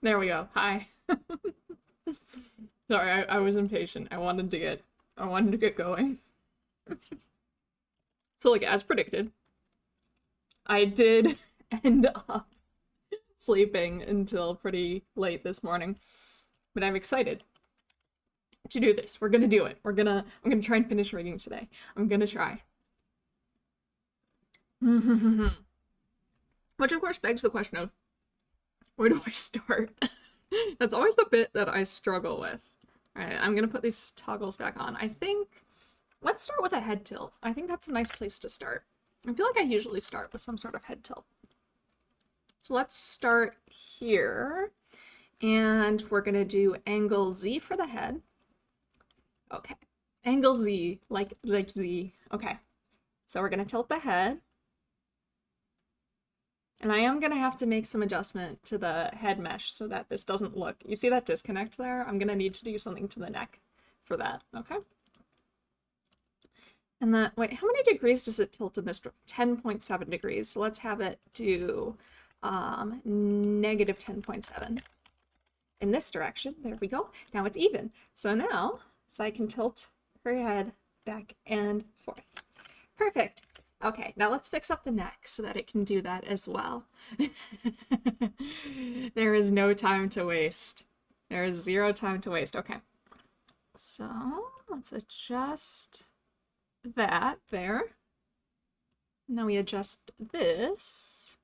There we go. Hi. Sorry, I was impatient. I wanted to get going. So like as predicted, I did end up sleeping until pretty late this morning. But I'm excited to do this. We're gonna do it. I'm gonna try and finish rigging today. I'm gonna try. Which of course begs the question of, where do I start? That's always the bit that I struggle with. Alright, I'm gonna put these toggles back on. I think, let's start with a head tilt. I think that's a nice place to start. I feel like I usually start with some sort of head tilt. So let's start here. And we're gonna do angle Z for the head. Okay, angle Z, like Z. Okay, so we're gonna tilt the head. And I am gonna have to make some adjustment to the head mesh so that this doesn't look, you see that disconnect there? I'm gonna need to do something to the neck for that, okay? And then, wait, how many degrees does it tilt in this? 10.7 degrees, so let's have it do negative 10.7. In this direction, there we go. Now it's even. So now, so I can tilt her head back and forth. Perfect. Okay, now let's fix up the neck so that it can do that as well. There is no time to waste. There is zero time to waste. Okay. So let's adjust that there. Now we adjust this.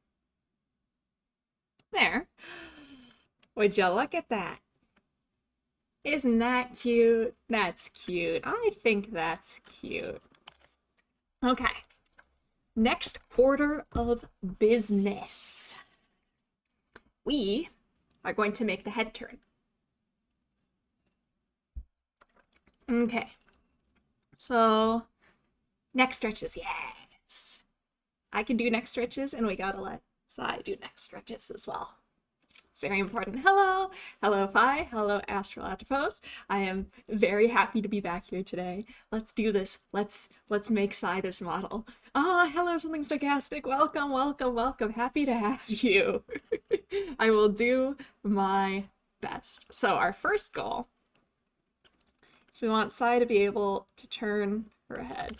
There. Would you look at that? Isn't that cute? That's cute. I think that's cute. Okay. Next order of business. We are going to make the head turn. Okay. So, neck stretches, yes. I can do neck stretches, and we gotta let Psy do neck stretches as well. It's very important. Hello, hello Phi, hello Astrolopos. I am very happy to be back here today. Let's do this. Let's make Psy this model. Ah, hello Something Stochastic. Welcome, welcome, welcome. Happy to have you. I will do my best. So our first goal is we want Psy to be able to turn her head.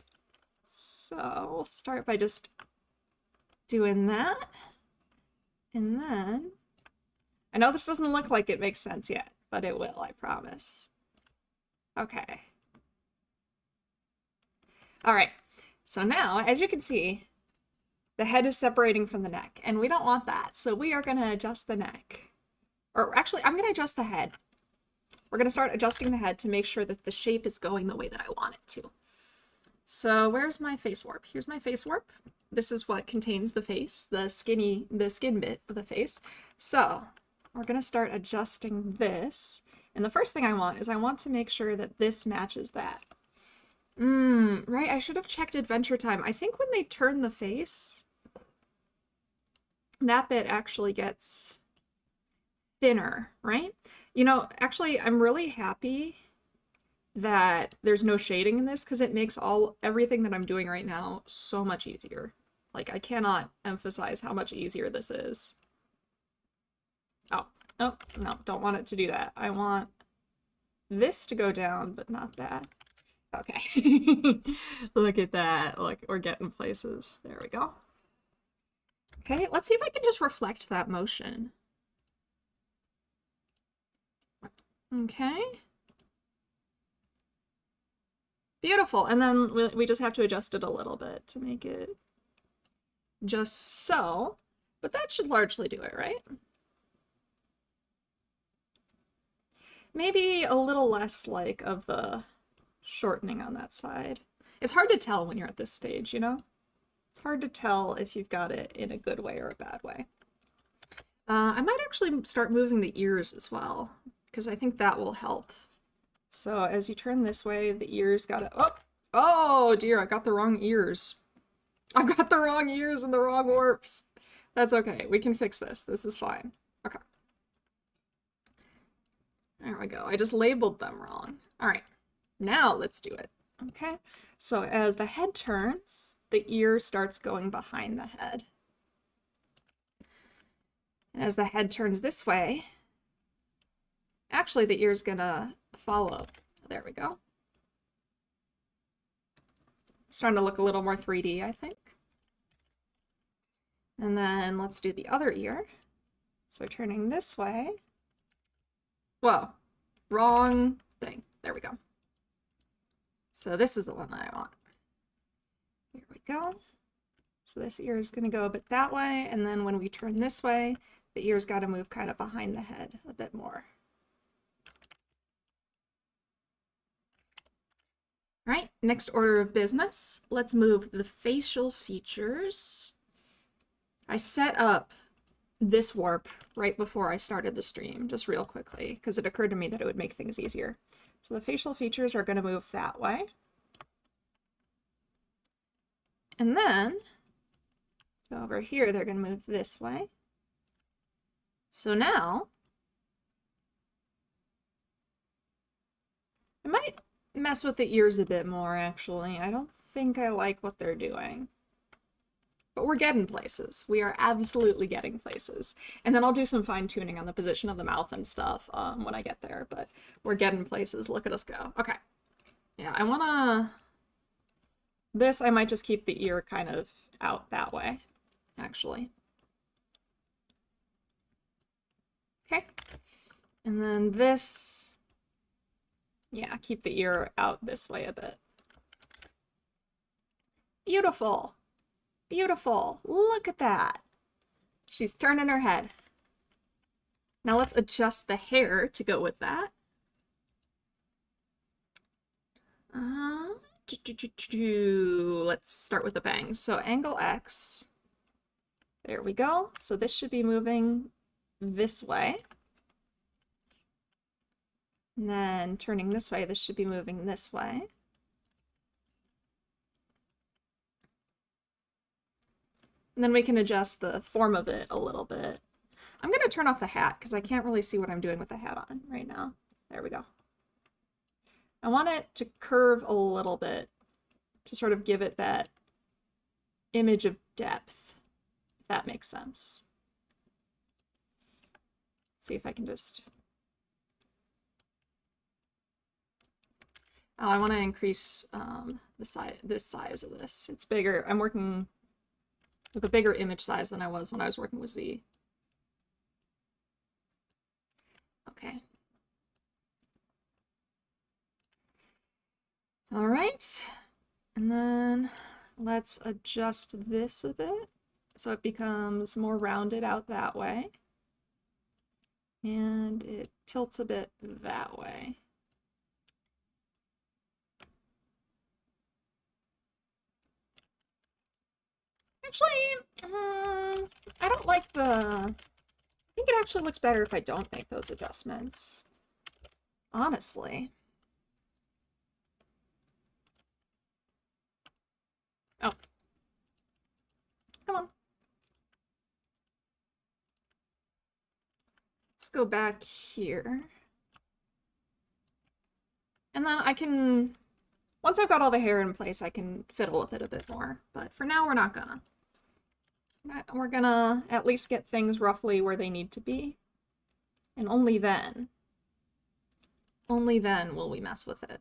So we'll start by just doing that, and then I know this doesn't look like it makes sense yet, but it will, I promise. Okay. All right, so now, as you can see, the head is separating from the neck, and we don't want that, so we are gonna adjust the neck. Or actually, I'm gonna adjust the head. We're gonna start adjusting the head to make sure that the shape is going the way that I want it to. So where's my face warp? Here's my face warp. This is what contains the face, the skin bit of the face. So we're gonna start adjusting this. And the first thing I want is I want to make sure that this matches that. Right, I should have checked Adventure Time. I think when they turn the face, that bit actually gets thinner, right? You know, actually, I'm really happy that there's no shading in this because it makes everything that I'm doing right now so much easier. Like, I cannot emphasize how much easier this is. Oh, no, don't want it to do that. I want this to go down, but not that. Okay. Look at that. Look, we're getting places. There we go. Okay, let's see if I can just reflect that motion. Okay. Beautiful. And then we just have to adjust it a little bit to make it just so. But that should largely do it, right? Maybe a little less like of the shortening on that side. It's hard to tell when you're at this stage, you know? It's hard to tell if you've got it in a good way or a bad way. I might actually start moving the ears as well, because I think that will help. So as you turn this way, the ears gotta, oh dear, I got the wrong ears. I've got the wrong ears and the wrong warps. That's okay, we can fix this. This is fine. Okay. There we go. I just labeled them wrong. All right, now let's do it. Okay, so as the head turns, the ear starts going behind the head. And as the head turns this way, Actually, the ear's gonna follow. There we go. Starting to look a little more 3D, I think. And then let's do the other ear. So turning this way. Whoa, wrong thing. There we go. So this is the one that I want. Here we go. So this ear is going to go a bit that way, and then when we turn this way, the ear's got to move kind of behind the head a bit more. All right, next order of business. Let's move the facial features. I set up this warp right before I started the stream, just real quickly, because it occurred to me that it would make things easier. So the facial features are going to move that way. And then, over here, they're going to move this way. So now, I might mess with the ears a bit more, actually. I don't think I like what they're doing. But we're getting places. We are absolutely getting places. And then I'll do some fine-tuning on the position of the mouth and stuff when I get there. But we're getting places. Look at us go. Okay. Yeah, I want to... This, I might just keep the ear kind of out that way, actually. Okay. And then this... Yeah, keep the ear out this way a bit. Beautiful. Beautiful. Look at that. She's turning her head. Now let's adjust the hair to go with that. Let's start with the bangs. So angle X. There we go. So this should be moving this way. And then turning this way, this should be moving this way. And then we can adjust the form of it a little bit. I'm going to turn off the hat because I can't really see what I'm doing with the hat on right now. There we go. I want it to curve a little bit to sort of give it that image of depth, if that makes sense. Let's see if I can just... Oh, I want to increase this size of this. It's bigger. I'm working with a bigger image size than I was when I was working with Z. Okay. All right. And then let's adjust this a bit so it becomes more rounded out that way. And it tilts a bit that way. Actually, I don't like the... I think it actually looks better if I don't make those adjustments. Honestly. Oh. Come on. Let's go back here. And then I can... Once I've got all the hair in place, I can fiddle with it a bit more. But for now, we're not gonna. We're gonna at least get things roughly where they need to be. And only then will we mess with it.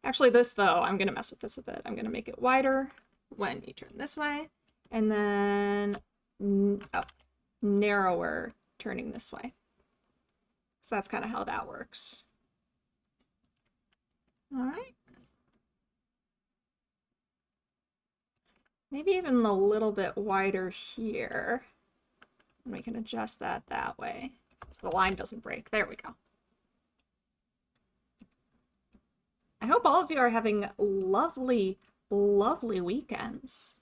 Actually, this, though, I'm gonna mess with this a bit. I'm gonna make it wider when you turn this way, and then narrower turning this way. So that's kind of how that works. All right. Maybe even a little bit wider here. And we can adjust that that way so the line doesn't break. There we go. I hope all of you are having lovely, lovely weekends.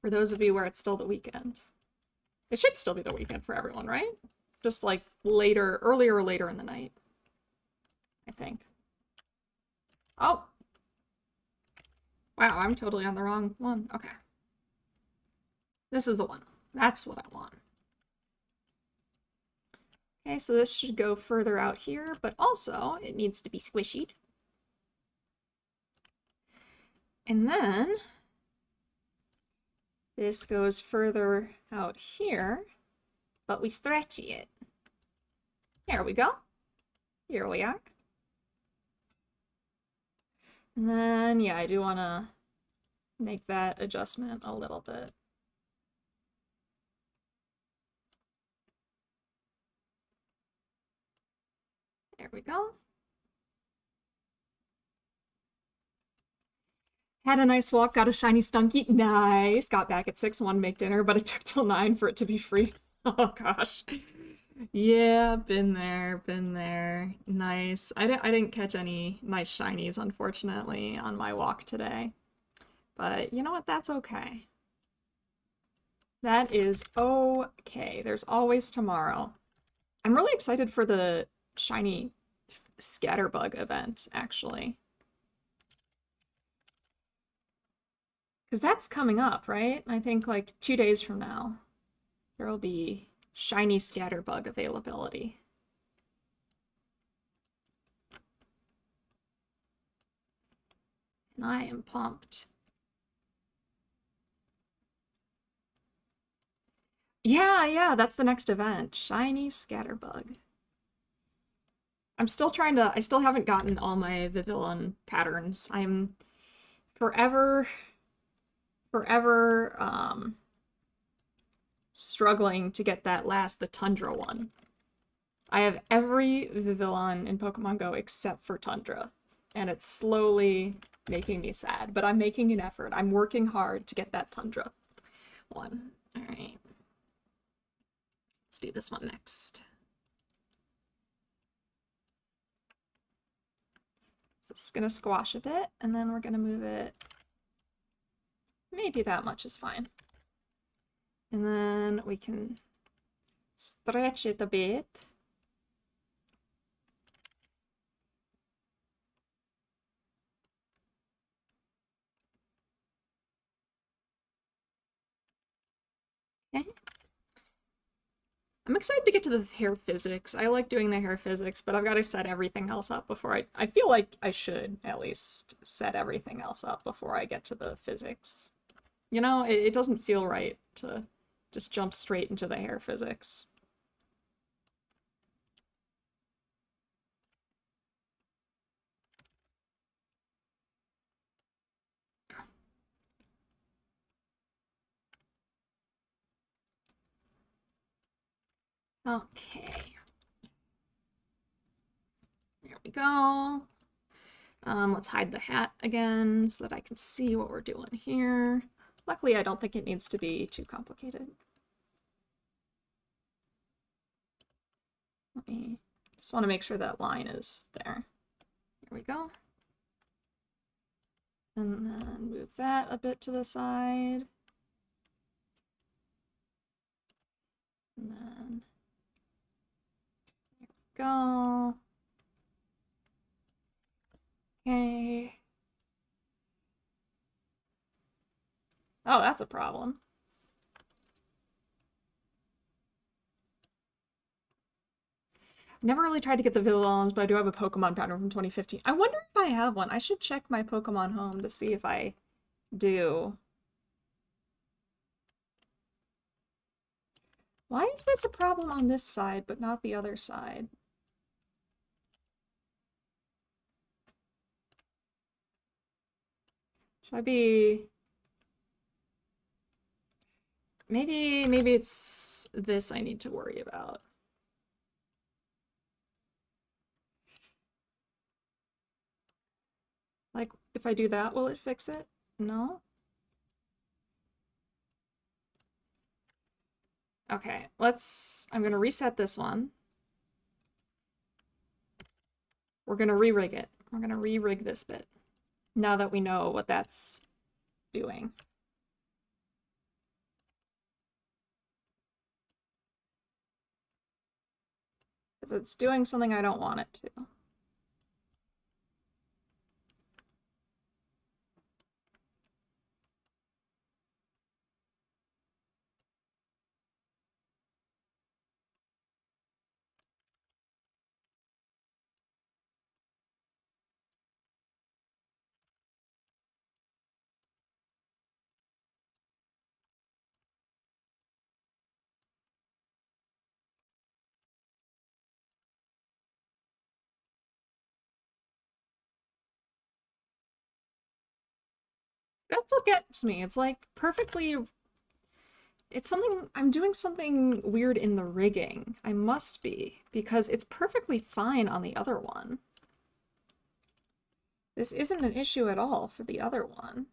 For those of you where it's still the weekend. It should still be the weekend for everyone, right? Just like later, earlier or later in the night, I think. Oh. Wow, I'm totally on the wrong one. Okay. This is the one. That's what I want. Okay, so this should go further out here, but also it needs to be squishied. And then this goes further out here. but we stretchy it. Here we go. Here we are. And then, yeah, I do want to make that adjustment a little bit. There we go. Had a nice walk, got a shiny stunky. Nice. Got back at 6, wanted to make dinner, but it took till 9 for it to be free. Oh gosh. Yeah, been there, been there. Nice. I didn't catch any nice shinies, unfortunately, on my walk today. But you know what? That's okay. That is okay. There's always tomorrow. I'm really excited for the shiny Scatterbug event, actually. Because that's coming up, right? I think like 2 days from now, there will be shiny Scatterbug availability. And I am pumped. Yeah, that's the next event. Shiny Scatterbug. I'm still trying to, I still haven't gotten all my Vivillon patterns. I'm forever struggling to get that the Tundra one. I have every Vivillon in Pokemon Go except for Tundra, and it's slowly making me sad, but I'm making an effort. I'm working hard to get that Tundra one. All right. Let's do this one next. So this is gonna squash a bit, and then we're gonna move it. Maybe that much is fine. And then we can stretch it a bit. Okay. I'm excited to get to the hair physics. I like doing the hair physics, but I've got to set everything else up before I feel like I should at least set everything else up before I get to the physics. You know, it doesn't feel right to just jump straight into the hair physics. Okay. There we go. Let's hide the hat again so that I can see what we're doing here. Luckily, I don't think it needs to be too complicated. Let me just want to make sure that line is there. Here we go. And then move that a bit to the side. And then there we go. Okay. Oh, that's a problem. Never really tried to get the Vivillons, but I do have a Pokemon pattern from 2015. I wonder if I have one. I should check my Pokemon home to see if I do. Why is this a problem on this side, but not the other side? Should I be... Maybe it's this I need to worry about. Like, if I do that, will it fix it? No? Okay, I'm gonna reset this one. We're gonna re-rig it. We're gonna re-rig this bit. Now that we know what that's doing. Because it's doing something I don't want it to. That's what gets me. It's like perfectly, it's something, I'm doing something weird in the rigging. I must be, because it's perfectly fine on the other one. This isn't an issue at all for the other one.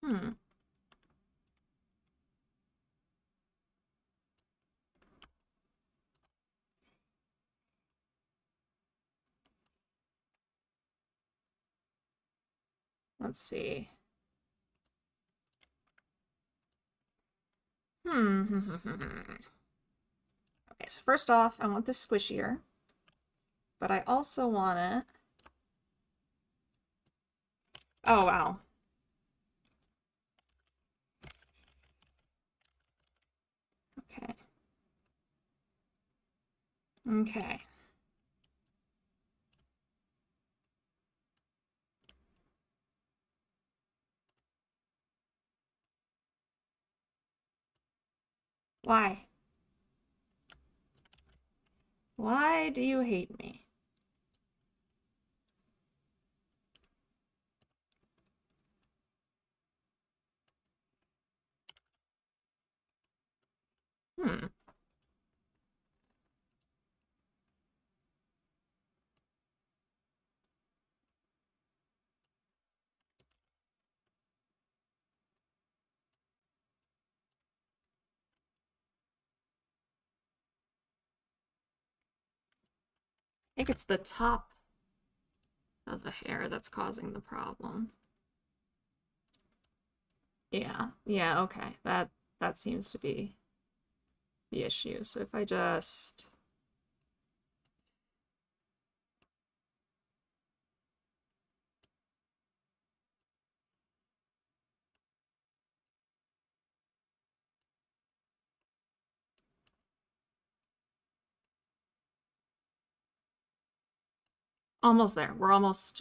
Hmm. Let's see. Okay, so first off, I want this squishier, but I also want it. Oh, wow. Okay. Okay. Why? Why do you hate me? Hmm. I think it's the top of the hair that's causing the problem. Yeah, okay. That seems to be the issue. So if I just almost there. We're almost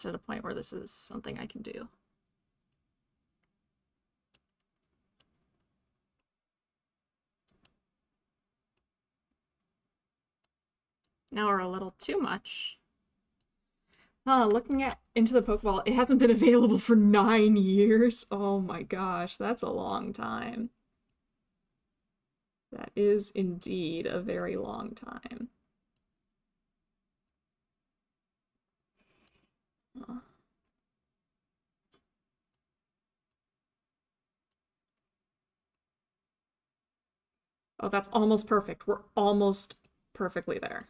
at a point where this is something I can do. Now we're a little too much. Looking at into the Pokeball, it hasn't been available for 9 years. Oh my gosh, that's a long time. That is indeed a very long time. Oh. Oh, that's almost perfect. We're almost perfectly there.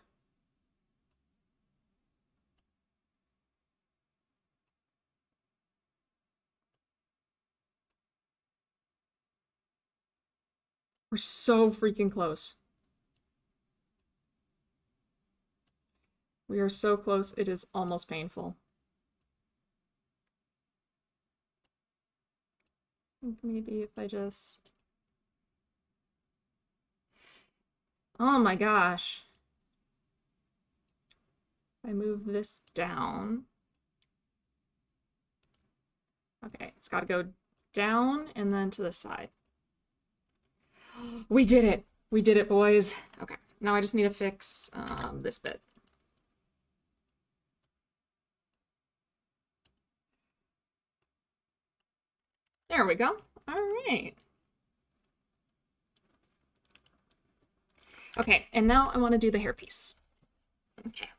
We're so freaking close. We are so close, it is almost painful. Maybe if I just... Oh my gosh. If I move this down... Okay, it's gotta go down and then to the side. We did it! We did it, boys. Okay, now I just need to fix this bit. There we go. All right. Okay, and now I want to do the hairpiece. Okay.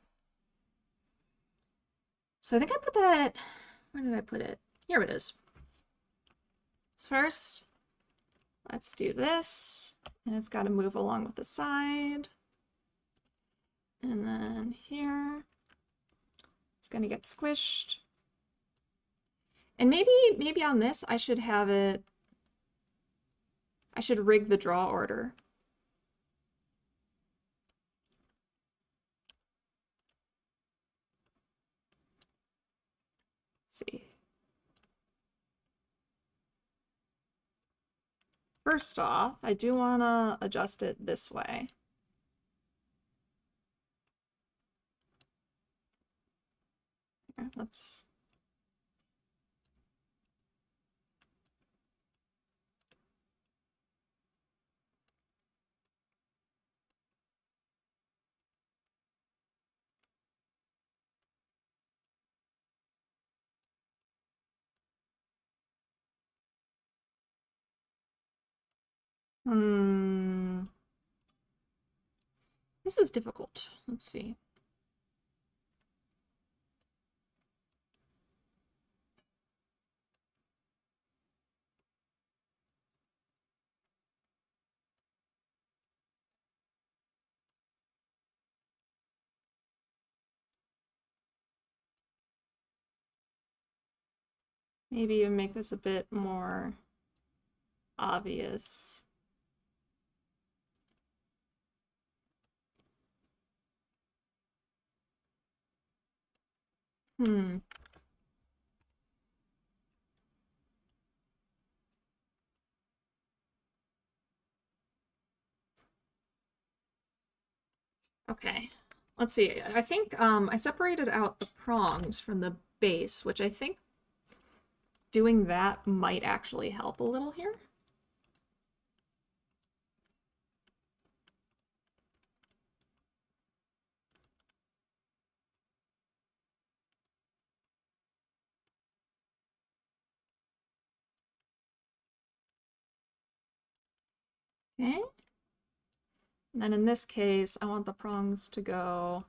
So I think I put that... Where did I put it? Here it is. So first, let's do this. And it's got to move along with the side. And then here, it's going to get squished. And maybe on this, I should have it... I should rig the draw order. Let's see. First off, I do want to adjust it this way. Here, let's... This is difficult. Let's see. Maybe even make this a bit more obvious. Okay, let's see. I think I separated out the prongs from the base, which I think doing that might actually help a little here. Okay. And then in this case, I want the prongs to go...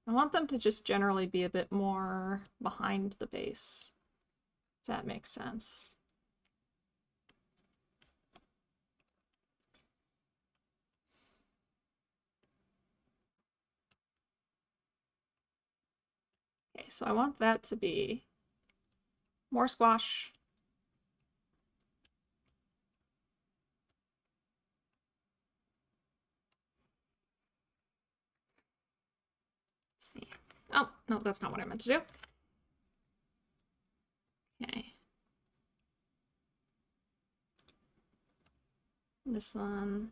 I want them to just generally be a bit more behind the base, if that makes sense. Okay, so I want that to be more squash. Let's see. Oh, no, that's not what I meant to do. Okay. This one.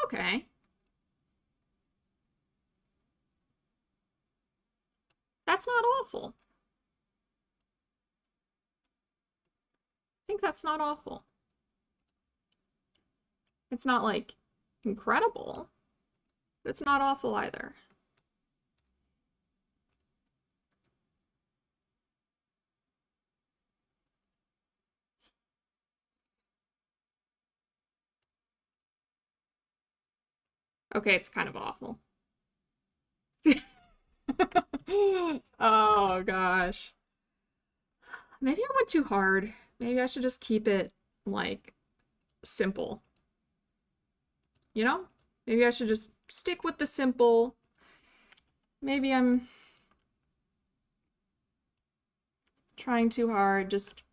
Okay. That's not awful. I think that's not awful. It's not, like, incredible, but it's not awful either. Okay, it's kind of awful. Oh, gosh. Maybe I went too hard. Maybe I should just keep it, like, simple. You know? Maybe I should just stick with the simple. Maybe I'm trying too hard. Just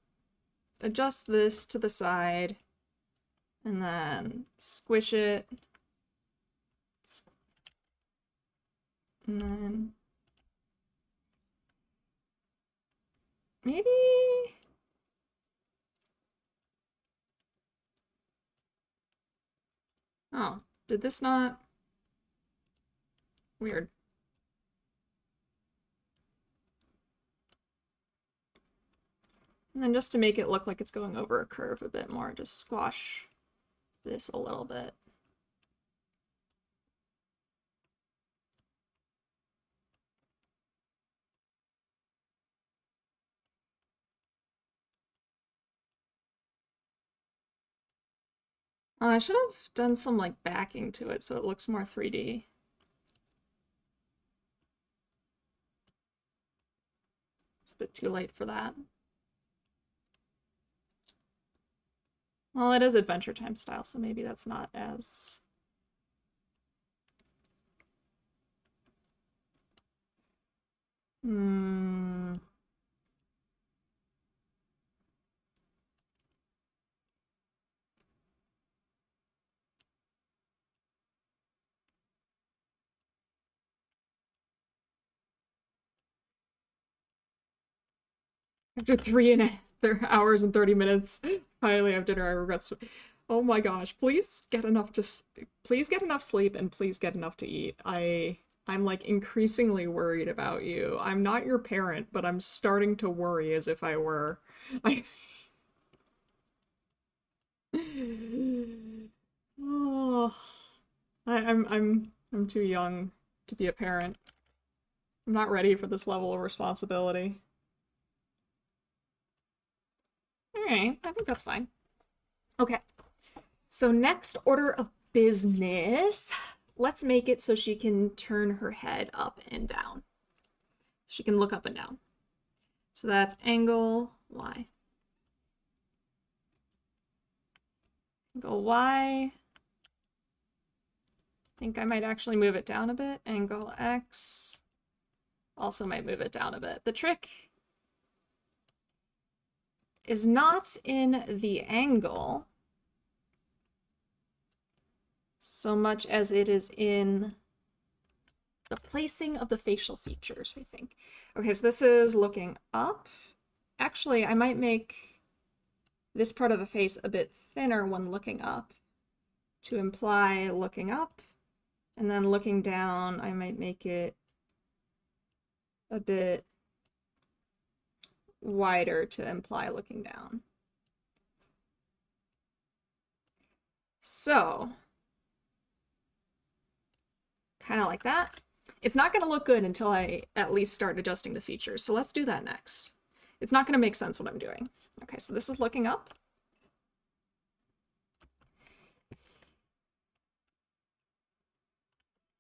adjust this to the side and then squish it. And then maybe... Oh, did this not... Weird. And then just to make it look like it's going over a curve a bit more, just squash this a little bit. I should have done some like backing to it so it looks more 3D. It's a bit too late for that. Well, it is Adventure Time style, so maybe that's not as... After 3.5 hours and 30 minutes, finally have dinner. I regret. Oh my gosh! Please get enough please get enough sleep and please get enough to eat. I'm like increasingly worried about you. I'm not your parent, but I'm starting to worry as if I were. I. Oh, I'm too young to be a parent. I'm not ready for this level of responsibility. Alright, I think that's fine. Okay, so next order of business, let's make it so she can turn her head up and down. She can look up and down. So that's angle Y. Angle Y. I think I might actually move it down a bit. Angle X. Also might move it down a bit. The trick is not in the angle so much as it is in the placing of the facial features, I think. Okay, so this is looking up. Actually, I might make this part of the face a bit thinner when looking up to imply looking up, and then looking down, I might make it a bit wider to imply looking down. So, kind of like that. It's not going to look good until I at least start adjusting the features, so let's do that next. It's not going to make sense what I'm doing. Okay, so this is looking up.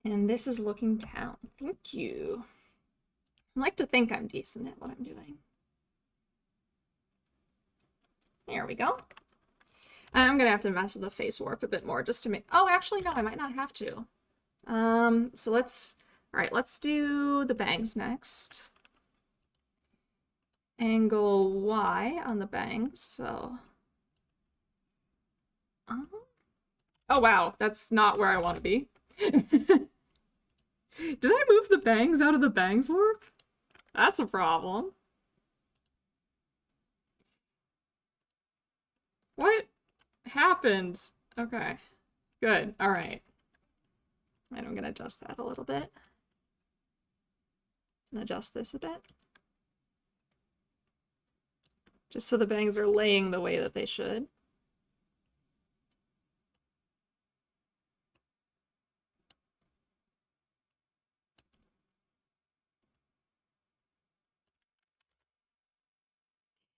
And this is looking down. Thank you. I like to think I'm decent at what I'm doing. There we go. I'm gonna have to mess with the face warp a bit more just to make, oh, actually, no, I might not have to. So let's, all right, let's do the bangs next. Angle Y on the bangs, so. Oh, wow, that's not where I want to be. Did I move the bangs out of the bangs warp? That's a problem. What happened? Okay, good, all right. And I'm gonna adjust that a little bit. And adjust this a bit. Just so the bangs are laying the way that they should.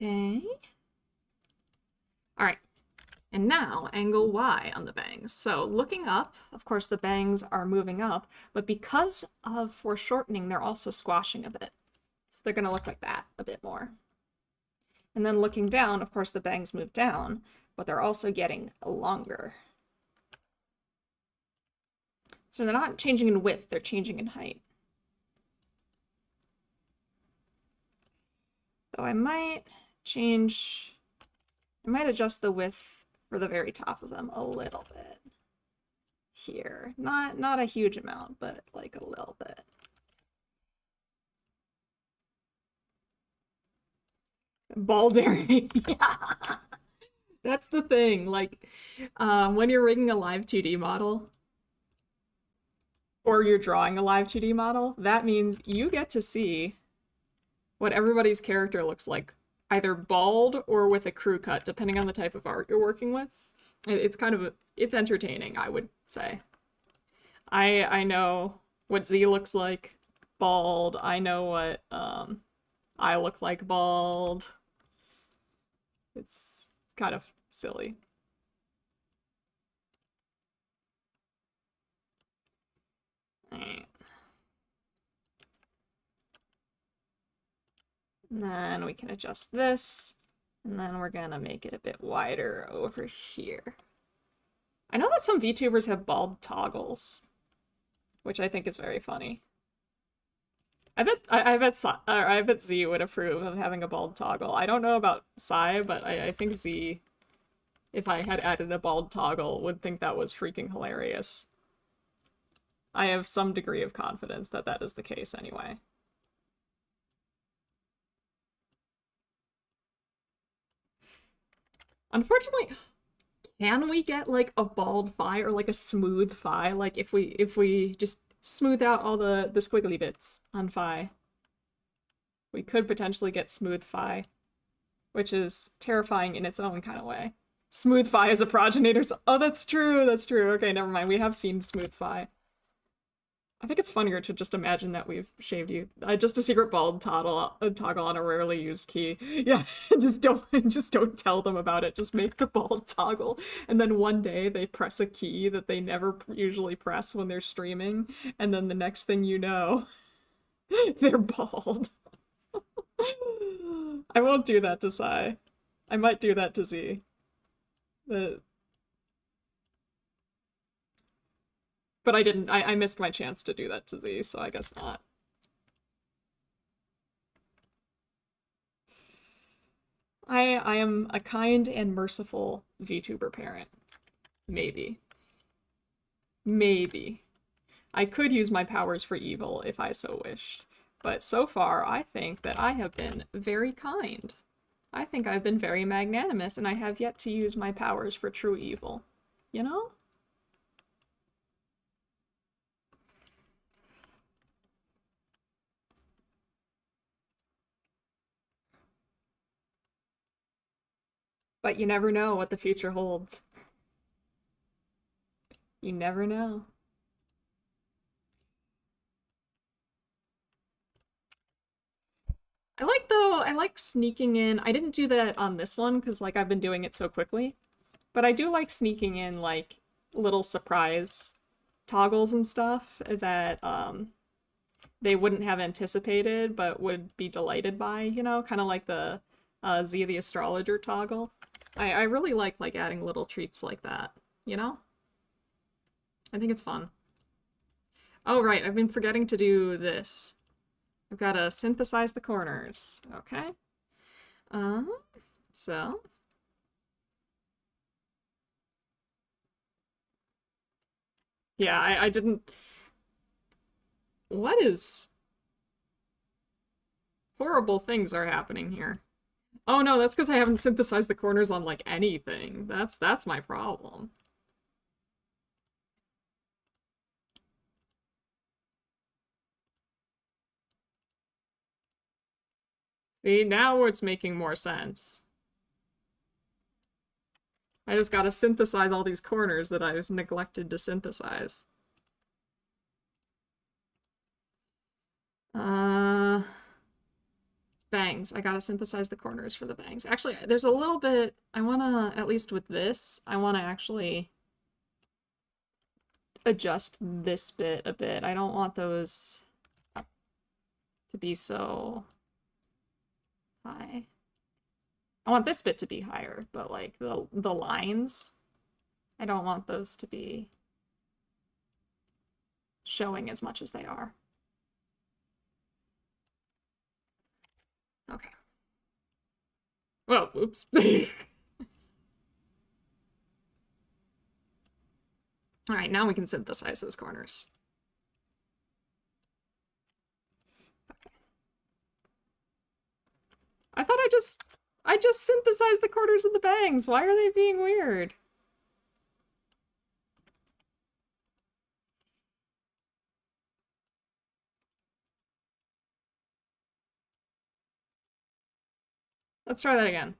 Okay. All right. And now angle Y on the bangs. So looking up, of course, the bangs are moving up, but because of foreshortening, they're also squashing a bit. So they're going to look like that a bit more. And then looking down, of course, the bangs move down, but they're also getting longer. So they're not changing in width, they're changing in height. So I might adjust the width for the very top of them a little bit here. Not a huge amount, but like a little bit. Baldary. Yeah. That's the thing. Like, when you're rigging a Live2d model, or you're drawing a Live2d model, that means you get to see what everybody's character looks like, either bald or with a crew cut, depending on the type of art you're working with. It's kind of, it's entertaining, I would say. I know what Z looks like bald. I know what I look like bald. It's kind of silly. All right. And then we can adjust this, and then we're gonna make it a bit wider over here. I know that some VTubers have bald toggles, which I think is very funny. I bet Z would approve of having a bald toggle. I don't know about Psy, but I think Z, if I had added a bald toggle, would think that was freaking hilarious. I have some degree of confidence that that is the case anyway. Unfortunately, can we get like a bald phi or like a smooth phi? Like if we just smooth out all the squiggly bits on phi, we could potentially get smooth phi, which is terrifying in its own kind of way. Smooth phi is a progenitor. Oh, that's true. That's true. Okay, never mind. We have seen smooth phi. I think it's funnier to just imagine that we've shaved you. Just a secret bald toggle on a rarely used key. Yeah, just don't tell them about it. Just make the bald toggle, and then one day they press a key that they never usually press when they're streaming, and then the next thing you know, they're bald. I won't do that to Psy. I might do that to Z. But I didn't. I missed my chance to do that to Z, so I guess not. I am a kind and merciful VTuber parent. Maybe. Maybe. I could use my powers for evil if I so wished. But so far, I think that I have been very kind. I think I've been very magnanimous, and I have yet to use my powers for true evil. You know? But you never know what the future holds. You never know. I like sneaking in. I didn't do that on this one because like I've been doing it so quickly. But I do like sneaking in like little surprise toggles and stuff that they wouldn't have anticipated but would be delighted by, you know, kind of like the Z the Astrologer toggle. I really like adding little treats like that, you know? I think it's fun. Oh right, I've been forgetting to do this. I've got to synthesize the corners. Okay. So. Yeah, I didn't... What is... Horrible things are happening here. Oh no, that's because I haven't synthesized the corners on, like, anything. That's my problem. See, now it's making more sense. I just gotta synthesize all these corners that I've neglected to synthesize. Bangs. I gotta synthesize the corners for the bangs. Actually, there's a little bit... I wanna, at least with this, I wanna actually adjust this bit a bit. I don't want those to be so high. I want this bit to be higher, but like the lines, I don't want those to be showing as much as they are. Okay. Well, oops. All right, now we can synthesize those corners. Okay. I thought I just synthesized the corners of the bangs. Why are they being weird? Let's try that again.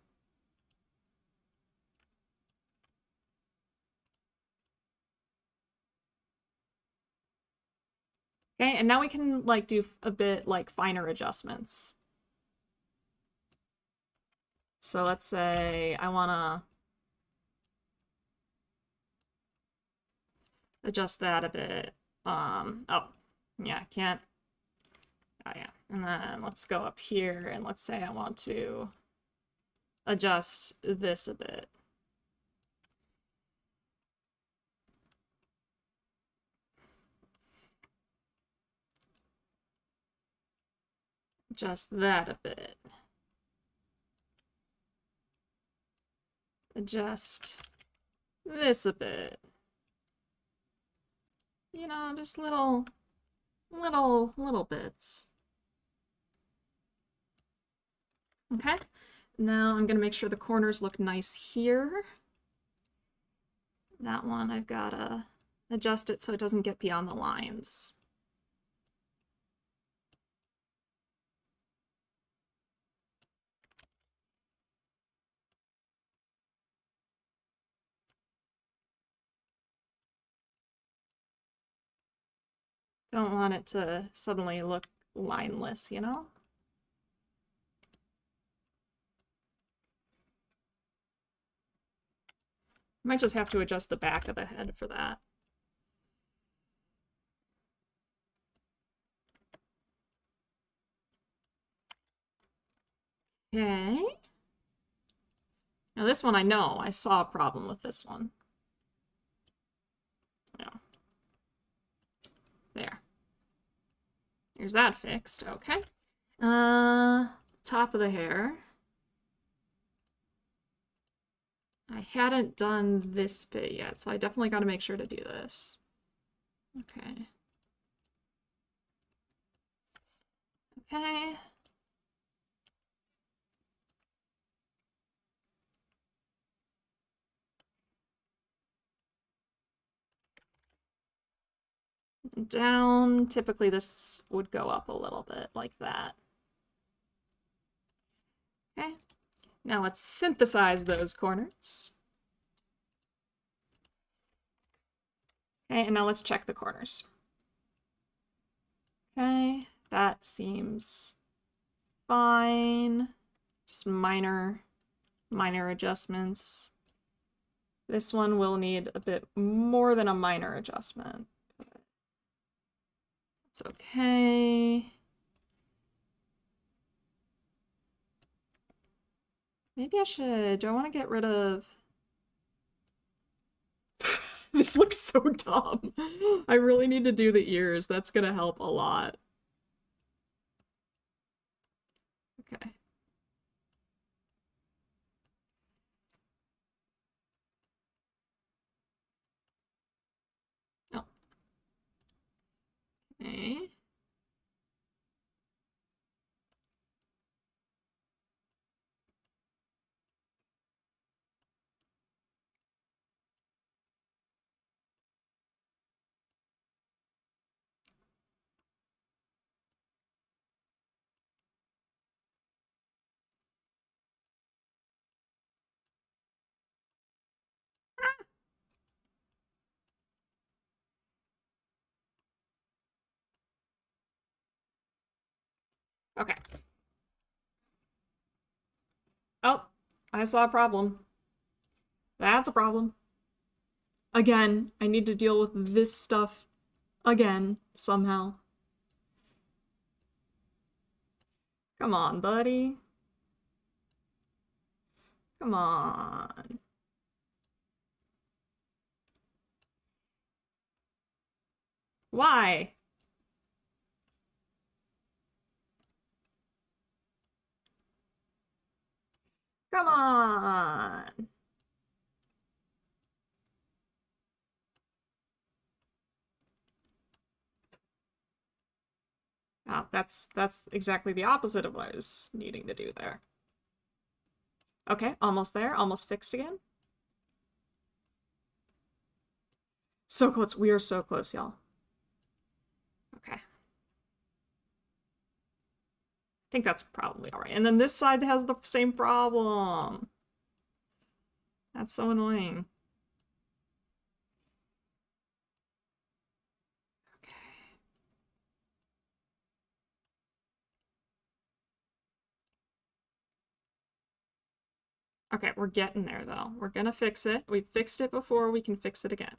Okay, and now we can like do a bit like finer adjustments. So let's say I wanna adjust that a bit. Oh, yeah, I can't. Oh yeah, and then let's go up here and let's say I want to adjust this a bit. Adjust that a bit. Adjust this a bit. You know, just little bits. Okay, Now I'm gonna make sure the corners look nice here. That one I've gotta adjust it so it doesn't get beyond the lines. Don't want it to suddenly look lineless, you know? Might just have to adjust the back of the head for that. Okay. Now this one I know. I saw a problem with this one. Yeah. There. Here's that fixed. Okay. Top of the hair. I hadn't done this bit yet, so I definitely got to make sure to do this. Okay. Okay. Down, typically this would go up a little bit like that. Okay, now let's synthesize those corners. Okay, and now let's check the corners. Okay, that seems fine. Just minor adjustments. This one will need a bit more than a minor adjustment. It's okay. Maybe I should, do I want to get rid of... This looks so dumb. I really need to do the ears. That's gonna help a lot. Okay. Oh. Okay. Okay. Oh, I saw a problem. That's a problem. Again, I need to deal with this stuff again, somehow. Come on, buddy. Come on. Why? Come on. Oh, that's exactly the opposite of what I was needing to do there. Okay, almost there, almost fixed again. So close, we are so close, y'all. Okay. I think that's probably all right. And then this side has the same problem. That's so annoying. Okay, we're getting there though. We're gonna fix it. We fixed it before, we can fix it again.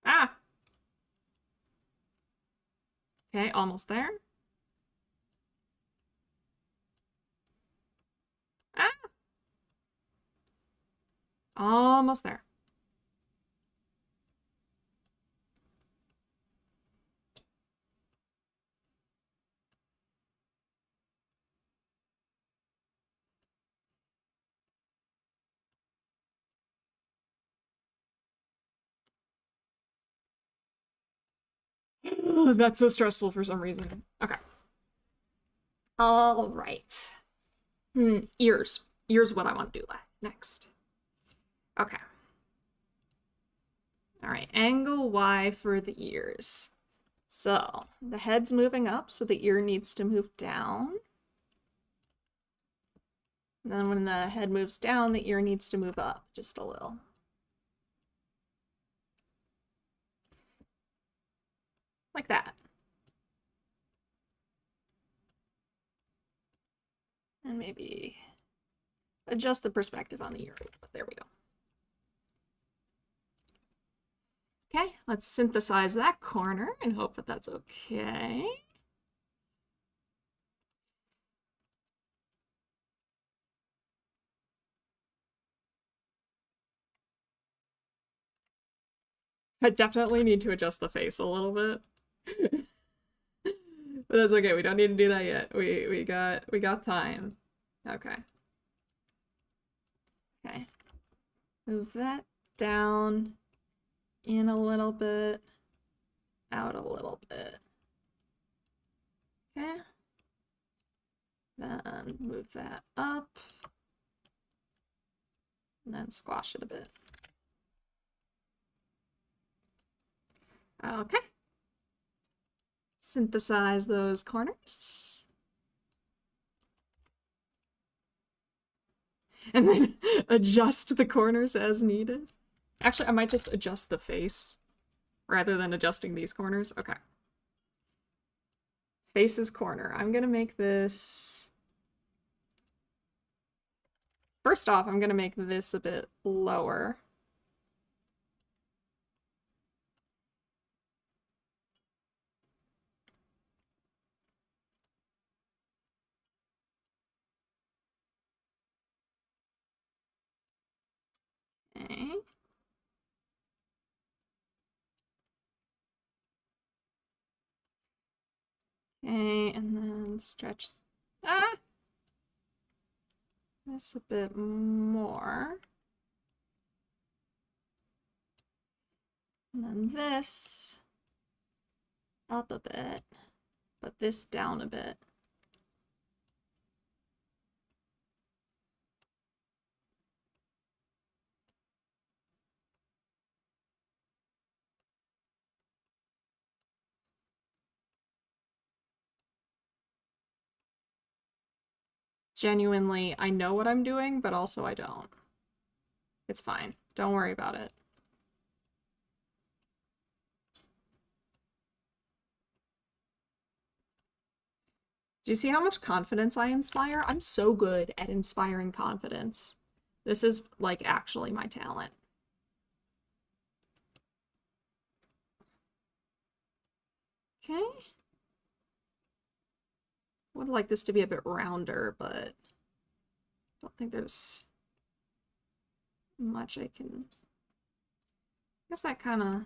Ah! Okay, almost there. Ah! Almost there. That's so stressful for some reason. Okay. All right. Ears. Ears what I want to do next. Okay. All right, angle Y for the ears. So the head's moving up, so the ear needs to move down. And then when the head moves down, the ear needs to move up just a little. Like that. And maybe adjust the perspective on the ear. There we go. Okay, let's synthesize that corner and hope that that's okay. I definitely need to adjust the face a little bit. But that's okay, we don't need to do that yet. We got time. Okay. Okay. Move that down, in a little bit, out a little bit. Okay. Then move that up, and then squash it a bit. Okay. Synthesize those corners. And then adjust the corners as needed. Actually, I might just adjust the face rather than adjusting these corners. Okay. Faces corner. I'm gonna make this... First off, I'm gonna make this a bit lower. Okay. Okay, and then stretch this a bit more. And then this up a bit, but this down a bit. Genuinely, I know what I'm doing, but also I don't. It's fine. Don't worry about it. Do you see how much confidence I inspire? I'm so good at inspiring confidence. This is, like, actually my talent. Okay. Would like this to be a bit rounder, but don't think there's much I can... I guess that kind of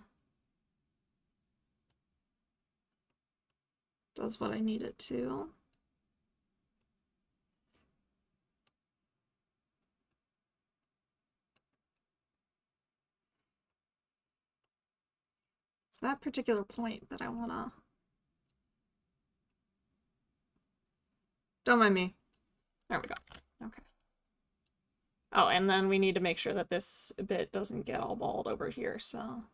does what I need it to. It's that particular point that I want to... Don't mind me. There we go. Okay. Oh, and then we need to make sure that this bit doesn't get all bald over here, so...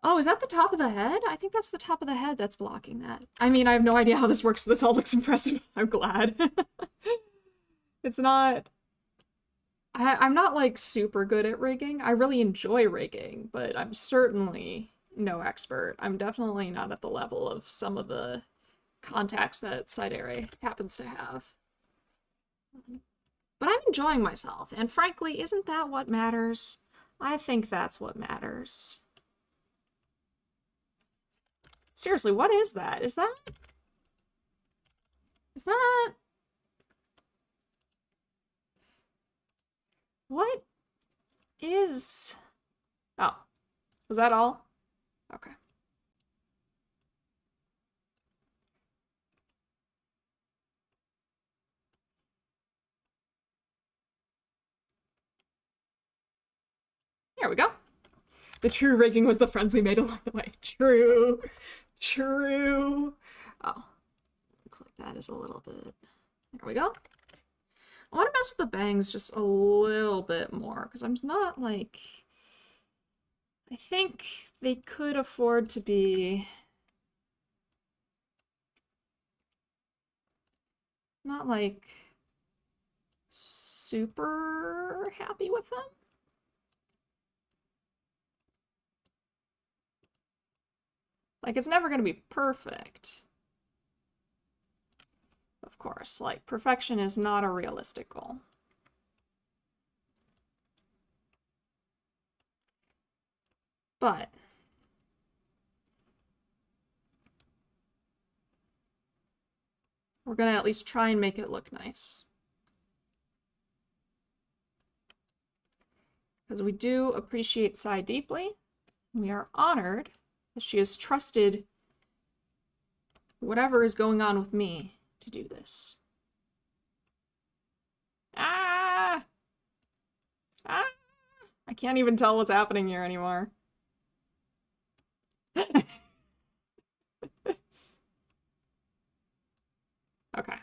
Oh, is that the top of the head? I think that's the top of the head that's blocking that. I mean, I have no idea how this works, so this all looks impressive. I'm glad. It's not... I'm not, like, super good at rigging. I really enjoy rigging, but I'm certainly no expert. I'm definitely not at the level of some of the contacts that Psydere happens to have. But I'm enjoying myself, and frankly, isn't that what matters? I think that's what matters. Seriously, what is that? Is that... What is... Oh. Was that all? Okay. There we go. The true rigging was the friends we made along the way. True. True. go. Looks like that is a little bit. There we go. I want to mess with the bangs just a little bit more because I'm not like. I think they could afford to be. Not like super happy with them. Like, it's never going to be perfect. Of course, like, perfection is not a realistic goal. But we're going to at least try and make it look nice. Because we do appreciate Psy deeply. We are honored that she has trusted whatever is going on with me to do this. Ah! Ah! I can't even tell what's happening here anymore. Okay.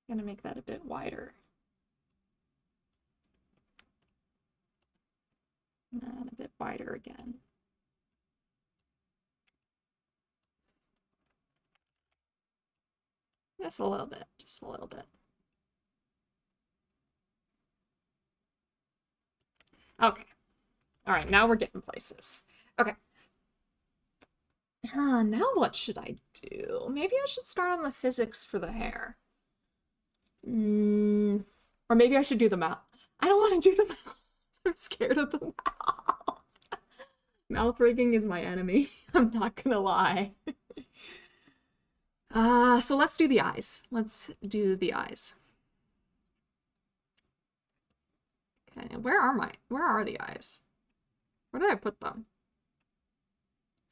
I'm gonna make that a bit wider. And a bit wider again. Just a little bit, just a little bit. Okay. All right, now we're getting places. Okay. Now what should I do? Maybe I should start on the physics for the hair. Or maybe I should do the mouth. I don't want to do the mouth. I'm scared of the mouth. Mouth rigging is my enemy. I'm not gonna lie. So let's do the eyes. Let's do the eyes. Okay, where are the eyes? Where did I put them?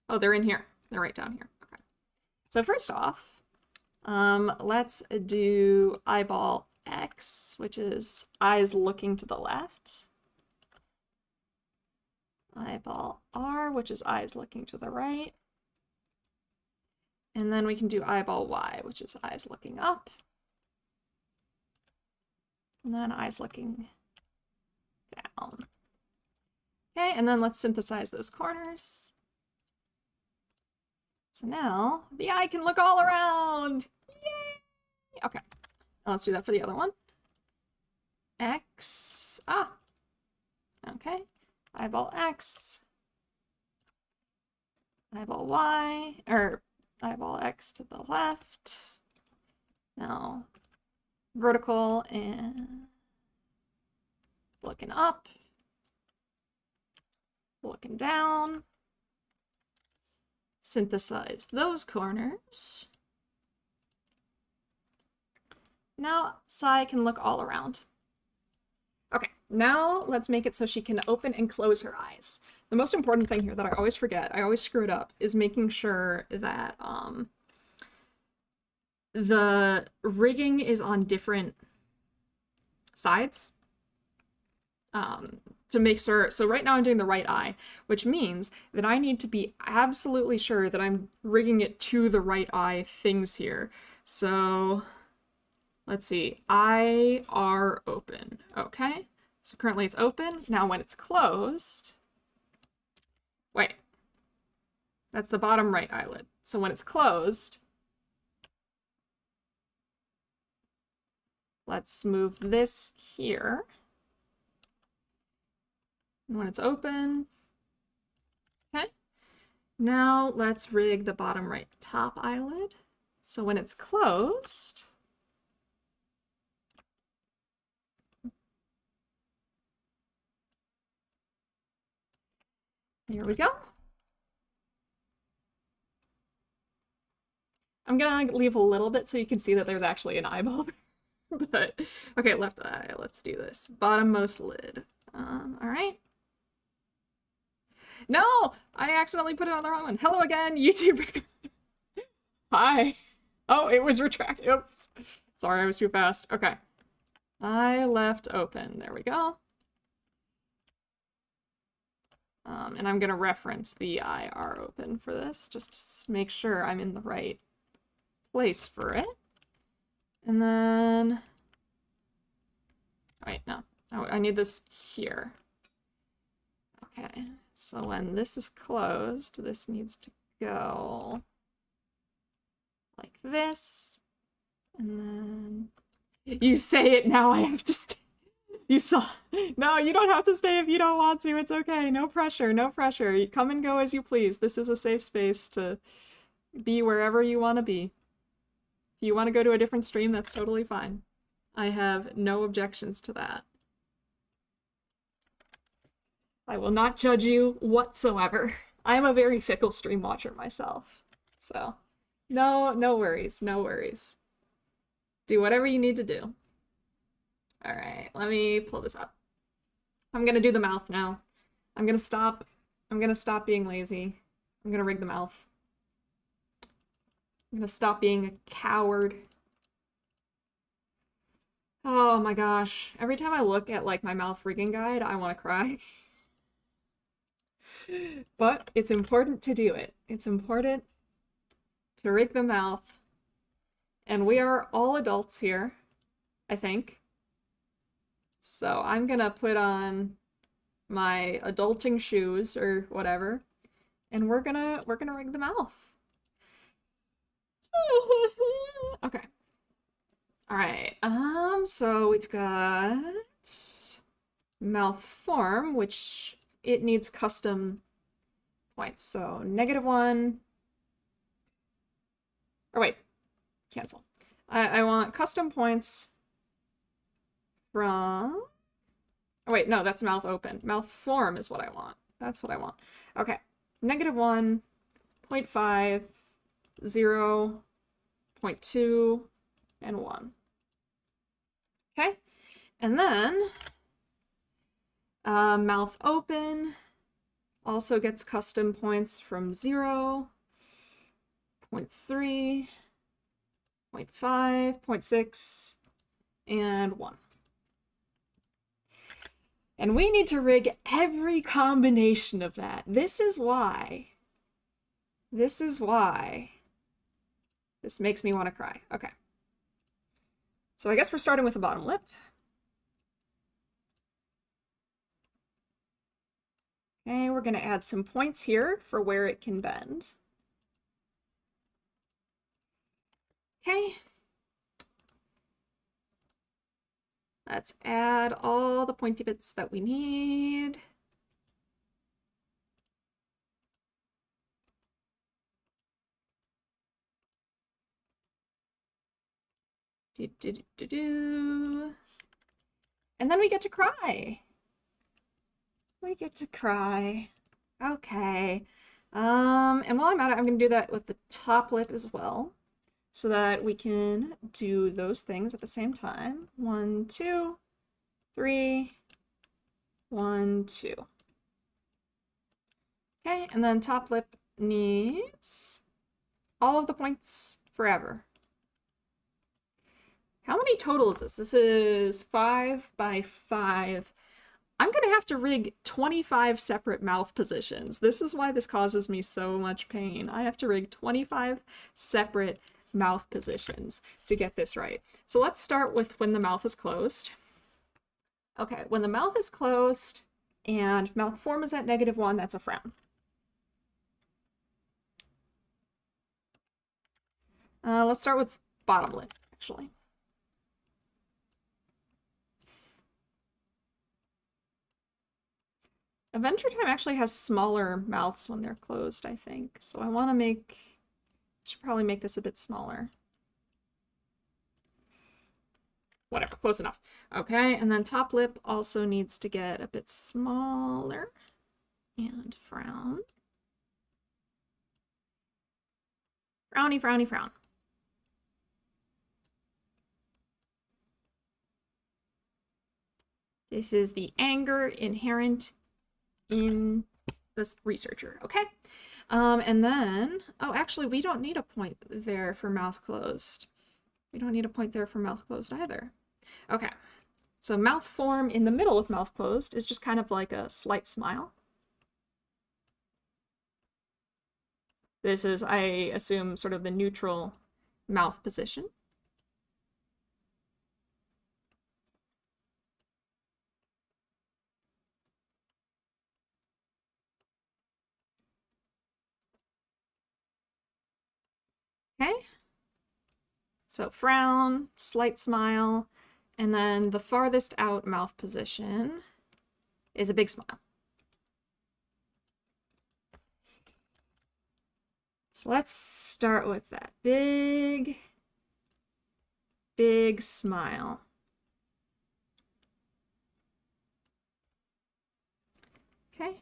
Oh, they're in here. They're right down here. Okay. So first off, let's do eyeball X, which is eyes looking to the left. Eyeball R, which is eyes looking to the right. And then we can do eyeball Y, which is eyes looking up. And then eyes looking down. Okay, and then let's synthesize those corners. So now the eye can look all around. Yay! Okay, now let's do that for the other one. X, okay. Eyeball X, eyeball Y, or eyeball X to the left. Now vertical and looking up, looking down. Synthesize those corners. Now Psy can look all around. Okay, now let's make it so she can open and close her eyes. The most important thing here that I always forget, I always screw it up, is making sure that the rigging is on different sides. To make sure, so right now I'm doing the right eye, which means that I need to be absolutely sure that I'm rigging it to the right eye things here. So let's see, eye are open, okay? So currently it's open. Now when it's closed, wait, that's the bottom right eyelid. So when it's closed, let's move this here. And when it's open, okay. Now let's rig the bottom right top eyelid. So when it's closed, here we go. I'm gonna leave a little bit so you can see that there's actually an eyeball. But okay, left eye, let's do this. Bottommost lid. All right. No, I accidentally put it on the wrong one. Hello again, YouTube. Hi. Oh, it was retracted. Oops. Sorry, I was too fast. Okay. Eye left open. There we go. And I'm going to reference the IR open for this just to make sure I'm in the right place for it. And then, wait, no, I need this here. Okay, so when this is closed, this needs to go like this. And then, you say it now, I have to stay. You saw. No, you don't have to stay if you don't want to. It's okay. No pressure. No pressure. You come and go as you please. This is a safe space to be wherever you want to be. If you want to go to a different stream, that's totally fine. I have no objections to that. I will not judge you whatsoever. I'm a very fickle stream watcher myself. So, no worries. No worries. Do whatever you need to do. All right, let me pull this up. I'm gonna do the mouth now. I'm gonna stop being lazy. I'm gonna rig the mouth. I'm gonna stop being a coward. Oh my gosh. Every time I look at like my mouth rigging guide, I want to cry. But it's important to do it. It's important to rig the mouth. And we are all adults here, I think. So I'm gonna put on my adulting shoes or whatever, and we're gonna rig the mouth. Okay. All right. So we've got mouth form, which it needs custom points. So -1. Or wait, cancel. I want custom points from, oh wait, no, that's mouth open. Mouth form is what I want. That's what I want. Okay, -1, 0.5, 0, 0.2, and 1. Okay, and then mouth open also gets custom points from 0, 0.3, 0.5, 0.6, and 1. And we need to rig every combination of that. This is why this makes me want to cry. Okay. So I guess we're starting with the bottom lip. Okay, we're going to add some points here for where it can bend. Okay. Let's add all the pointy bits that we need. And then we get to cry. We get to cry. Okay. And while I'm at it, I'm going to do that with the top lip as well, so that we can do those things at the same time. 1, 2, 3, 1, 2. Okay, and then top lip needs all of the points forever. How many total is this? This is 5 by 5. I'm gonna have to rig 25 separate mouth positions. This is why this causes me so much pain. I have to rig 25 separate mouth positions to get this right. So let's start with when the mouth is closed. Okay, when the mouth is closed and mouth form is at -1, that's a frown. Let's start with bottom lip, actually. Adventure Time actually has smaller mouths when they're closed, I think. So I want to should probably make this a bit smaller. Whatever, close enough. Okay, and then top lip also needs to get a bit smaller. And frown. Frowny, frowny, frown. This is the anger inherent in this researcher, okay? And then, oh, actually, we don't need a point there for mouth closed. We don't need a point there for mouth closed either. Okay, so mouth form in the middle of mouth closed is just kind of like a slight smile. This is, I assume, sort of the neutral mouth position. Okay. So frown, slight smile, and then the farthest out mouth position is a big smile. So let's start with that big smile. Okay.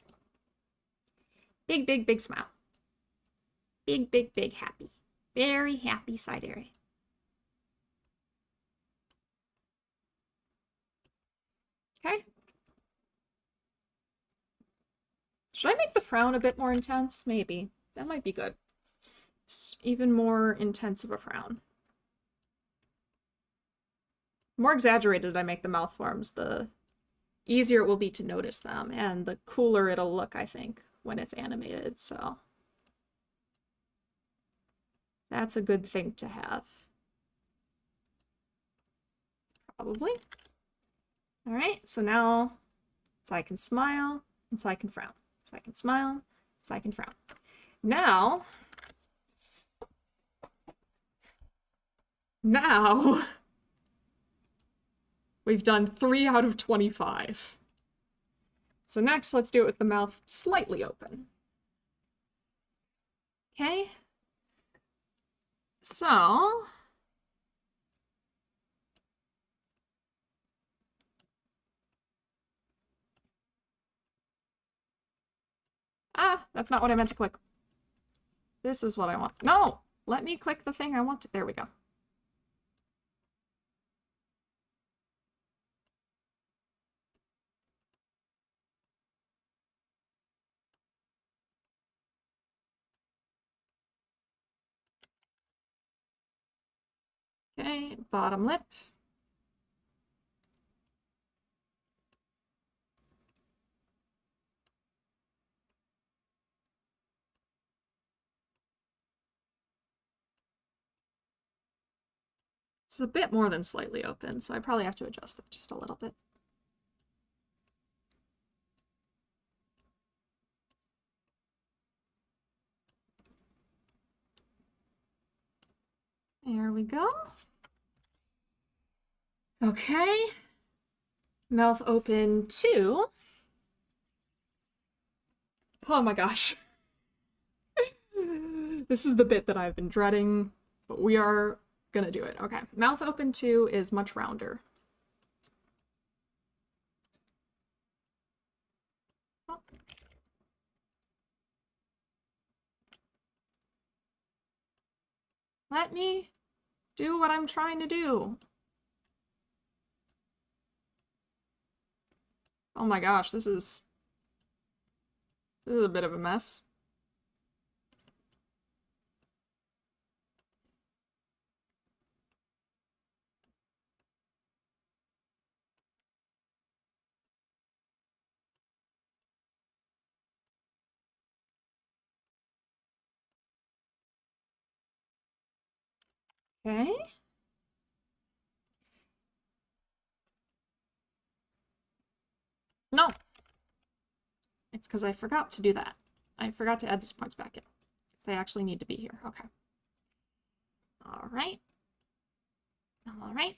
Big smile. Big happy. Very happy Psydere. Okay. Should I make the frown a bit more intense? Maybe. That might be good. Just even more intense of a frown. The more exaggerated I make the mouth forms, the easier it will be to notice them, and the cooler it'll look, I think, when it's animated, so that's a good thing to have. Probably. All right, so now, so I can smile, and so I can frown. So I can smile, so I can frown. Now, we've done 3 out of 25. So next, let's do it with the mouth slightly open. Okay. So, that's not what I meant to click. This is what I want. No! Let me click the thing I want to. There we go. Okay, bottom lip. It's a bit more than slightly open, so I probably have to adjust that just a little bit. There we go. Okay. Mouth open 2. Oh my gosh. This is the bit that I've been dreading, but we are gonna do it. Okay. Mouth open 2 is much rounder. Oh. Let me do what I'm trying to do. Oh my gosh, this is a bit of a mess. Okay. No. It's because I forgot to do that. I forgot to add these points back in. Because they actually need to be here. Okay. All right. All right.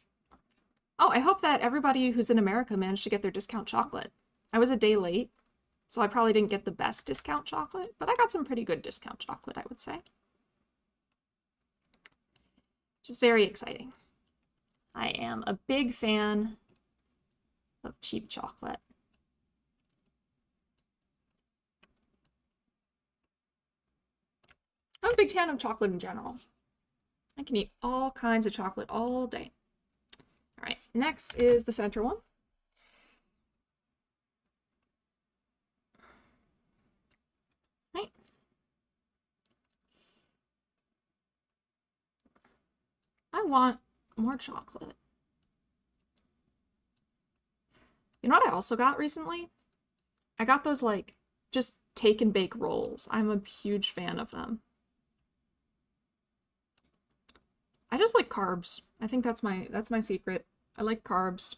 Oh, I hope that everybody who's in America managed to get their discount chocolate. I was a day late, so I probably didn't get the best discount chocolate, but I got some pretty good discount chocolate, I would say. Which is very exciting. I am a big fan of cheap chocolate. I'm a big fan of chocolate in general. I can eat all kinds of chocolate all day. All right, next is the center one. Right. I want more chocolate. You know what I also got recently? I got those, like, just take and bake rolls. I'm a huge fan of them. I just like carbs. I think that's my secret. I like carbs.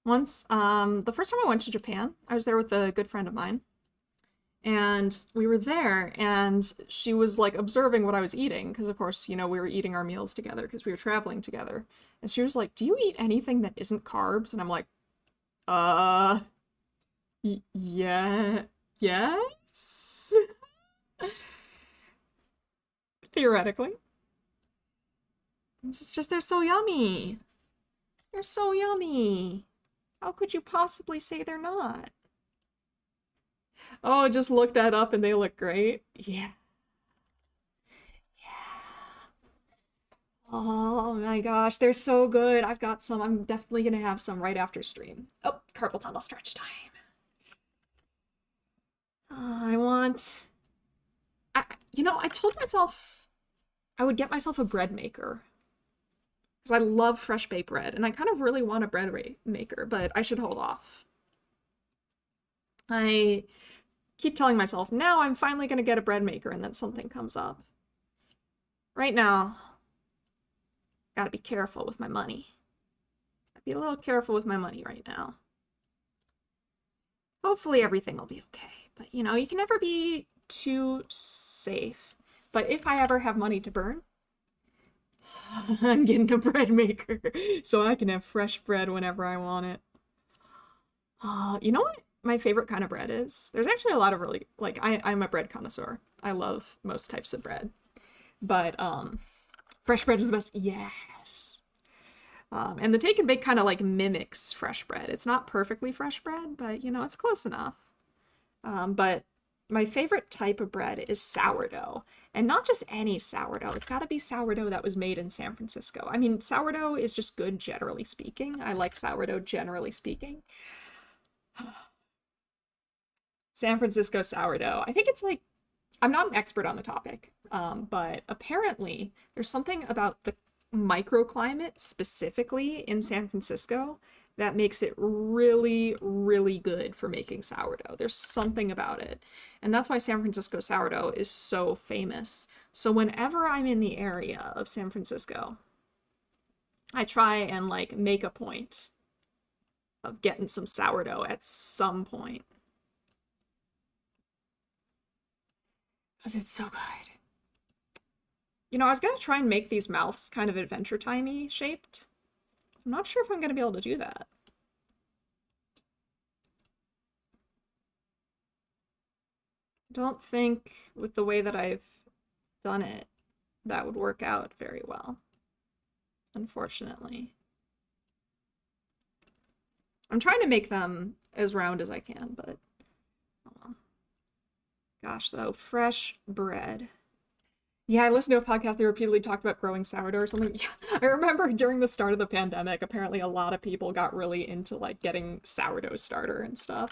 Once, the first time I went to Japan, I was there with a good friend of mine. And we were there, and she was like observing what I was eating, because of course, you know, we were eating our meals together because we were traveling together. And she was like, "Do you eat anything that isn't carbs?" And I'm like, uh, yeah, yes. Theoretically. It's just they're so yummy. They're so yummy. How could you possibly say they're not? Oh, just look that up and they look great. Yeah. Yeah. Oh my gosh, they're so good. I've got some. I'm definitely gonna have some right after stream. Oh, carpal tunnel stretch time. I want... you know, I told myself I would get myself a bread maker. Because I love fresh baked bread, and I kind of really want a bread maker, but I should hold off. I keep telling myself, now I'm finally gonna get a bread maker, and then something comes up. Right now, gotta be careful with my money. Gotta be a little careful with my money right now. Hopefully everything will be okay. But, you know, you can never be too safe. But if I ever have money to burn, I'm getting a bread maker so I can have fresh bread whenever I want it. You know what my favorite kind of bread is? There's actually a lot of really, like, I'm a bread connoisseur. I love most types of bread. But, fresh bread is the best. Yes. And the take and bake kind of like mimics fresh bread. It's not perfectly fresh bread, but you know, it's close enough. But my favorite type of bread is sourdough. And not just any sourdough. It's got to be sourdough that was made in San Francisco. I mean, sourdough is just good generally speaking. I like sourdough generally speaking. San Francisco sourdough. I think it's like, I'm not an expert on the topic, but apparently there's something about the microclimate specifically in San Francisco that makes it really, really good for making sourdough. There's something about it. And that's why San Francisco sourdough is so famous. So whenever I'm in the area of San Francisco, I try and like make a point of getting some sourdough at some point. Because it's so good. You know, I was gonna try and make these mouths kind of Adventure Time-y shaped. I'm not sure if I'm gonna be able to do that. I don't think with the way that I've done it, that would work out very well. Unfortunately. I'm trying to make them as round as I can, but oh well. Gosh, though, fresh bread. Yeah, I listened to a podcast, they repeatedly talked about growing sourdough or something. Yeah, I remember during the start of the pandemic, apparently a lot of people got really into like getting sourdough starter and stuff.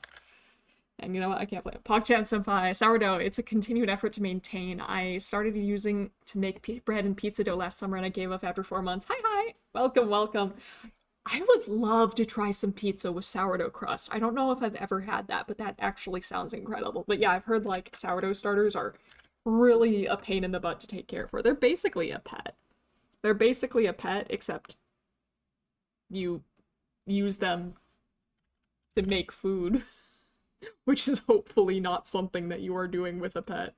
And you know what? I can't blame it. PogChan Senpai, sourdough, it's a continued effort to maintain. I started using to make bread and pizza dough last summer and I gave up after 4 months. Hi, hi! Welcome, welcome. I would love to try some pizza with sourdough crust. I don't know if I've ever had that, but that actually sounds incredible. But yeah, I've heard like sourdough starters are really a pain in the butt to take care of. They're basically a pet. They're basically a pet, except you use them to make food, which is hopefully not something that you are doing with a pet.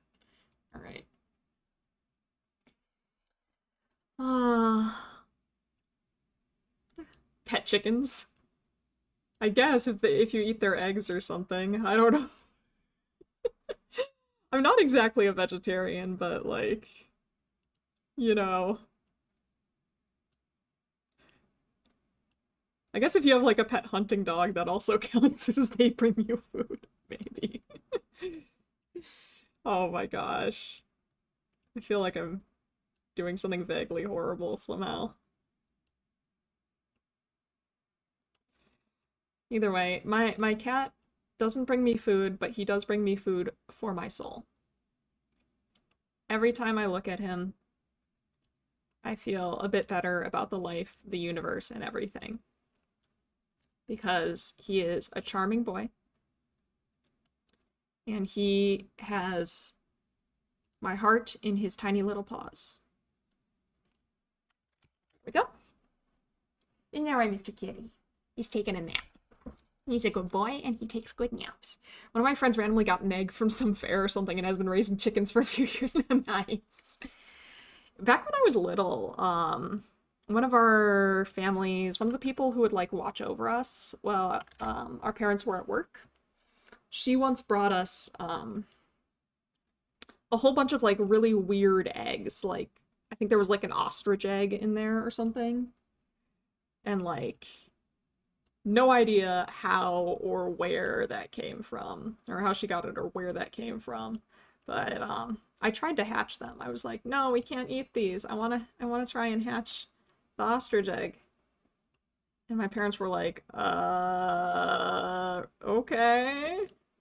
All right. Pet chickens. I guess if you eat their eggs or something. I don't know. I'm not exactly a vegetarian, but like, you know. I guess if you have like a pet hunting dog, that also counts as they bring you food, maybe. Oh my gosh. I feel like I'm doing something vaguely horrible somehow. Either way, my cat doesn't bring me food, but he does bring me food for my soul. Every time I look at him, I feel a bit better about the life, the universe, and everything. Because he is a charming boy. And he has my heart in his tiny little paws. There we go. Isn't that right, Mr. Kitty? He's taking a nap. He's a good boy, and he takes good naps. One of my friends randomly got an egg from some fair or something and has been raising chickens for a few years now. Nice. Back when I was little, one of our families, one of the people who would, like, watch over us while our parents were at work, she once brought us a whole bunch of, like, really weird eggs. Like, I think there was, like, an ostrich egg in there or something. And, like, no idea how or where that came from, or how she got it or where that came from. But I tried to hatch them. I was like, no, we can't eat these. I wanna try and hatch the ostrich egg. And my parents were like, okay.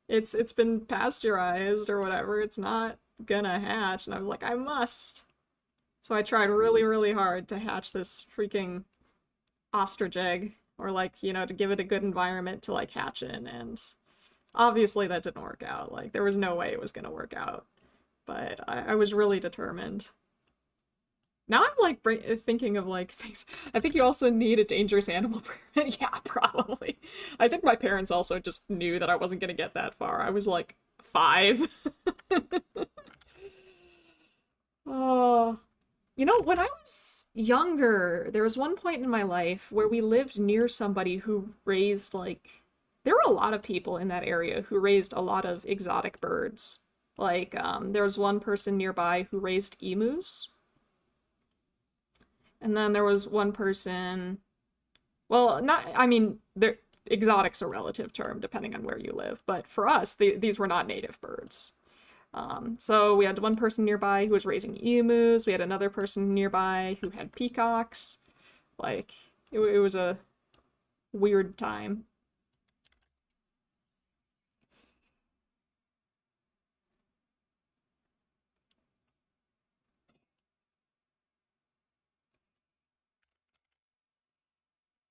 It's been pasteurized or whatever. It's not gonna hatch. And I was like, I must. So I tried really, really hard to hatch this freaking ostrich egg, or, like, you know, to give it a good environment to, like, hatch in, and obviously that didn't work out. Like, there was no way it was gonna work out, but I was really determined. Now I'm, like, thinking of, like, things. I think you also need a dangerous animal permit. Yeah, probably. I think my parents also just knew that I wasn't gonna get that far. I was, like, 5. Oh. You know, when I was younger, there was one point in my life where we lived near somebody who raised, like, there were a lot of people in that area who raised a lot of exotic birds. Like, there was one person nearby who raised emus. And then there was one person, well, I mean, exotic's a relative term depending on where you live, but for us, these were not native birds. So we had one person nearby who was raising emus, we had another person nearby who had peacocks. Like, it was a weird time.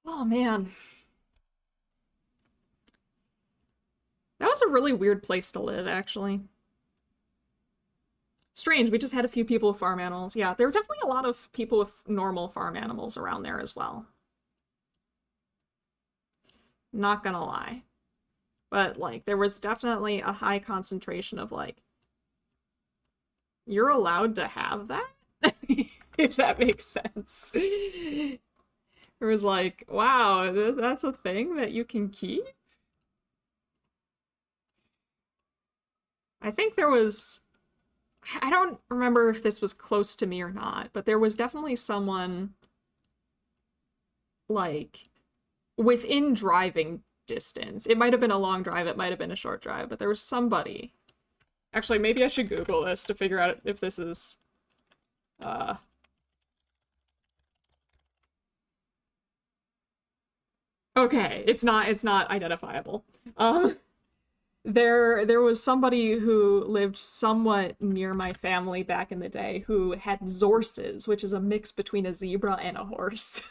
Oh man. That was a really weird place to live, actually. Strange, we just had a few people with farm animals. Yeah, there were definitely a lot of people with normal farm animals around there as well. Not gonna lie. But, like, there was definitely a high concentration of, like, you're allowed to have that? If that makes sense. It was like, wow, that's a thing that you can keep? I think there was, I don't remember if this was close to me or not, but there was definitely someone, like, within driving distance. It might have been a long drive, it might have been a short drive, but there was somebody. Actually, maybe I should Google this to figure out if this is, okay, it's not identifiable. There was somebody who lived somewhat near my family back in the day who had zorses, which is a mix between a zebra and a horse.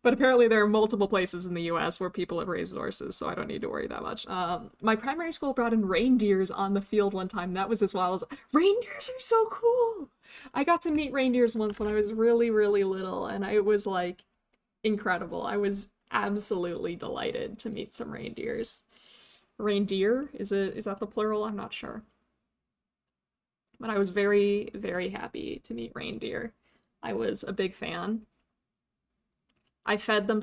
But apparently there are multiple places in the US where people have raised horses, so I don't need to worry that much. My primary school brought in reindeers on the field one time. That was as well as, reindeers are so cool! I got to meet reindeers once when I was really, really little, and it was, like, incredible. I was absolutely delighted to meet some reindeers. Reindeer? Is that the plural? I'm not sure. But I was very, very happy to meet reindeer. I was a big fan. I fed them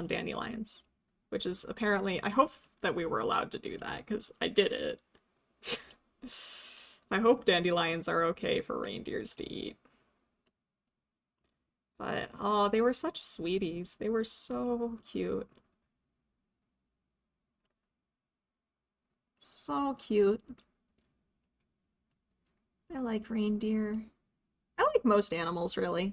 dandelions, which is apparently, I hope that we were allowed to do that, because I did it. I hope dandelions are okay for reindeers to eat. But, oh, they were such sweeties. They were so cute. So cute. I like reindeer. I like most animals, really.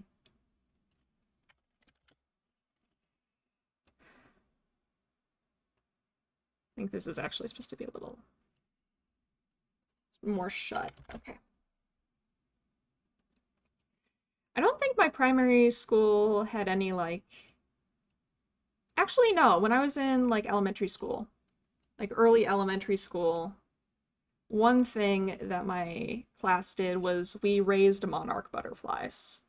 I think this is actually supposed to be a little more shut. Okay. I don't think my primary school had any, like... Actually, no. When I was in, like, elementary school, like early elementary school, one thing that my class did was we raised monarch butterflies.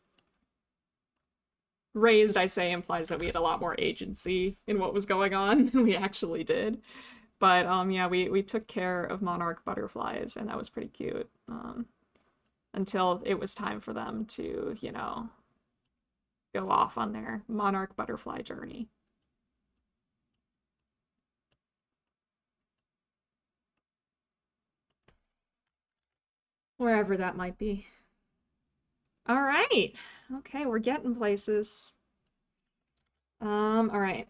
Raised, I say, implies that we had a lot more agency in what was going on than we actually did. But yeah, we took care of monarch butterflies, and that was pretty cute. Until it was time for them to, you know, go off on their monarch butterfly journey. Wherever that might be. All right. Okay, we're getting places. All right.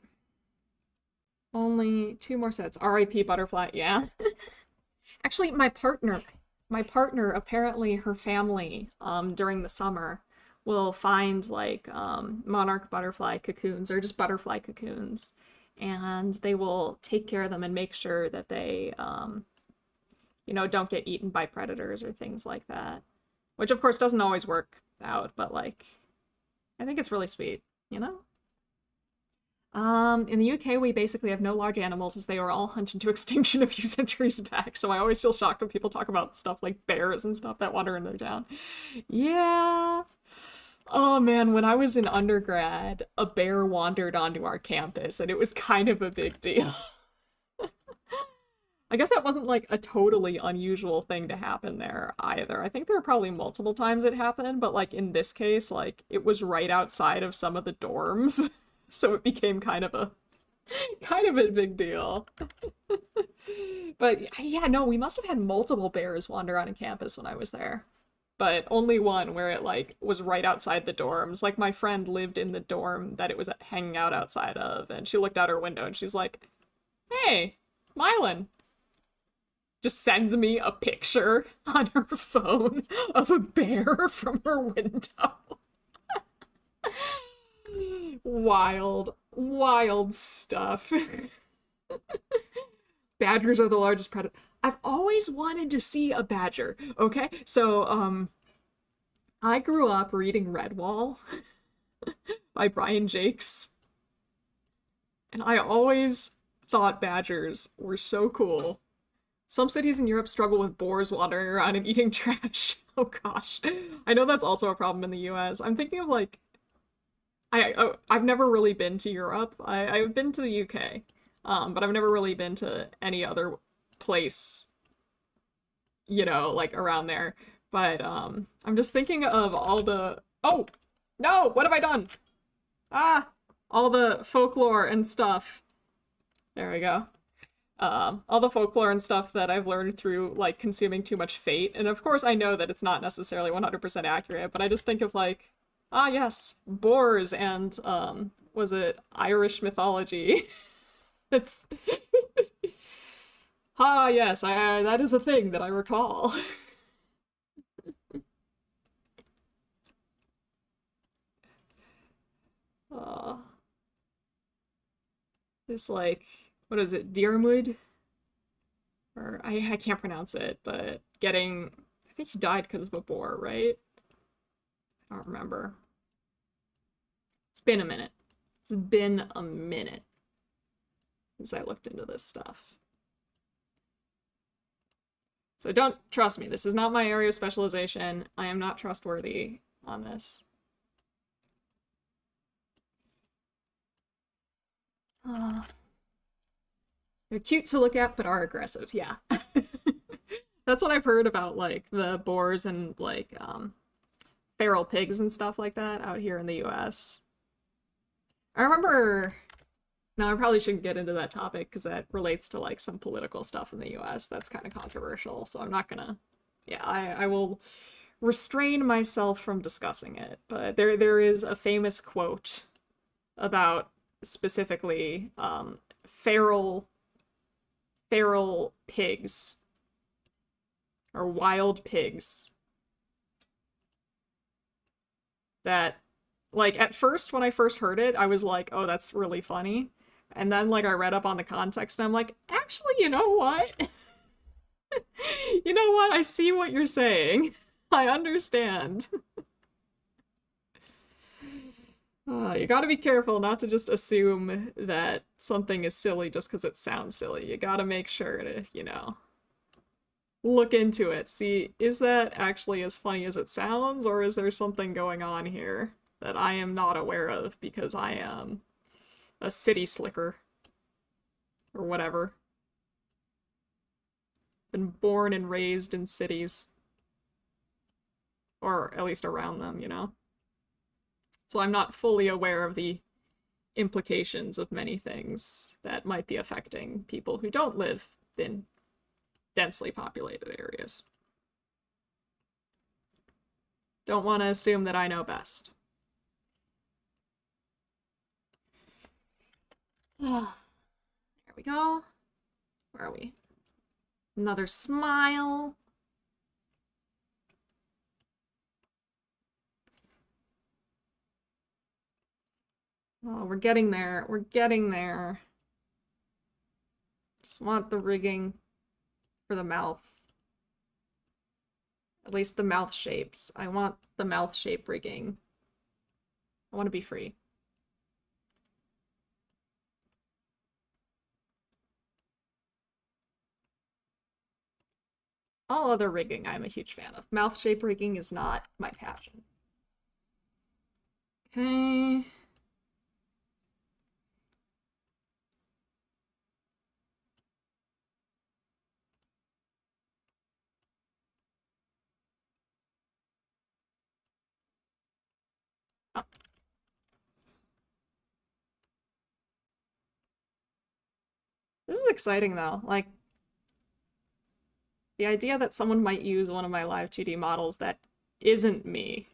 Only 2 more sets. R.I.P. Butterfly, yeah. Actually, my partner, apparently her family, during the summer, will find, like, monarch butterfly cocoons, or just butterfly cocoons, and they will take care of them and make sure that they, you know, don't get eaten by predators or things like that. Which, of course, doesn't always work out, but, like, I think it's really sweet, you know? In the UK, we basically have no large animals as they were all hunted to extinction a few centuries back, so I always feel shocked when people talk about stuff like bears and stuff that wander in their town. Yeah. Oh man, when I was in undergrad, a bear wandered onto our campus, and it was kind of a big deal. I guess that wasn't like a totally unusual thing to happen there either. I think there were probably multiple times it happened, but like in this case, like it was right outside of some of the dorms. So it became kind of a big deal. But yeah, no, we must have had multiple bears wander on campus when I was there. But only one where it like was right outside the dorms. Like my friend lived in the dorm that it was hanging out outside of, and she looked out her window and she's like, "Hey, Mylan." Just sends me a picture on her phone of a bear from her window. Wild, wild stuff. Badgers are the largest predator. I've always wanted to see a badger, okay? So, I grew up reading Redwall by Brian Jakes, and I always thought badgers were so cool. Some cities in Europe struggle with boars wandering around and eating trash. Oh gosh. I know that's also a problem in the US. I'm thinking of like I've never really been to Europe. I've been to the UK, but I've never really been to any other place, you know, like around there. But I'm just thinking of all the oh no, what have I done? Ah, all the folklore and stuff. There we go. All the folklore and stuff that I've learned through like consuming too much Fate, and of course I know that it's not necessarily 100% accurate, but I just think of like ah, yes, boars and, was it Irish mythology? It's... ah, yes, that is a thing that I recall. uh, there's like, what is it, Diarmuid? Or, I can't pronounce it, but getting... I think he died because of a boar, right? I don't remember. It's been a minute. It's been a minute since I looked into this stuff. So don't trust me. This is not my area of specialization. I am not trustworthy on this. They're cute to look at, but are aggressive. Yeah. That's what I've heard about, like, the boars and, like, feral pigs and stuff like that out here in the US. I remember... Now, I probably shouldn't get into that topic because that relates to, like, some political stuff in the US that's kind of controversial, so I'm not gonna... Yeah, I will restrain myself from discussing it, but there is a famous quote about, specifically, feral pigs, or wild pigs, that, like, at first, when I first heard it, I was like, oh, that's really funny. And then, like, I read up on the context, and I'm like, actually, you know what? You know what? I see what you're saying. I understand. You gotta be careful not to just assume that something is silly just because it sounds silly. You gotta make sure to, you know, look into it. See, is that actually as funny as it sounds, or is there something going on here that I am not aware of because I am a city slicker? Or whatever. Been born and raised in cities. Or at least around them, you know? So I'm not fully aware of the implications of many things that might be affecting people who don't live in densely populated areas. Don't want to assume that I know best. There we go. Where are we? Another smile. Oh, we're getting there. We're getting there. Just want the rigging for the mouth. At least the mouth shapes. I want the mouth shape rigging. I want to be free. All other rigging I'm a huge fan of. Mouth shape rigging is not my passion. Okay. Oh. This is exciting though. Like, the idea that someone might use one of my Live2d models that isn't me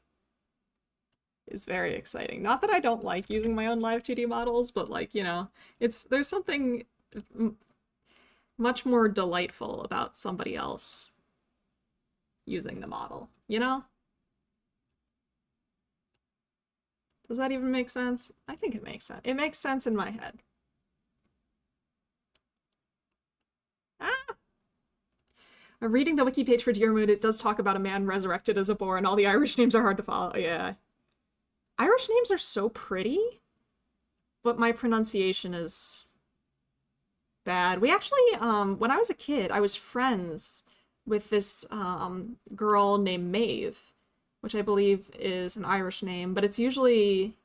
is very exciting. Not that I don't like using my own Live2d models, but like, you know, there's something much more delightful about somebody else using the model, you know? Does that even make sense? I think it makes sense. It makes sense in my head. Ah! Reading the wiki page for Dearmood, it does talk about a man resurrected as a boar, and all the Irish names are hard to follow. Yeah. Irish names are so pretty, but my pronunciation is bad. We actually, when I was a kid, I was friends with this girl named Maeve, which I believe is an Irish name, but it's usually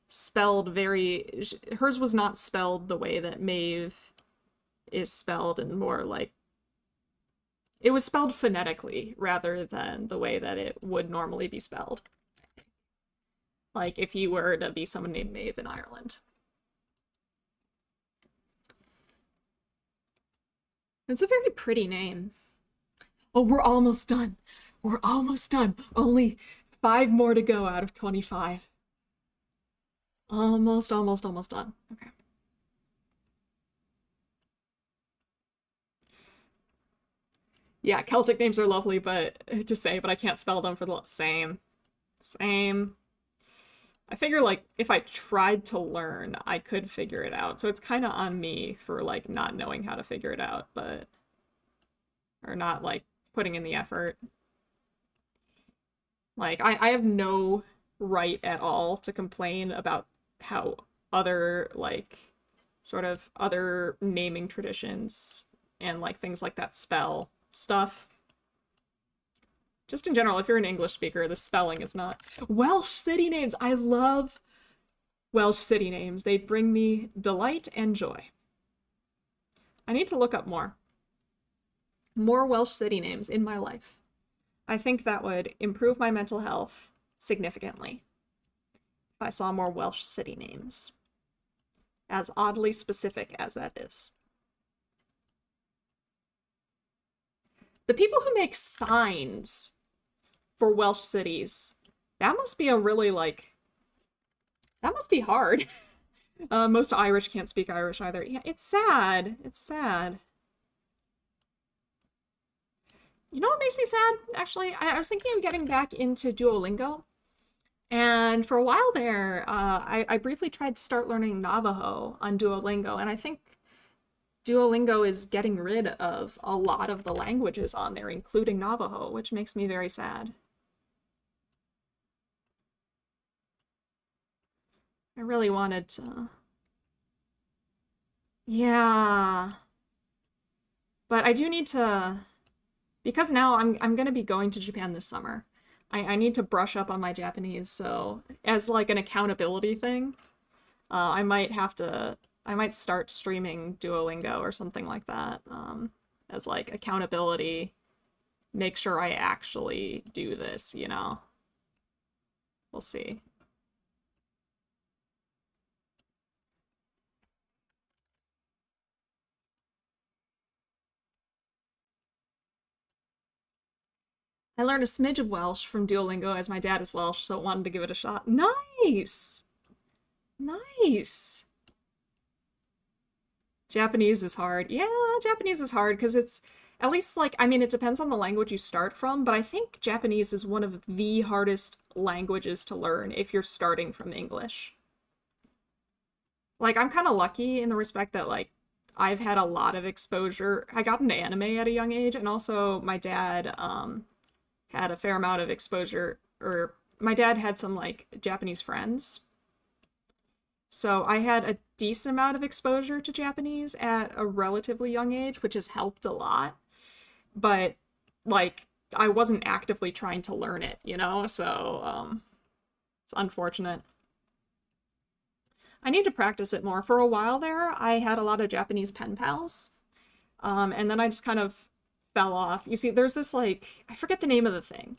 spelled very... Hers was not spelled the way that Maeve is spelled, and more like... It was spelled phonetically rather than the way that it would normally be spelled. Like if you were to be someone named Maeve in Ireland. It's a very pretty name. Oh, we're almost done. We're almost done. Only 5 more to go out of 25. Almost done. Okay. Yeah, Celtic names are lovely, but to say, but I can't spell them for the same. Same. I figure, like, if I tried to learn, I could figure it out. So it's kind of on me for, like, not knowing how to figure it out, but... Or not, like, putting in the effort. Like, I have no right at all to complain about how other, like, sort of other naming traditions and, like, things like that spell stuff. Just in general, if you're an English speaker, the spelling is not... Welsh city names! I love Welsh city names. They bring me delight and joy. I need to look up more. More Welsh city names in my life. I think that would improve my mental health significantly if I saw more Welsh city names. As oddly specific as that is. The people who make signs for Welsh cities, that must be a really, like, that must be hard. Most Irish can't speak Irish either. Yeah, it's sad. It's sad. You know what makes me sad, actually? I was thinking of getting back into Duolingo. And for a while there, I briefly tried to start learning Navajo on Duolingo, and I think Duolingo is getting rid of a lot of the languages on there, including Navajo, which makes me very sad. I really wanted to. Yeah. But I do need to, because now I'm gonna be going to Japan this summer. I need to brush up on my Japanese, so as like an accountability thing, I might have to, I might start streaming Duolingo or something like that, as like accountability. Make sure I actually do this, you know? We'll see. I learned a smidge of Welsh from Duolingo as my dad is Welsh, so wanted to give it a shot. Nice! Nice! Japanese is hard. Yeah, Japanese is hard because it's at least like, I mean, it depends on the language you start from, but I think Japanese is one of the hardest languages to learn if you're starting from English. Like, I'm kind of lucky in the respect that, like, I've had a lot of exposure. I got into anime at a young age, and also my dad had a fair amount of exposure, or my dad had some, like, Japanese friends. So I had a decent amount of exposure to Japanese at a relatively young age, which has helped a lot. But like I wasn't actively trying to learn it, you know? So it's unfortunate. I need to practice it more. For a while there, I had a lot of Japanese pen pals. And then I just kind of fell off. You see, there's this like, I forget the name of the thing,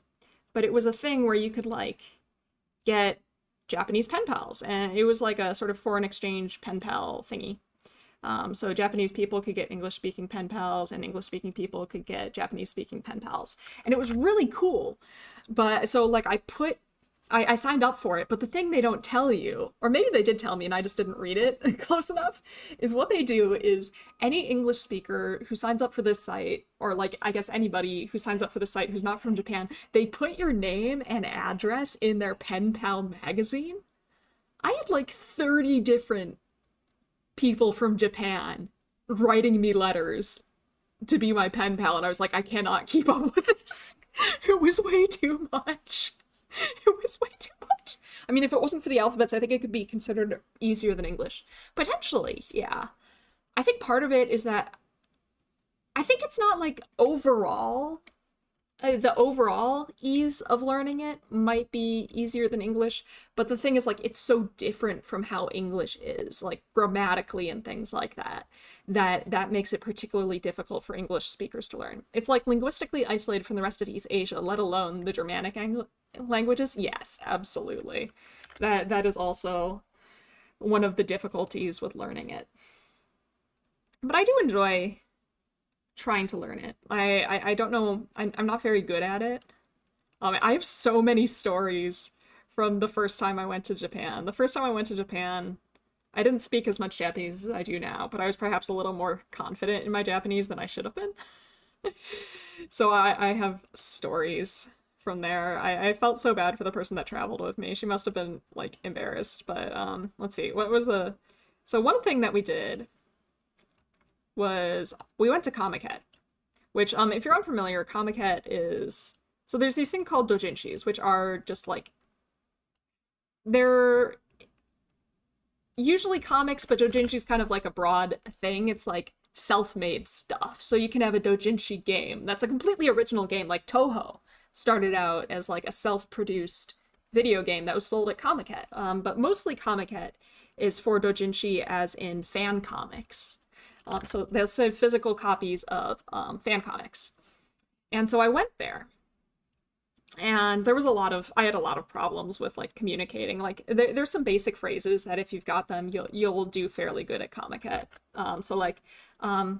but it was a thing where you could like get Japanese pen pals, and it was like a sort of foreign exchange pen pal thingy. So Japanese people could get English-speaking pen pals, and English-speaking people could get Japanese-speaking pen pals, and it was really cool. But so like I signed up for it, but the thing they don't tell you, or maybe they did tell me and I just didn't read it close enough, is what they do is any English speaker who signs up for this site, or like I guess anybody who signs up for the site who's not from Japan, they put your name and address in their pen pal magazine. I had like 30 different people from Japan writing me letters to be my pen pal, and I was like, I cannot keep up with this. It was way too much. It was way too much. I mean, if it wasn't for the alphabets, I think it could be considered easier than English. Potentially, yeah. I think part of it is that I think it's not like overall, the overall ease of learning it might be easier than English, but the thing is like it's so different from how English is, like grammatically and things like that, that makes it particularly difficult for English speakers to learn. It's like linguistically isolated from the rest of East Asia, let alone the Germanic languages. Yes, absolutely. That is also one of the difficulties with learning it. But I do enjoy trying to learn it. I don't know, I'm not very good at it. I have so many stories from the first time I went to Japan. The first time I went to Japan, I didn't speak as much Japanese as I do now, but I was perhaps a little more confident in my Japanese than I should have been. So I have stories from there. I felt so bad for the person that traveled with me. She must have been like embarrassed, but let's see. What was the So one thing that we did was we went to Comiket, which if you're unfamiliar, Comiket is, so there's these things called doujinshis, which are just like, they're usually comics, but doujinshi is kind of like a broad thing. It's like self-made stuff. So you can have a doujinshi game that's a completely original game, like Toho started out as like a self-produced video game that was sold at Comiket. But mostly Comiket is for doujinshi as in fan comics. So they'll say physical copies of fan comics. And so I went there. And there was I had a lot of problems with like communicating. Like there's some basic phrases that if you've got them, you'll do fairly good at Comiket. So like, hitotsu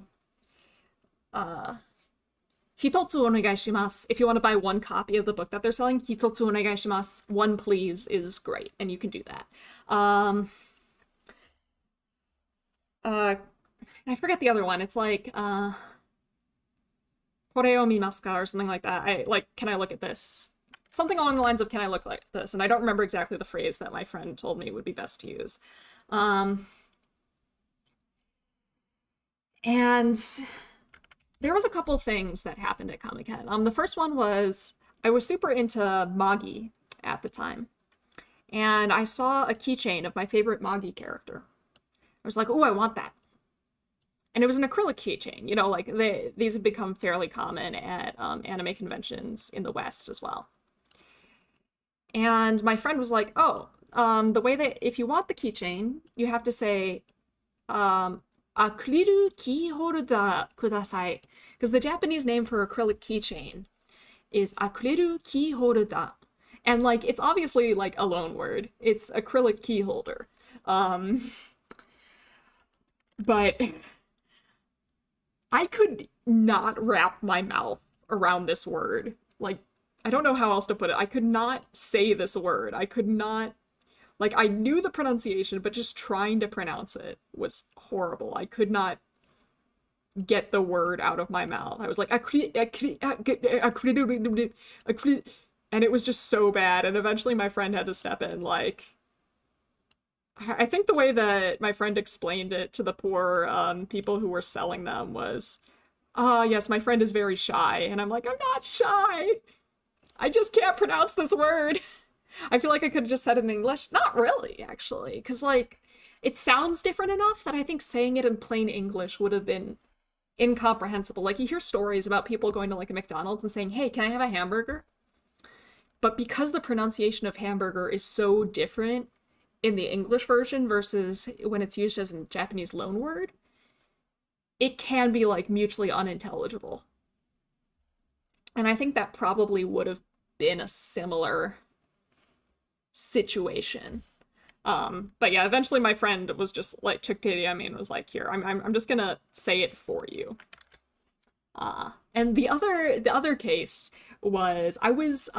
onegaishimasu. If you want to buy one copy of the book that they're selling, hitotsu onegaishimasu, one please, is great, and you can do that. I forget the other one. It's like, kore o mimasu ka, or something like that. Can I look at this? Something along the lines of, can I look like this? And I don't remember exactly the phrase that my friend told me would be best to use. And there was a couple things that happened at Comiket. The first one was, I was super into Magi at the time. and I saw a keychain of my favorite Magi character. I was like, oh, I want that. And it was an acrylic keychain, you know, like these have become fairly common at anime conventions in the West as well. And my friend was like, oh, the way that if you want the keychain, you have to say, acrylic key holder kudasai. Because the Japanese name for acrylic keychain is acrylic key holder. And like, it's obviously like a loan word. It's acrylic key holder. But I could not wrap my mouth around this word. Like, I don't know how else to put it. I could not say this word. I could not, like, I knew the pronunciation, but just trying to pronounce it was horrible. I could not get the word out of my mouth. I was like, and it was just so bad. And eventually my friend had to step in, like, I think the way that my friend explained it to the poor people who were selling them was, yes, my friend is very shy. And I'm like, I'm not shy. I just can't pronounce this word. I feel like I could have just said it in English. Not really, actually. Because, like, it sounds different enough that I think saying it in plain English would have been incomprehensible. Like, you hear stories about people going to, like, a McDonald's and saying, hey, can I have a hamburger? But because the pronunciation of hamburger is so different in the English version versus when it's used as a Japanese loanword, it can be, like, mutually unintelligible. And I think that probably would have been a similar situation. But yeah, eventually my friend was just, like, took pity on me and was like, here, I'm just gonna say it for you. And the other case was, I was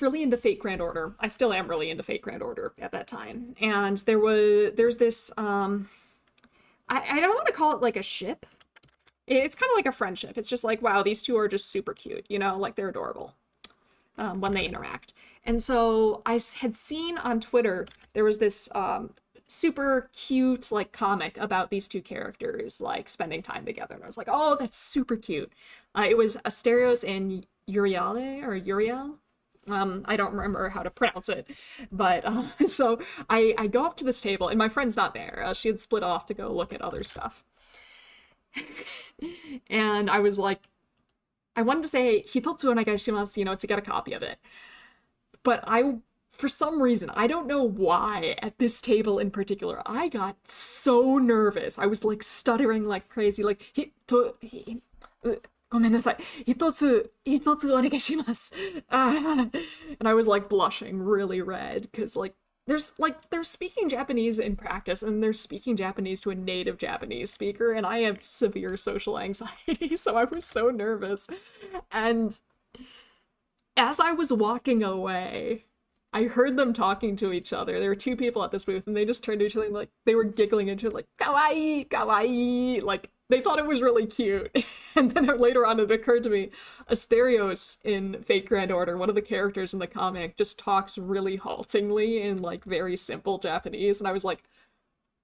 really into Fate Grand Order. I still am really into Fate Grand Order at that time. And there's this, I don't want to call it like a ship. It's kind of like a friendship. It's just like, wow, these two are just super cute, you know, like they're adorable when they interact. And so I had seen on Twitter, there was this super cute, like, comic about these two characters, like, spending time together. And I was like, oh, that's super cute. It was Asterios and Uriel. I don't remember how to pronounce it, but so I go up to this table, and my friend's not there. She had split off to go look at other stuff. And I was like, I wanted to say hitotsu onegaishimasu, you know, to get a copy of it. But for some reason, I don't know why, at this table in particular, I got so nervous. I was, like, stuttering like crazy, like, gomenasai, hitotsu onegaishimasu. And I was, like, blushing really red, because, like, they're speaking Japanese in practice, and they're speaking Japanese to a native Japanese speaker, and I have severe social anxiety, so I was so nervous. And as I was walking away, I heard them talking to each other. There were two people at this booth, and they just turned to each other and, like, they were giggling at each other, like, kawaii, kawaii, like, they thought it was really cute. And then later on it occurred to me, Asterios in Fate Grand Order, one of the characters in the comic, just talks really haltingly in, like, very simple Japanese, and I was like,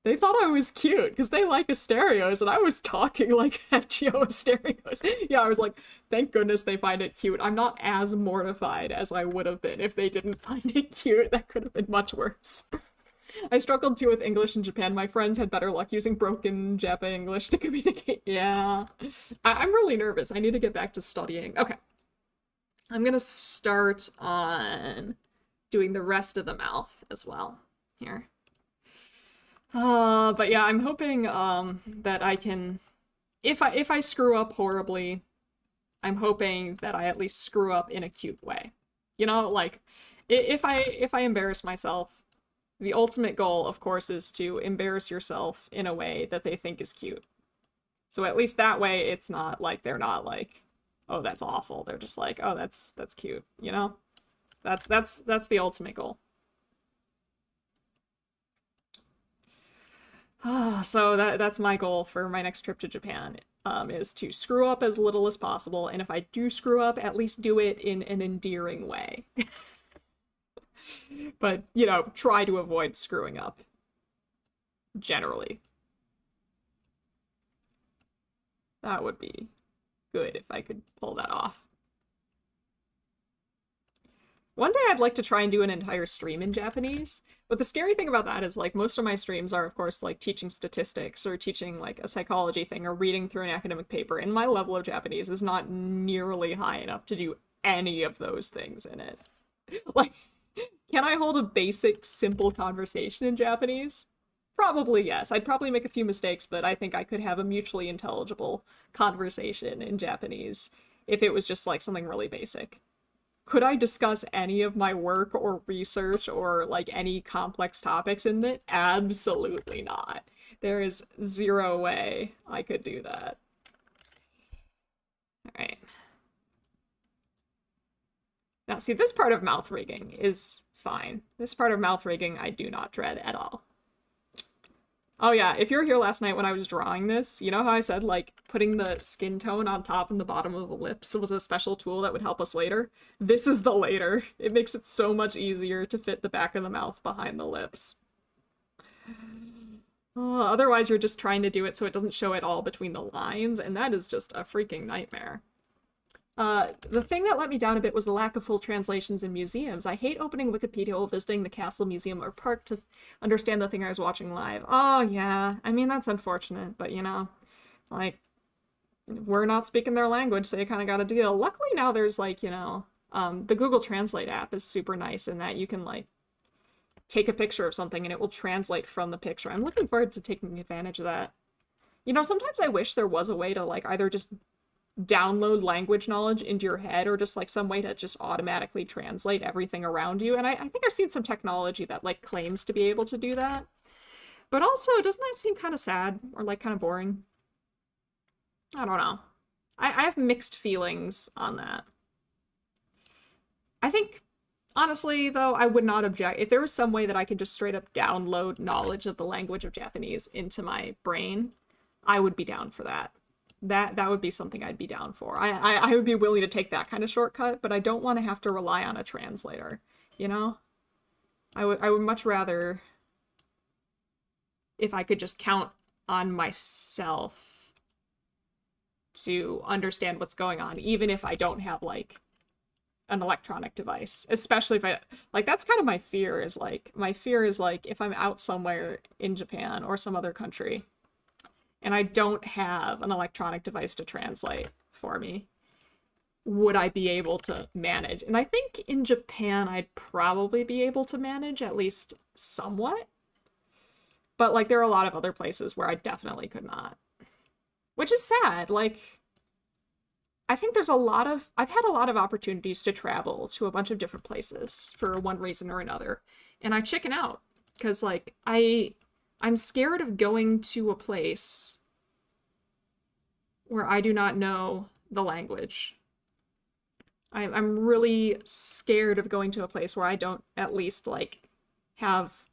they thought I was cute, because they like Asterios, and I was talking like FGO Asterios. Yeah, I was like, thank goodness they find it cute. I'm not as mortified as I would have been if they didn't find it cute. That could have been much worse. I struggled too with English in Japan. My friends had better luck using broken Japa English to communicate. Yeah. I'm really nervous. I need to get back to studying. Okay. I'm gonna start on doing the rest of the mouth as well. Here. But yeah, I'm hoping that I can, if I screw up horribly, I'm hoping that I at least screw up in a cute way. You know, like, if I embarrass myself, the ultimate goal, of course, is to embarrass yourself in a way that they think is cute. So at least that way, it's not like, they're not like, oh, that's awful. They're just like, oh, that's cute, you know? That's the ultimate goal. So that's my goal for my next trip to Japan, is to screw up as little as possible, and if I do screw up, at least do it in an endearing way. But, you know, try to avoid screwing up. Generally. That would be good if I could pull that off. One day I'd like to try and do an entire stream in Japanese, but the scary thing about that is like most of my streams are of course like teaching statistics or teaching like a psychology thing or reading through an academic paper, and my level of Japanese is not nearly high enough to do any of those things in it. Like, can I hold a basic, simple conversation in Japanese? Probably yes. I'd probably make a few mistakes, but I think I could have a mutually intelligible conversation in Japanese if it was just like something really basic. Could I discuss any of my work or research or like any complex topics in it? Absolutely not. There is zero way I could do that. All right. Now, see, this part of mouth rigging is fine. This part of mouth rigging I do not dread at all. Oh yeah, if you were here last night when I was drawing this, you know how I said, like, putting the skin tone on top and the bottom of the lips was a special tool that would help us later? This is the later. It makes it so much easier to fit the back of the mouth behind the lips. Otherwise, you're just trying to do it so it doesn't show at all between the lines, and that is just a freaking nightmare. The thing that let me down a bit was the lack of full translations in museums. I hate opening Wikipedia while visiting the castle, museum, or park to understand the thing I was watching live. Oh, yeah. I mean, that's unfortunate, but you know, like, we're not speaking their language, so you kind of got to deal. Luckily now there's like, you know, the Google Translate app is super nice in that you can like take a picture of something and it will translate from the picture. I'm looking forward to taking advantage of that. You know, sometimes I wish there was a way to like either just download language knowledge into your head or just like some way to just automatically translate everything around you. And I think I've seen some technology that like claims to be able to do that. But also, doesn't that seem kind of sad or like kind of boring? I don't know. I have mixed feelings on that. I think, honestly, though, I would not object. If there was some way that I could just straight up download knowledge of the language of Japanese into my brain, I would be down for that. That would be something I'd be down for. I would be willing to take that kind of shortcut, but I don't want to have to rely on a translator, you know? I would much rather if I could just count on myself to understand what's going on, even if I don't have like an electronic device. Especially if I like that's kind of my fear is like if I'm out somewhere in Japan or some other country and I don't have an electronic device to translate for me, would I be able to manage? And I think in Japan, I'd probably be able to manage at least somewhat. But like there are a lot of other places where I definitely could not. Which is sad. Like, I think I've had a lot of opportunities to travel to a bunch of different places for one reason or another. And I chicken out. Because like, I'm scared of going to a place where I do not know the language. I'm really scared of going to a place where I don't at least like have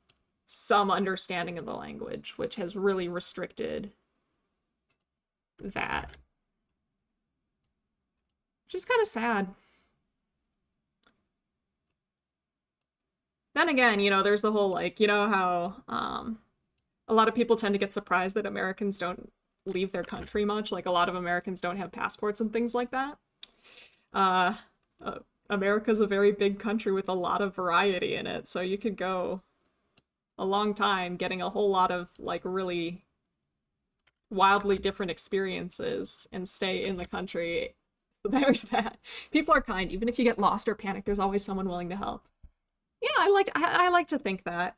some understanding of the language, which has really restricted that. Which is kind of sad. Then again, you know, there's the whole like, you know how a lot of people tend to get surprised that Americans don't leave their country much. Like a lot of Americans don't have passports and things like that. Uh, America's a very big country with a lot of variety in it, so you could go a long time getting a whole lot of like really wildly different experiences and stay in the country. So there's that. People are kind. Even if you get lost or panic, there's always someone willing to help. Yeah, I like to think that.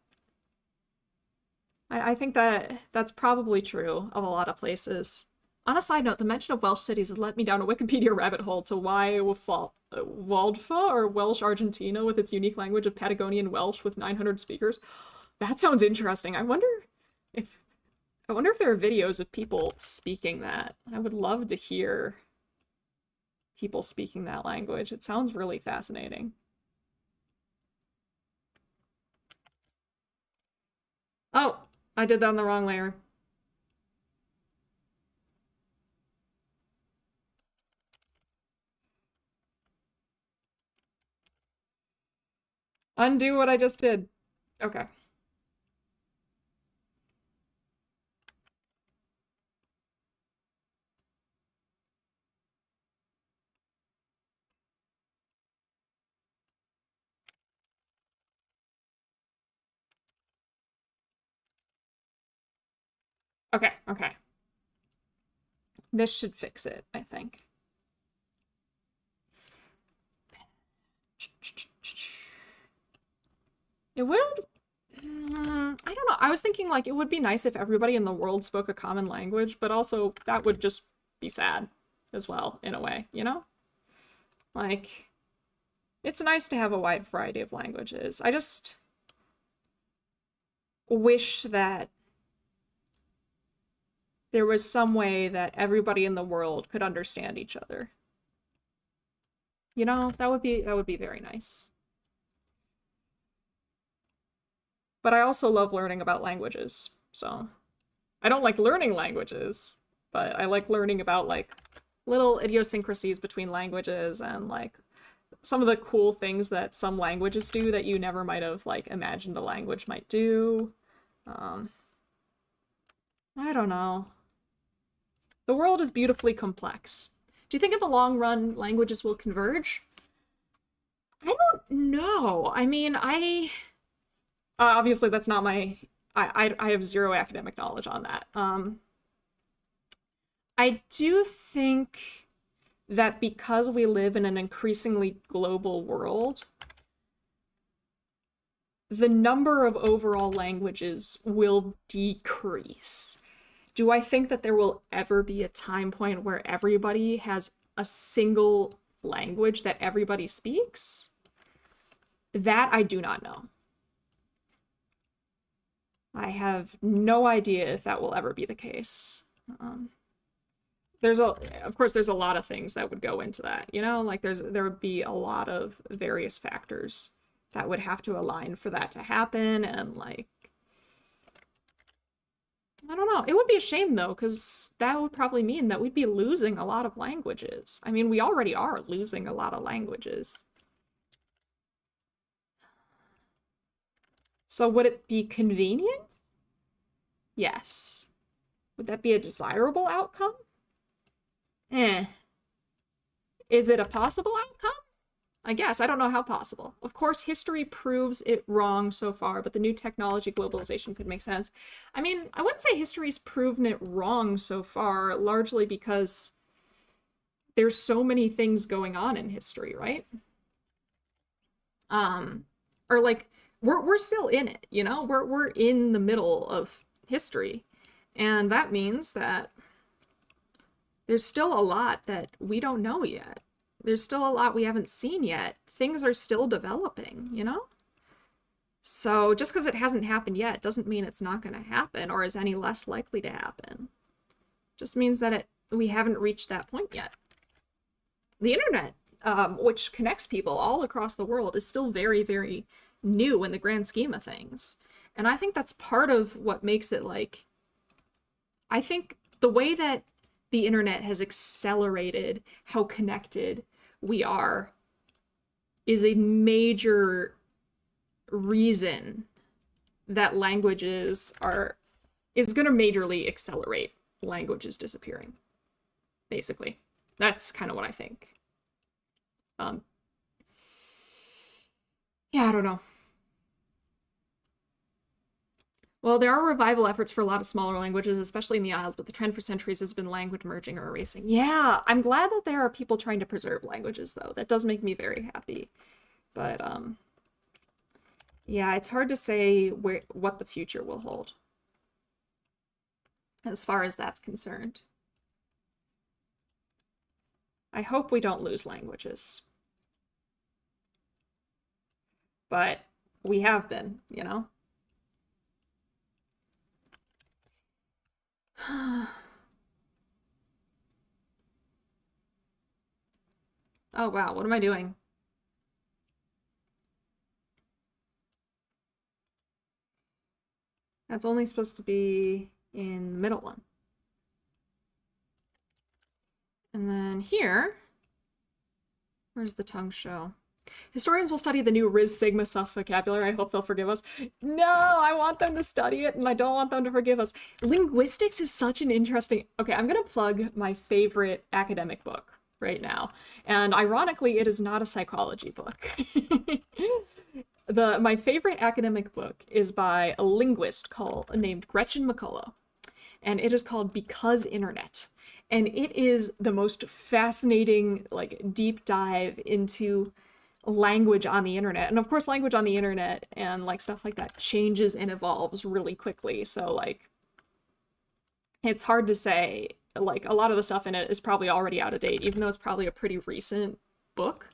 I think that that's probably true of a lot of places. On a side note, the mention of Welsh cities has led me down a Wikipedia rabbit hole to why Waldfa or Welsh Argentina with its unique language of Patagonian Welsh with 900 speakers. That sounds interesting. If I wonder if there are videos of people speaking that. I would love to hear people speaking that language. It sounds really fascinating. Oh, I did that on the wrong layer. Undo what I just did. Okay. Okay, okay. This should fix it, I think. It would... I don't know. I was thinking, like, it would be nice if everybody in the world spoke a common language, but also that would just be sad as well, in a way, you know? Like, it's nice to have a wide variety of languages. I just wish that there was some way that everybody in the world could understand each other. You know, that would be very nice. But I also love learning about languages, so I don't like learning languages, but I like learning about like little idiosyncrasies between languages and like some of the cool things that some languages do that you never might have like imagined a language might do. I don't know. The world is beautifully complex. Do you think in the long run languages will converge? I don't know. I mean, obviously that's not my... I have zero academic knowledge on that. I do think that because we live in an increasingly global world, the number of overall languages will decrease. Do I think that there will ever be a time point where everybody has a single language that everybody speaks? That I do not know. I have no idea if that will ever be the case. Of course, there's a lot of things that would go into that, you know? Like, there would be a lot of various factors that would have to align for that to happen, and, like, I don't know. It would be a shame, though, because that would probably mean that we'd be losing a lot of languages. I mean, we already are losing a lot of languages. So would it be convenient? Yes. Would that be a desirable outcome? Is it a possible outcome? I guess. I don't know how possible. Of course, history proves it wrong so far, but the new technology globalization could make sense. I mean, I wouldn't say history's proven it wrong so far, largely because there's so many things going on in history, right? Or like, we're still in it, you know? We're in the middle of history. And that means that there's still a lot that we don't know yet. There's still a lot we haven't seen yet. Things are still developing, you know? So just because it hasn't happened yet doesn't mean it's not going to happen or is any less likely to happen. Just means that we haven't reached that point yet. The internet, which connects people all across the world, is still very, very new in the grand scheme of things. And I think that's part of what makes it like... I think the way that the internet has accelerated how connected we are is a major reason that languages is going to majorly accelerate languages disappearing, basically. That's kind of what I think. Yeah, I don't know. Well, there are revival efforts for a lot of smaller languages, especially in the Isles, but the trend for centuries has been language merging or erasing. Yeah, I'm glad that there are people trying to preserve languages, though. That does make me very happy. But, yeah, it's hard to say what the future will hold, as far as that's concerned. I hope we don't lose languages. But we have been, you know? Oh wow, what am I doing? That's only supposed to be in the middle one. And then here, where's the tongue show? Historians will study the new Riz Sigma Sus vocabulary. I hope they'll forgive us. No, I want them to study it, and I don't want them to forgive us. Linguistics is such an interesting... Okay, I'm going to plug my favorite academic book right now. And ironically, it is not a psychology book. My favorite academic book is by a linguist named Gretchen McCullough. and it is called Because Internet. And it is the most fascinating, like, deep dive into language on the internet. And of course, language on the internet and like stuff like that changes and evolves really quickly. So like, it's hard to say, like, a lot of the stuff in it is probably already out of date, even though it's probably a pretty recent book.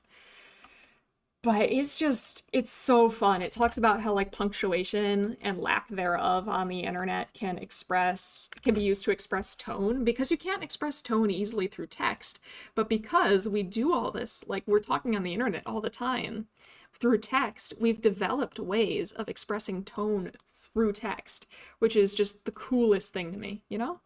But it's so fun. It talks about how like punctuation and lack thereof on the internet can be used to express tone, because you can't express tone easily through text. But because we do all this, like we're talking on the internet all the time through text, we've developed ways of expressing tone through text, which is just the coolest thing to me, you know?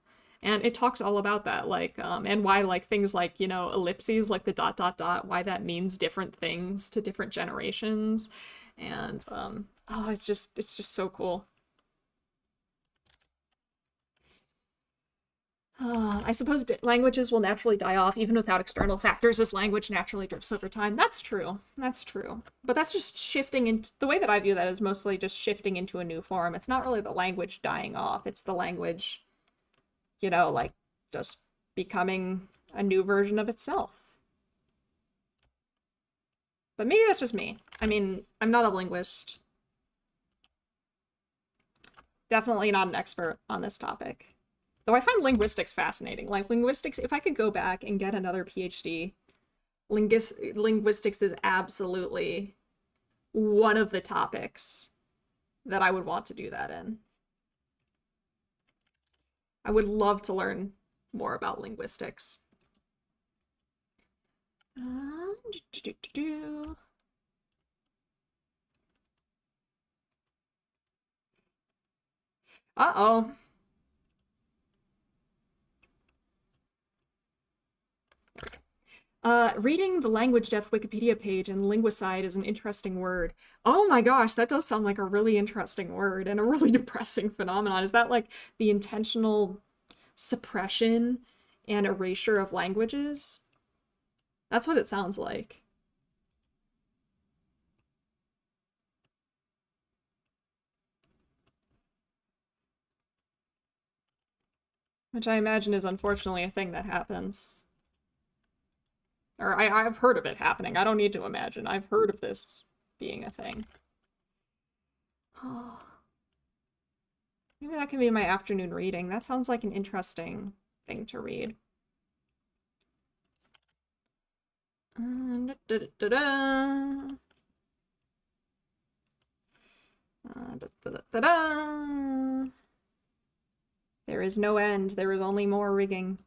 And it talks all about that, like, and why, like, things like, you know, ellipses, like the ... why that means different things to different generations. And, oh, it's just so cool. I suppose languages will naturally die off even without external factors as language naturally drifts over time. That's true. That's true. But that's just shifting into, the way that I view that is mostly just shifting into a new form. It's not really the language dying off. It's the language, you know, like just becoming a new version of itself. But maybe that's just me. I mean, I'm not a linguist. Definitely not an expert on this topic. Though I find linguistics fascinating. Like, linguistics, if I could go back and get another PhD, linguistics is absolutely one of the topics that I would want to do that in. I would love to learn more about linguistics. Uh-oh. Reading the Language Death Wikipedia page and linguicide is an interesting word. Oh my gosh, that does sound like a really interesting word and a really depressing phenomenon. Is that like the intentional suppression and erasure of languages? That's what it sounds like. Which I imagine is unfortunately a thing that happens. Or I've heard of it happening. I don't need to imagine. I've heard of this being a thing. Oh. Maybe that can be my afternoon reading. That sounds like an interesting thing to read. There is no end. There is only more rigging.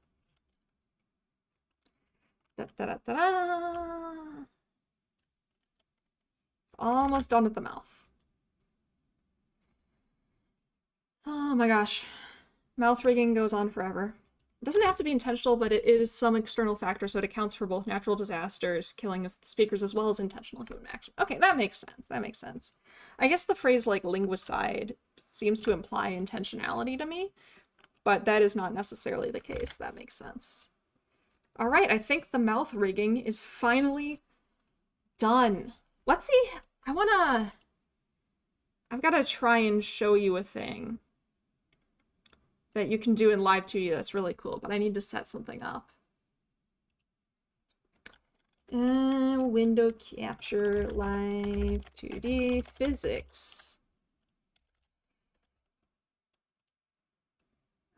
Almost done with the mouth. Oh my gosh. Mouth rigging goes on forever. It doesn't have to be intentional, but it is some external factor, so it accounts for both natural disasters, killing the speakers, as well as intentional human action. Okay, that makes sense. That makes sense. I guess the phrase, like, linguicide seems to imply intentionality to me, but that is not necessarily the case. That makes sense. All right, I think the mouth rigging is finally done. Let's see. I've got to try and show you a thing that you can do in Live2d that's really cool, but I need to set something up. Window capture Live2d physics.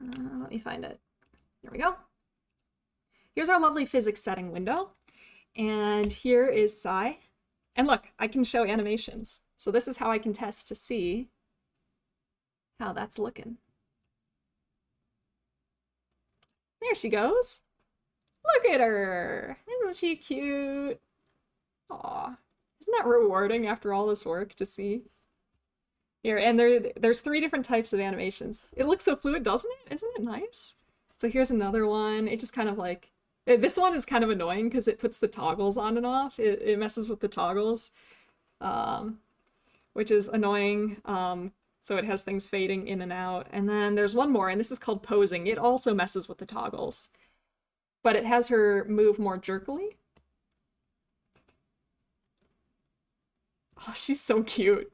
Let me find it. There we go. Here's our lovely physics setting window. And here is Psy. And look, I can show animations. So this is how I can test to see how that's looking. There she goes. Look at her. Isn't she cute? Aw. Isn't that rewarding after all this work to see? Here, and there's 3 different types of animations. It looks so fluid, doesn't it? Isn't it nice? So here's another one. It just kind of like... This one is kind of annoying because it puts the toggles on and off. It messes with the toggles, which is annoying. So it has things fading in and out. And then there's one more, and this is called posing. It also messes with the toggles, but it has her move more jerkily. Oh, she's so cute.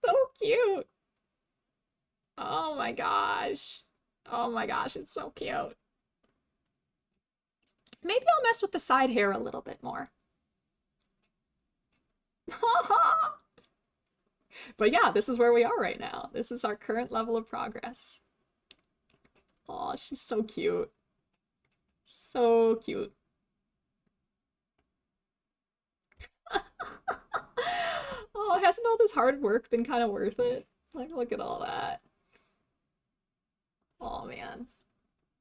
So cute. Oh my gosh. Oh my gosh, it's so cute. Maybe I'll mess with the side hair a little bit more. But yeah, this is where we are right now. This is our current level of progress. Oh, she's so cute. So cute. Oh, hasn't all this hard work been kind of worth it? Like, look at all that. Oh, man.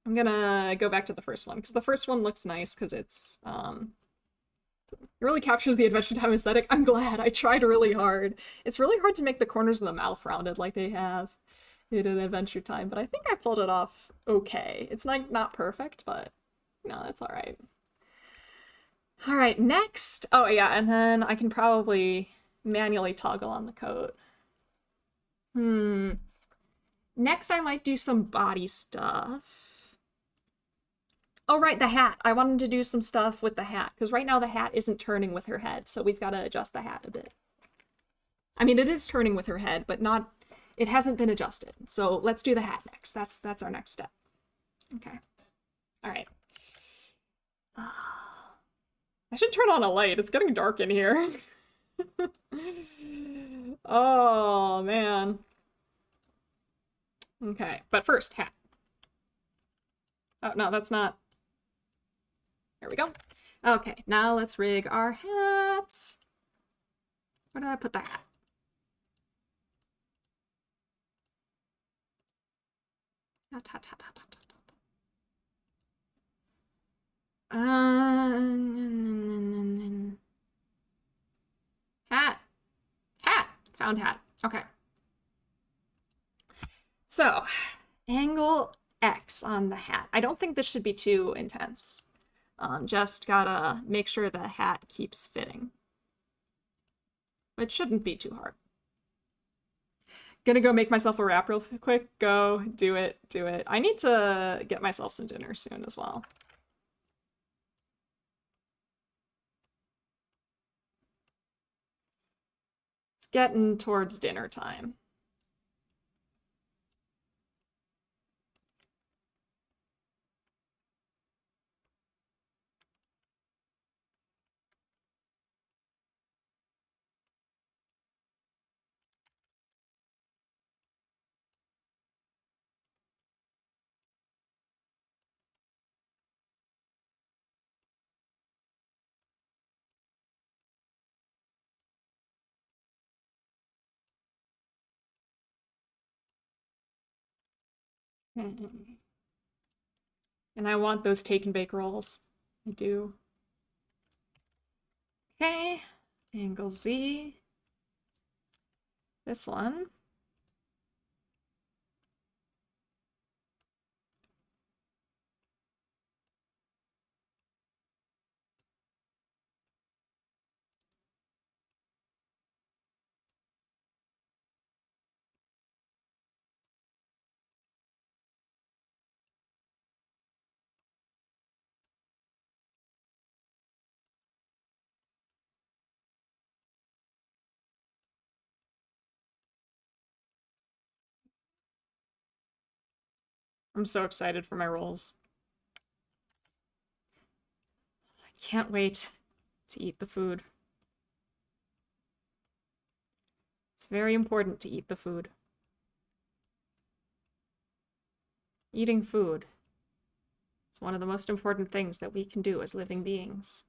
I'm gonna go back to the first one, because the first one looks nice, because it's, it really captures the Adventure Time aesthetic. I'm glad. I tried really hard. It's really hard to make the corners of the mouth rounded like they have in Adventure Time, but I think I pulled it off okay. It's not perfect, but no, that's all right. All right, next. Oh, yeah, and then I can probably manually toggle on the coat. Next, I might do some body stuff. Oh, right, the hat. I wanted to do some stuff with the hat, because right now the hat isn't turning with her head, so we've got to adjust the hat a bit. I mean, it is turning with her head, but not... It hasn't been adjusted. So let's do the hat next. That's our next step. Okay. All right. I should turn on a light. It's getting dark in here. Oh, man. Okay, but first, hat. Oh, no, that's not... There we go. Okay, now let's rig our hat. Where did I put the hat? Hat, hat, hat, hat, hat, hat. Hat. Found hat. Okay. So, angle X on the hat. I don't think this should be too intense. Just gotta make sure the hat keeps fitting. It shouldn't be too hard. Gonna go make myself a wrap real quick. Go, do it, do it. I need to get myself some dinner soon as well. It's getting towards dinner time. And I want those take and bake rolls. I do. Okay, angle Z. This one. I'm so excited for my rolls. I can't wait to eat the food. It's very important to eat the food. Eating food is one of the most important things that we can do as living beings.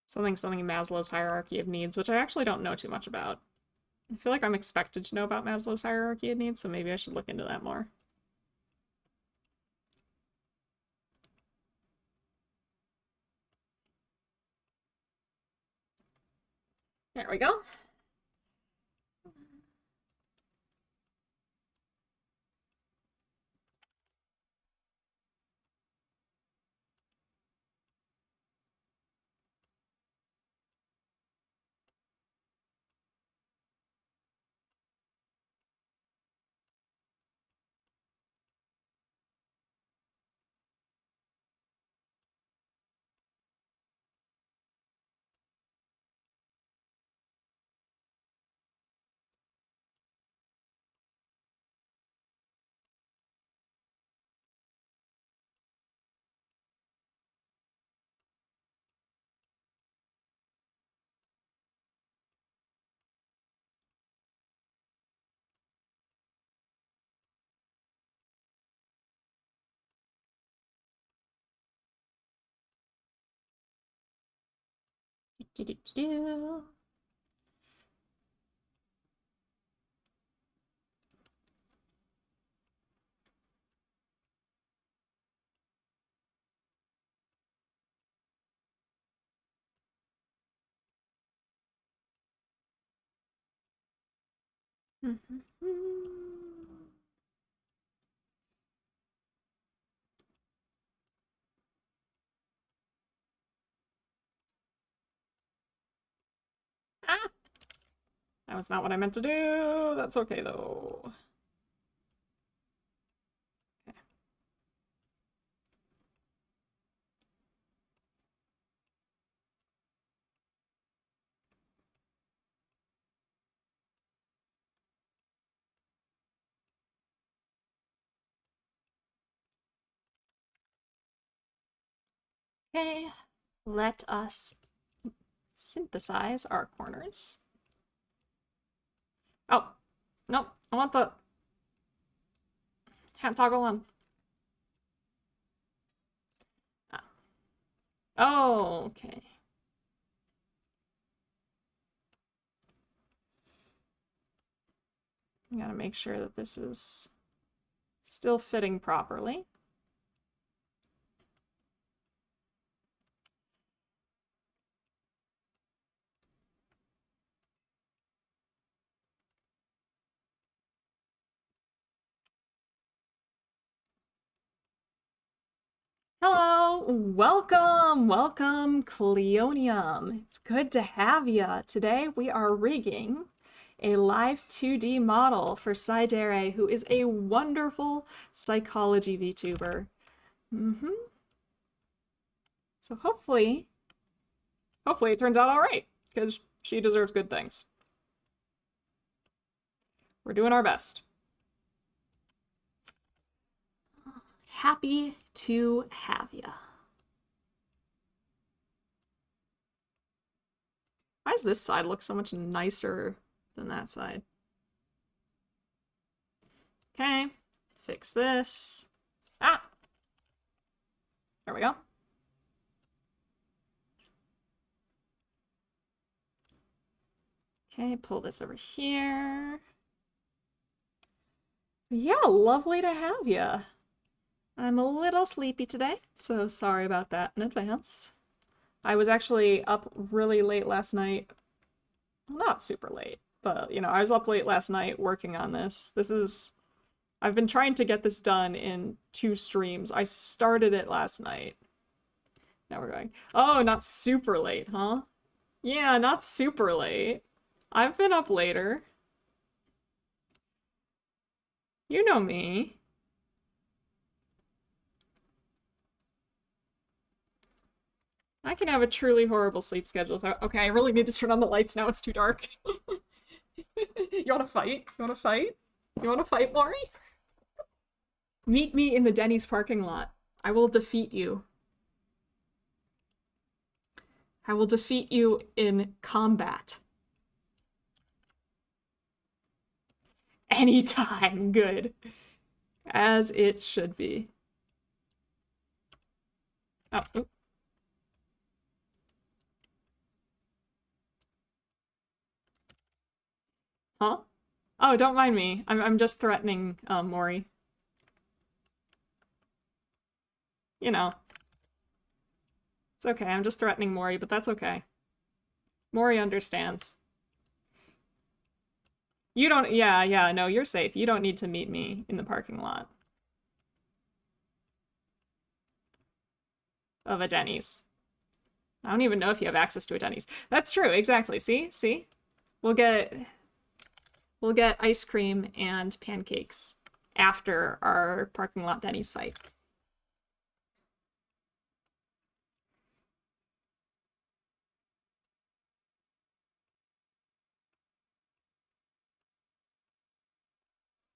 Something Maslow's hierarchy of needs, which I actually don't know too much about. I feel like I'm expected to know about Maslow's hierarchy of needs, so maybe I should look into that more. There we go. Do-do-do-do. Ah! That was not what I meant to do. That's okay, though. Okay, let us synthesize our corners. Oh, no, I want the hand toggle on. Ah. Oh, okay. I gotta make sure that this is still fitting properly. Hello, welcome, Cleonium. It's good to have ya. Today we are rigging a live 2D model for Psydere, who is a wonderful psychology VTuber. So hopefully it turns out all right, because she deserves good things. We're doing our best. Happy to have ya. Why does this side look so much nicer than that side? Okay, fix this. Ah! There we go. Okay, pull this over here. Yeah, lovely to have ya. I'm a little sleepy today, so sorry about that in advance. I was actually up really late last night. Not super late, but, you know, I was up late last night working on this. I've been trying to get this done in 2 streams. I started it last night. Now we're going, oh, not super late, huh? Yeah, not super late. I've been up later. You know me. I can have a truly horrible sleep schedule. Okay, I really need to turn on the lights now. It's too dark. You wanna fight? You wanna fight? You wanna fight, Maury? Meet me in the Denny's parking lot. I will defeat you. I will defeat you in combat. Anytime. Good. As it should be. Oh, oop. Huh? Oh, don't mind me. I'm just threatening Maury. You know. It's okay, I'm just threatening Maury, but that's okay. Maury understands. You don't- yeah, no, you're safe. You don't need to meet me in the parking lot of a Denny's. I don't even know if you have access to a Denny's. That's true, exactly. See? We'll get ice cream and pancakes after our parking lot Denny's fight.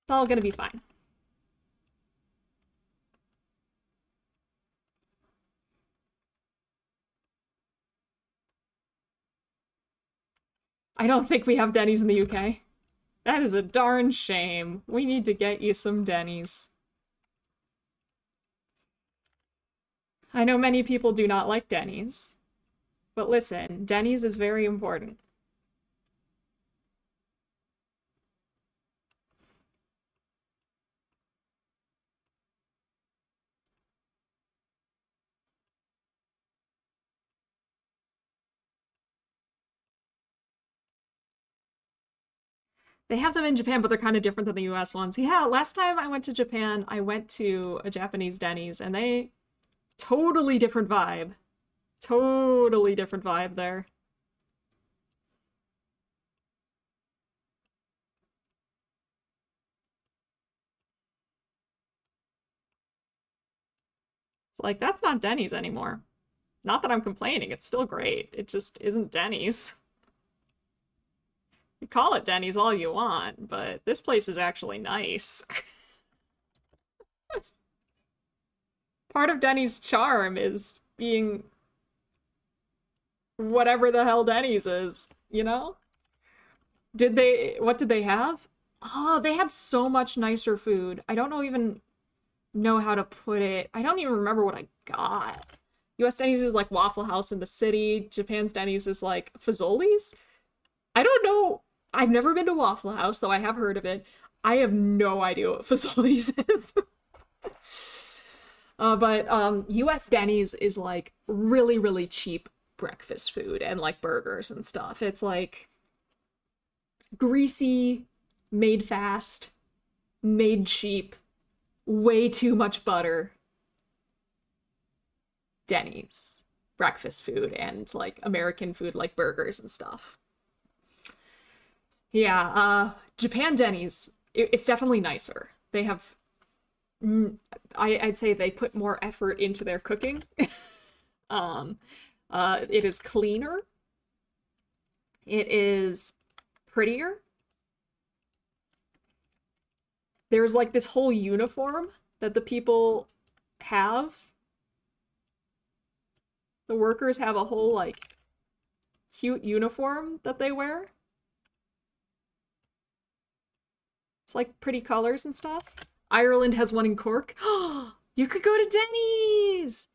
It's all gonna be fine. I don't think we have Denny's in the UK. That is a darn shame. We need to get you some Denny's. I know many people do not like Denny's. But listen, Denny's is very important. They have them in Japan, but they're kind of different than the US ones. Yeah, last time I went to Japan, I went to a Japanese Denny's and they totally different vibe. Totally different vibe there. It's like, that's not Denny's anymore. Not that I'm complaining, it's still great. It just isn't Denny's. You call it Denny's all you want, but this place is actually nice. Part of Denny's charm is being whatever the hell Denny's is, you know? What did they have? Oh, they had so much nicer food. I don't even know how to put it. I don't even remember what I got. US Denny's is like Waffle House in the city. Japan's Denny's is like Fazoli's. I don't know. I've never been to Waffle House, though I have heard of it. I have no idea what Fazoli's is. But US Denny's is like really, really cheap breakfast food and like burgers and stuff. It's like greasy, made fast, made cheap, way too much butter. Denny's breakfast food and like American food like burgers and stuff. Yeah, Japan Denny's, it's definitely nicer. They have, I'd say they put more effort into their cooking. Um, it is cleaner. It is prettier. There's like this whole uniform that the people have. The workers have a whole like cute uniform that they wear. It's like pretty colors and stuff. Ireland has one in Cork. You could go to Denny's!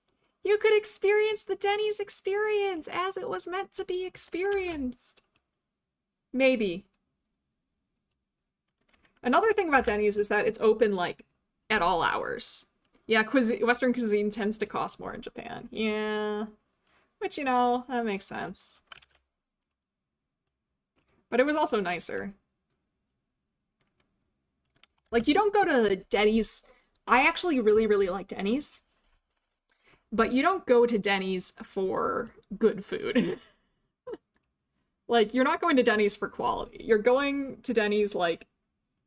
You could experience the Denny's experience as it was meant to be experienced. Maybe. Another thing about Denny's is that it's open like at all hours. Yeah, Western cuisine tends to cost more in Japan. Yeah. Which, you know, that makes sense. But it was also nicer. Like, you don't go to Denny's. I actually really, really like Denny's. But you don't go to Denny's for good food. Like, you're not going to Denny's for quality. You're going to Denny's, like,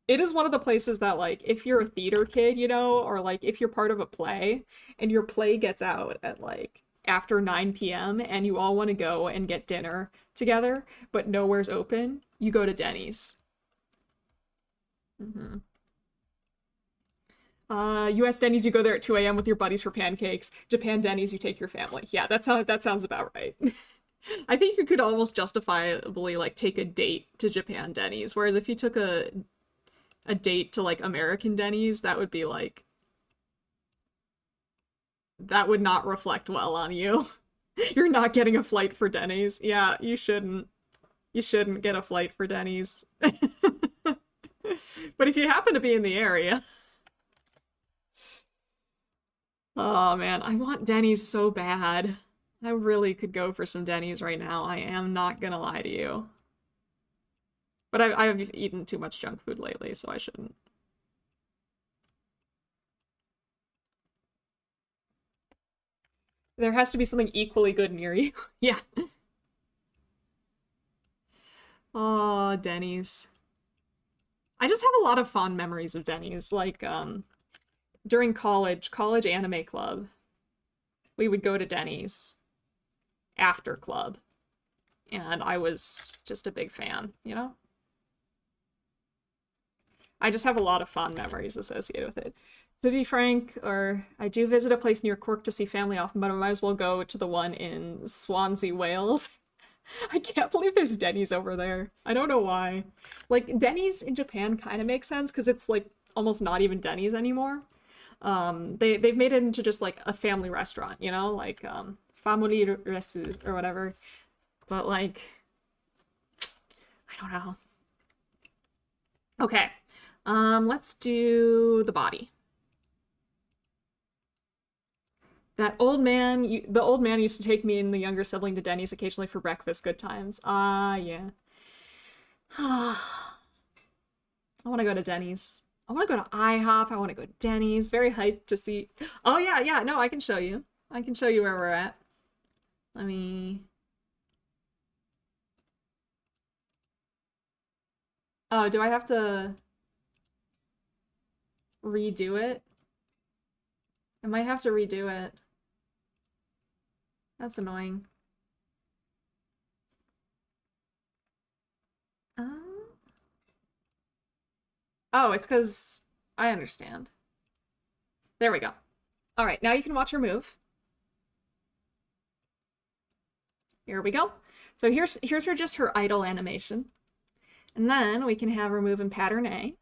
it is one of the places that, like, if you're a theater kid, you know, or, like, if you're part of a play, and your play gets out at, like, after 9 p.m. and you all want to go and get dinner together, but nowhere's open, you go to Denny's. Mm-hmm. US Denny's, you go there at 2 a.m. with your buddies for pancakes. Japan Denny's, you take your family. Yeah, that sounds about right. I think you could almost justifiably, like, take a date to Japan Denny's, whereas if you took a date to, like, American Denny's, that would be, like, that would not reflect well on you. You're not getting a flight for Denny's. Yeah, you shouldn't. You shouldn't get a flight for Denny's. But if you happen to be in the area... Oh man, I want Denny's so bad. I really could go for some Denny's right now. I am not gonna lie to you. But I've eaten too much junk food lately, so I shouldn't. There has to be something equally good near you. Yeah. Oh, Denny's. I just have a lot of fond memories of Denny's. Like, during college anime club, we would go to Denny's after club. And I was just a big fan, you know? I just have a lot of fond memories associated with it. To be frank, I do visit a place near Cork to see family often, but I might as well go to the one in Swansea, Wales. I can't believe there's Denny's over there. I don't know why. Like, Denny's in Japan kind of makes sense because it's like almost not even Denny's anymore. They've made it into just like a family restaurant, you know, like family resu or whatever. But like, I don't know. Okay, let's do the body. That old man, the old man used to take me and the younger sibling to Denny's occasionally for breakfast. Good times. Ah, yeah. I want to go to Denny's. I want to go to IHOP. I want to go to Denny's. Very hyped to see. Oh, yeah, yeah. No, I can show you. I can show you where we're at. Let me... Oh, do I have to redo it? I might have to redo it. That's annoying. Oh, it's because I understand. There we go. All right, now you can watch her move. Here we go. So here's her just her idle animation. And then we can have her move in pattern A.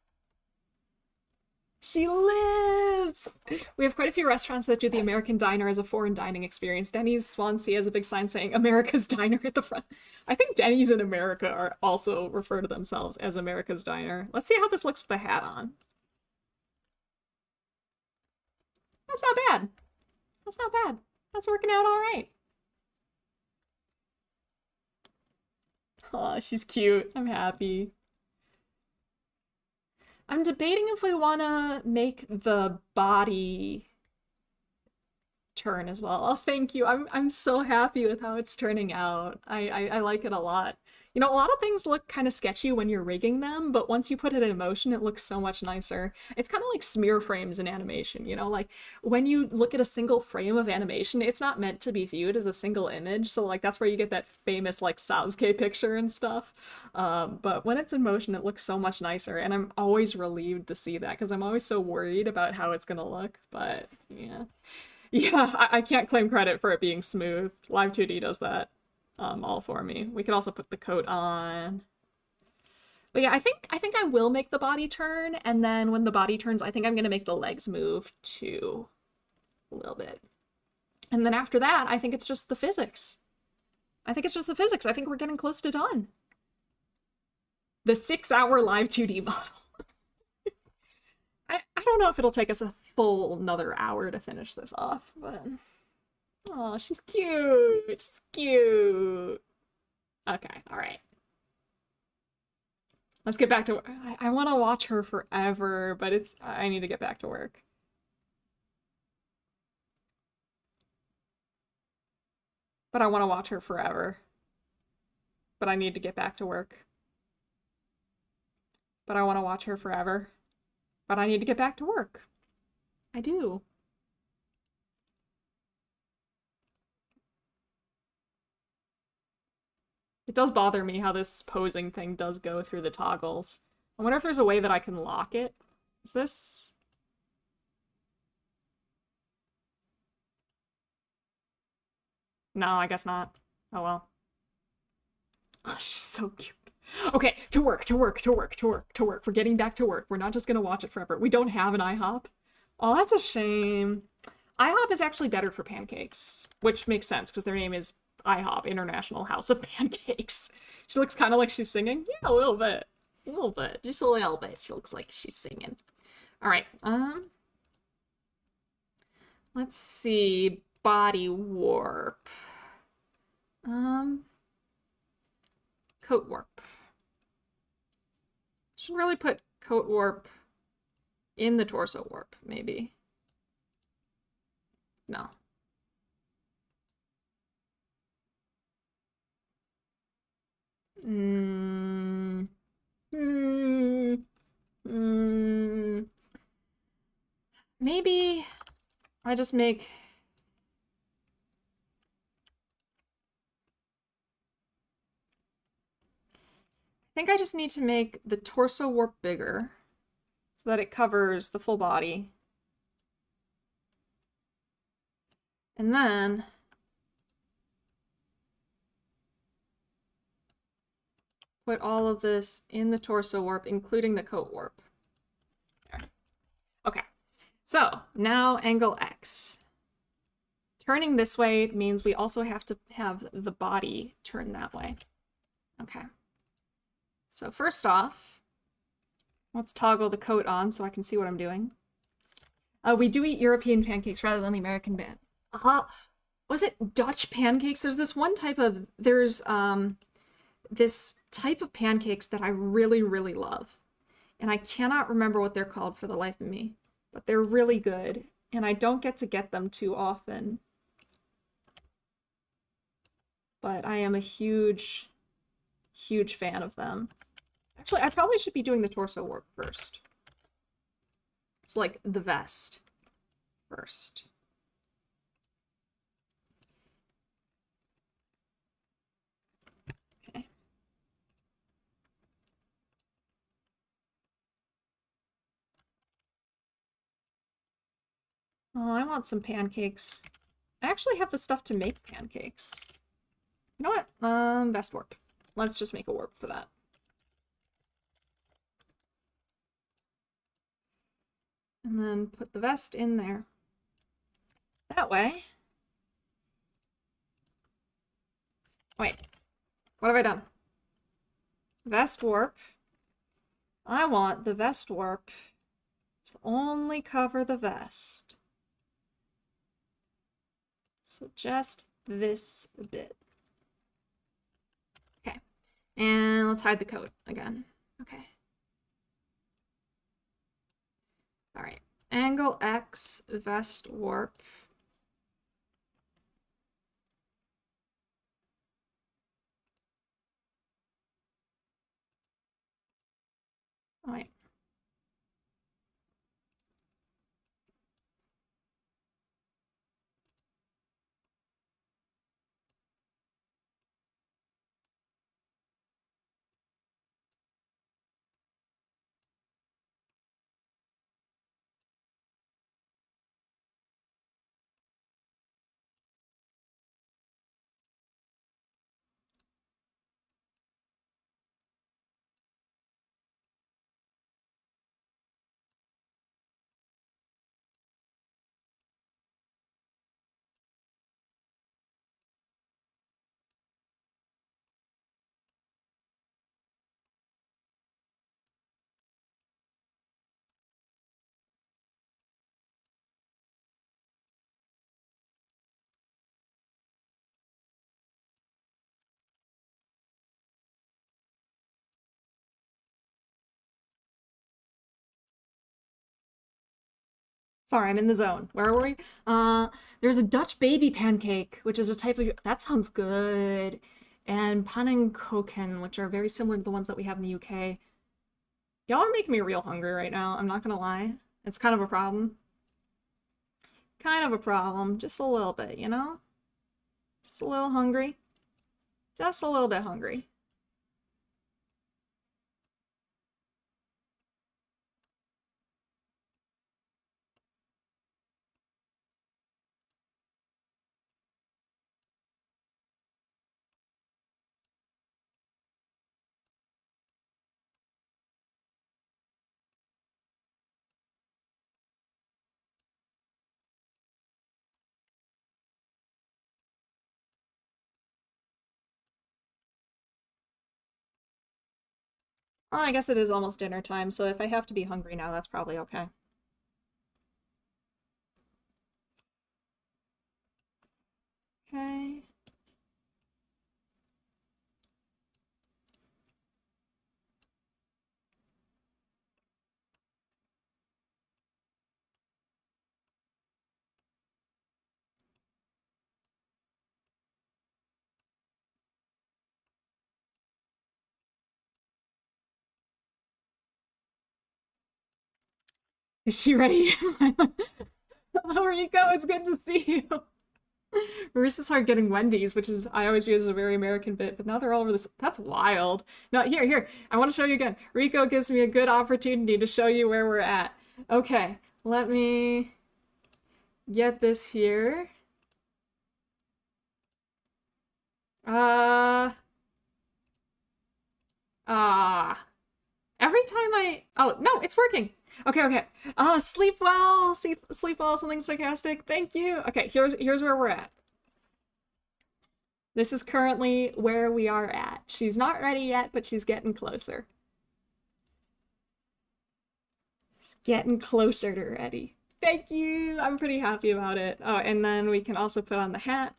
She lives! We have quite a few restaurants that do the American diner as a foreign dining experience. Denny's Swansea has a big sign saying America's Diner at the front. I think Denny's in America are also refer to themselves as America's Diner. Let's see how this looks with the hat on. That's not bad. That's not bad. That's working out all right. Aw, she's cute. I'm happy. I'm debating if we want to make the body turn as well. Oh, thank you. I'm so happy with how it's turning out. I like it a lot. You know, a lot of things look kind of sketchy when you're rigging them, but once you put it in motion, it looks so much nicer. It's kind of like smear frames in animation, you know? Like, when you look at a single frame of animation, it's not meant to be viewed as a single image, so like that's where you get that famous like Sasuke picture and stuff. But when it's in motion, it looks so much nicer, and I'm always relieved to see that, because I'm always so worried about how it's gonna look, but yeah. Yeah, I can't claim credit for it being smooth. Live2d does that all for me. We could also put the coat on. But yeah, I think I will make the body turn, and then when the body turns, I think I'm gonna make the legs move too. A little bit. And then after that, I think it's just the physics. I think we're getting close to done. The 6-hour Live2d model. I don't know if it'll take us a full another hour to finish this off, but... Oh, she's cute! She's cute! Okay, alright. Let's get back to work. I want to watch her forever, but I need to get back to work. But I want to watch her forever. But I need to get back to work. But I want to watch her forever. But I need to get back to work. I do. It does bother me how this posing thing does go through the toggles. I wonder if there's a way that I can lock it. Is this... No, I guess not. Oh well. Oh, she's so cute. Okay, to work. We're getting back to work. We're not just gonna watch it forever. We don't have an IHOP. Oh, that's a shame. IHOP is actually better for pancakes, which makes sense because their name is IHOP, International House of Pancakes. She looks kind of like she's singing. Yeah, a little bit. A little bit. Just a little bit. She looks like she's singing. All right. Let's see. Body warp. Coat warp. Should really put coat warp in the torso warp, maybe. No. Maybe I just make... I think I just need to make the torso warp bigger so that it covers the full body. And then put all of this in the torso warp, including the coat warp. There. Okay, so now angle X. Turning this way means we also have to have the body turn that way. Okay. So first off, let's toggle the coat on so I can see what I'm doing. We do eat European pancakes rather than the American band. Was it Dutch pancakes? There's this one type of, this type of pancakes that I really, really love. And I cannot remember what they're called for the life of me, but they're really good. And I don't get to get them too often. But I am a huge, huge fan of them. Actually, I probably should be doing the torso work first. It's like the vest first. Okay. Oh, I want some pancakes. I actually have the stuff to make pancakes. You know what? Vest warp. Let's just make a warp for that. And then put the vest in there. That way. Wait, what have I done? Vest warp. I want the vest warp to only cover the vest. So just this bit. Okay, and let's hide the coat again. Okay. All right, angle X, vest warp. All right. Sorry, I'm in the zone. Where were we? There's a Dutch baby pancake, which is a type of... That sounds good. And pannenkoeken, which are very similar to the ones that we have in the UK. Y'all are making me real hungry right now, I'm not gonna lie. It's kind of a problem. Kind of a problem. Just a little bit, you know? Just a little hungry. Just a little bit hungry. Well, I guess it is almost dinner time, so if I have to be hungry now, that's probably okay. Okay. Is she ready? Hello, Rico. It's good to see you. Marissa's hard getting Wendy's, which is I always view as a very American bit, but now they're all over this. That's wild. No, here. I want to show you again. Rico gives me a good opportunity to show you where we're at. Okay, let me get this here. Every time oh, no, it's working. Okay, okay. Sleep well. Sleep well, something stochastic. Thank you. Okay, here's where we're at. This is currently where we are at. She's not ready yet, but she's getting closer. She's getting closer to ready. Thank you. I'm pretty happy about it. Oh, and then we can also put on the hat,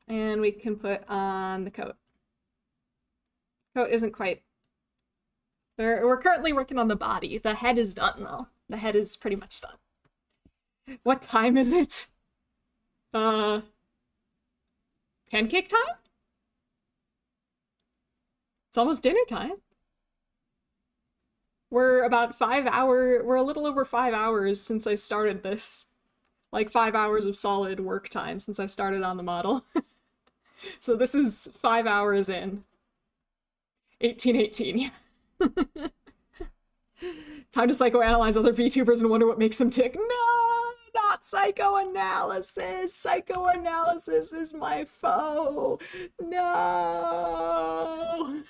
and we can put on the coat. Coat isn't quite. We're currently working on the body. The head is done, though. The head is pretty much done. What time is it? Pancake time? It's almost dinner time. We're a little over 5 hours since I started this. Like 5 hours of solid work time since I started on the model. So this is 5 hours in. 1818. Time to psychoanalyze other VTubers and wonder what makes them tick. No, not psychoanalysis. Psychoanalysis is my foe. No.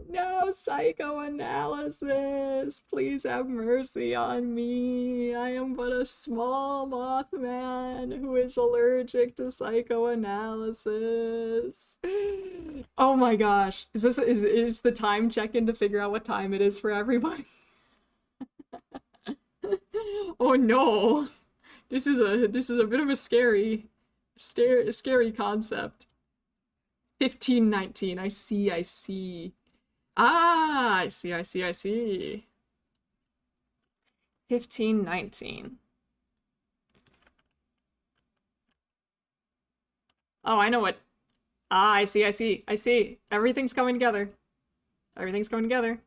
No psychoanalysis. Please have mercy on me. I am but a small Mothman who is allergic to psychoanalysis. Oh my gosh. Is the time check-in to figure out what time it is for everybody? Oh no. This is a bit of a scary concept. 1519. I see. Ah, I see. 1519. Oh, I know what. Ah, I see. Everything's coming together. Everything's coming together.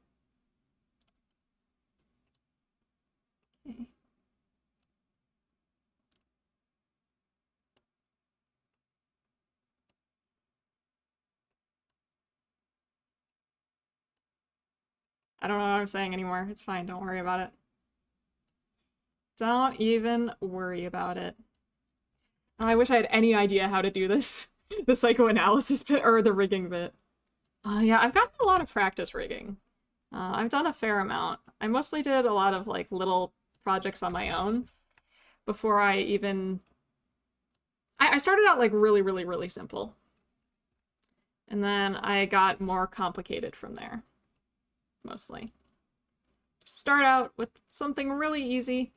Okay. I don't know what I'm saying anymore. It's fine. Don't worry about it. Don't even worry about it. I wish I had any idea how to do this. The psychoanalysis bit, or the rigging bit. Yeah, I've gotten a lot of practice rigging. I've done a fair amount. I mostly did a lot of, like, little projects on my own before I even... I started out, like, really simple. And then I got more complicated from there. Mostly. Start out with something really easy.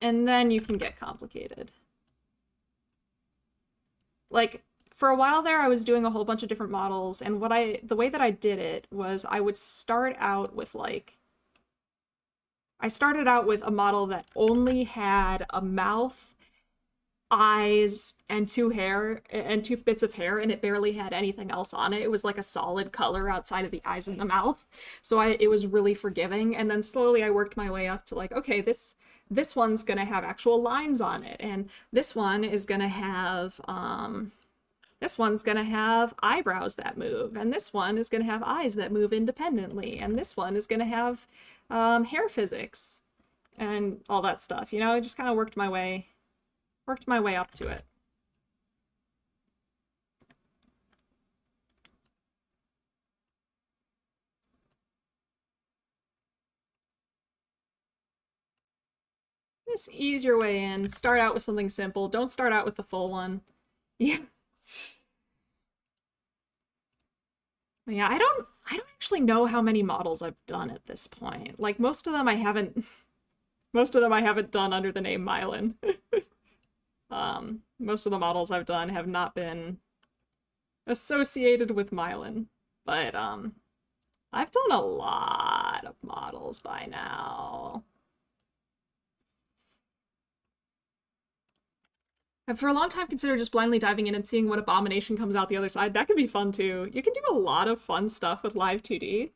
And then you can get complicated. Like, for a while there, I was doing a whole bunch of different models, and the way that I did it was I would start out with, like... I started out with a model that only had a mouth, eyes, and two bits of hair, and it barely had anything else on it. It was like a solid color outside of the eyes and the mouth. So it was really forgiving, and then slowly I worked my way up to, like, okay, this one's gonna have actual lines on it, and this one is gonna have eyebrows that move, and this one is gonna have eyes that move independently, and this one is gonna have hair physics and all that stuff. You know, I just kind of worked my way up to it. Just ease your way in. Start out with something simple. Don't start out with the full one. Yeah. Yeah, I don't actually know how many models I've done at this point. Like, most of them I haven't done under the name Myelin. Most of the models I've done have not been associated with Myelin, but I've done a lot of models by now. I've for a long time considered just blindly diving in and seeing what abomination comes out the other side. That could be fun too. You can do a lot of fun stuff with Live2d.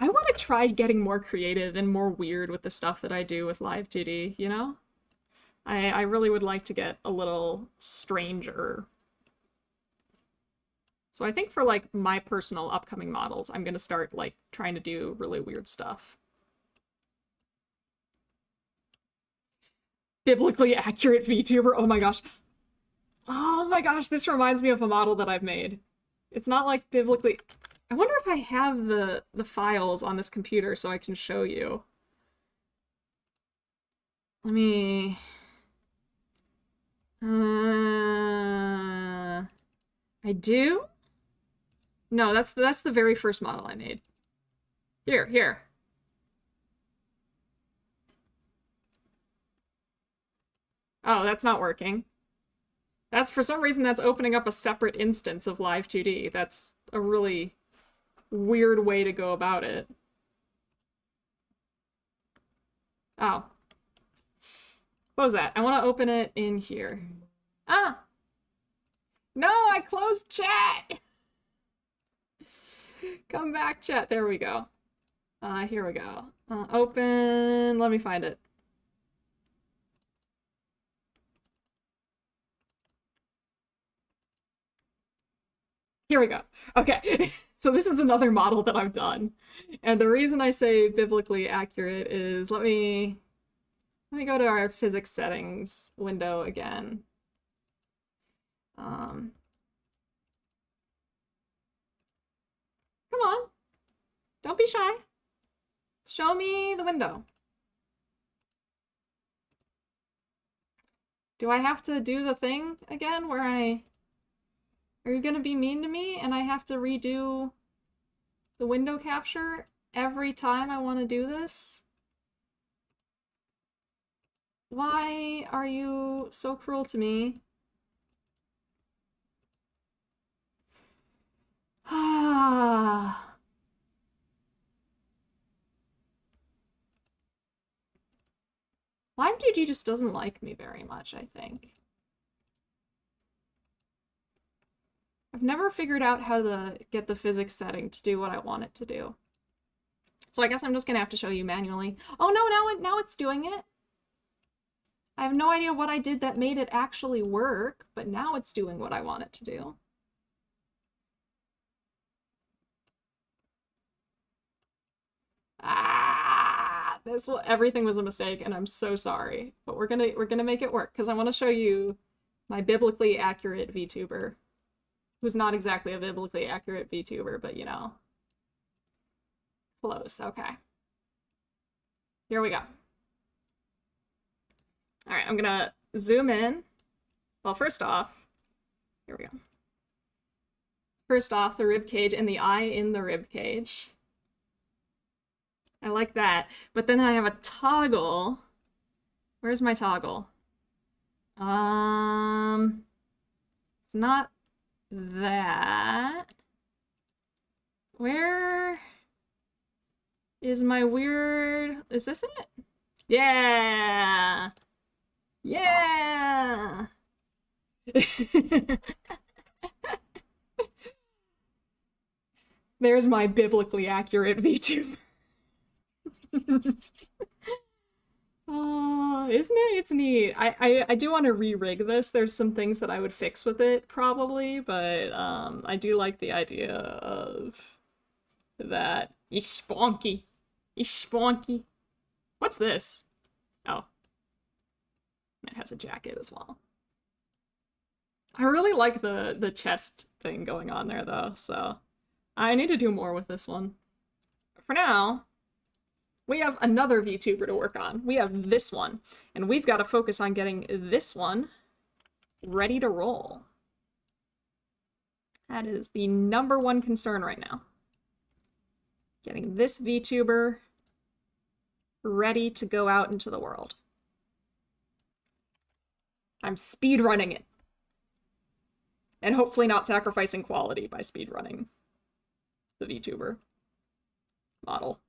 I want to try getting more creative and more weird with the stuff that I do with Live2d, you know? I really would like to get a little stranger. So I think for, like, my personal upcoming models, I'm gonna start, like, trying to do really weird stuff. Biblically accurate VTuber. Oh my gosh. Oh my gosh, this reminds me of a model that I've made. It's not like biblically... I wonder if I have the files on this computer so I can show you. Let me... I do? No, that's the very first model I made. Here. Oh, that's not working. That's, for some reason, that's opening up a separate instance of Live2d. That's a really weird way to go about it. Oh. Close that. I want to open it in here. Ah! No, I closed chat! Come back, chat. There we go. Here we go. Open... Let me find it. Here we go. Okay, so this is another model that I've done. And the reason I say biblically accurate is, let me go to our physics settings window again. Come on. Don't be shy. Show me the window. Do I have to do the thing again where I... Are you gonna be mean to me and I have to redo the window capture every time I want to do this? Why are you so cruel to me? Live2d just doesn't like me very much, I think. I've never figured out how to get the physics setting to do what I want it to do. So I guess I'm just gonna have to show you manually. Oh no, now it's doing it. I have no idea what I did that made it actually work, but now it's doing what I want it to do. Everything was a mistake, and I'm so sorry. But we're gonna make it work, because I want to show you my biblically accurate VTuber. Who's not exactly a biblically accurate VTuber, but you know. Close, okay. Here we go. Alright, I'm gonna zoom in. Well, first off, here we go. First off, the rib cage and the eye in the rib cage. I like that. But then I have a toggle. Where's my toggle? It's not that. Where is my weird... Is this it? Yeah! Yeah! There's my biblically accurate VTuber. Isn't it? It's neat. I do want to re-rig this. There's some things that I would fix with it, probably, but I do like the idea of that. He's sponky. He's sponky. What's this? Oh. It has a jacket as well. I really like the chest thing going on there, though, so I need to do more with this one. For now, we have another VTuber to work on. We have this one, and we've got to focus on getting this one ready to roll. That is the #1 concern right now. Getting this VTuber ready to go out into the world. I'm speedrunning it. And hopefully not sacrificing quality by speedrunning the VTuber model.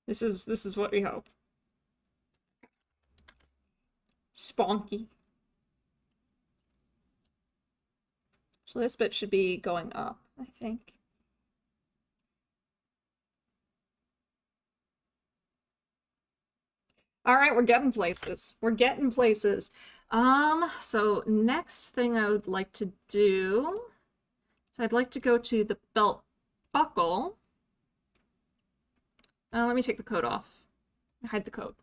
This is what we hope. Sponky. So this bit should be going up, I think. All right, we're getting places. We're getting places. So next thing I would like to do is I'd like to go to the belt buckle. Let me take the coat off. Hide the coat.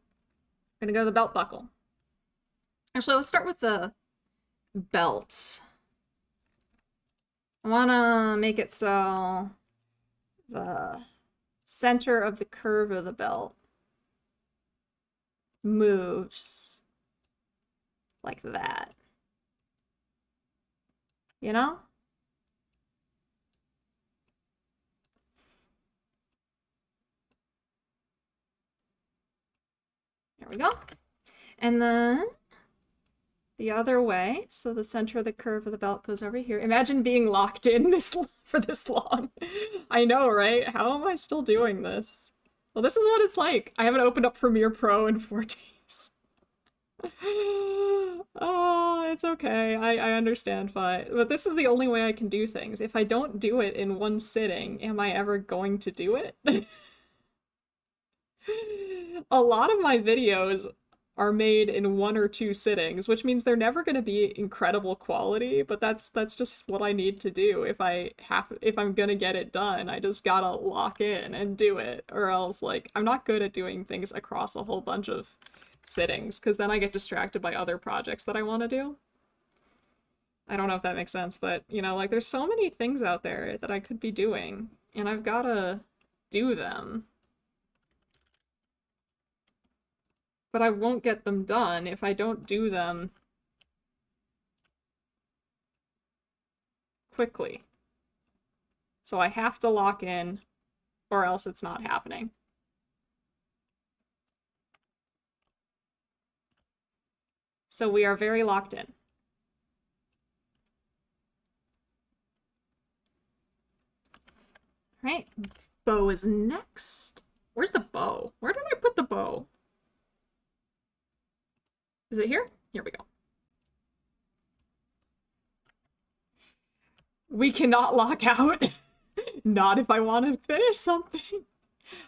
I'm gonna go to the belt buckle. Actually, let's start with the belts. I want to make it so the center of the curve of the belt moves like that. You know? There we go. And then the other way, so the center of the curve of the belt goes over here. Imagine being locked in for this long. I know, right? How am I still doing this? Well, this is what it's like. I haven't opened up Premiere Pro in 4 days. Oh, it's okay. I understand, fine. But this is the only way I can do things. If I don't do it in one sitting, am I ever going to do it? A lot of my videos are made in 1 or 2 sittings, which means they're never going to be incredible quality, but that's just what I need to do. If I'm going to get it done, I just gotta lock in and do it, or else, like, I'm not good at doing things across a whole bunch of sittings, because then I get distracted by other projects that I want to do. I don't know if that makes sense, but, you know, like, there's so many things out there that I could be doing, and I've gotta do them. But I won't get them done if I don't do them quickly. So I have to lock in, or else it's not happening. So we are very locked in. All right, bow is next. Where's the bow? Where did I put the bow? Is it here? Here we go. We cannot lock out. Not if I want to finish something.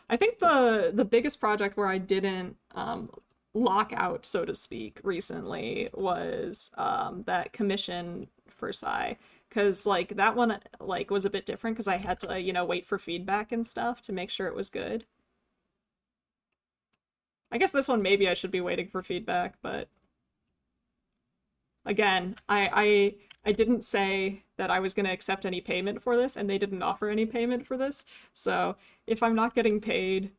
I think the biggest project where I didn't lock out, so to speak, recently was that commission for Psy. Because, like, that one, like, was a bit different because I had to, you know, wait for feedback and stuff to make sure it was good. I guess this one maybe I should be waiting for feedback, but again, I didn't say that I was going to accept any payment for this, and they didn't offer any payment for this. So if I'm not getting paid,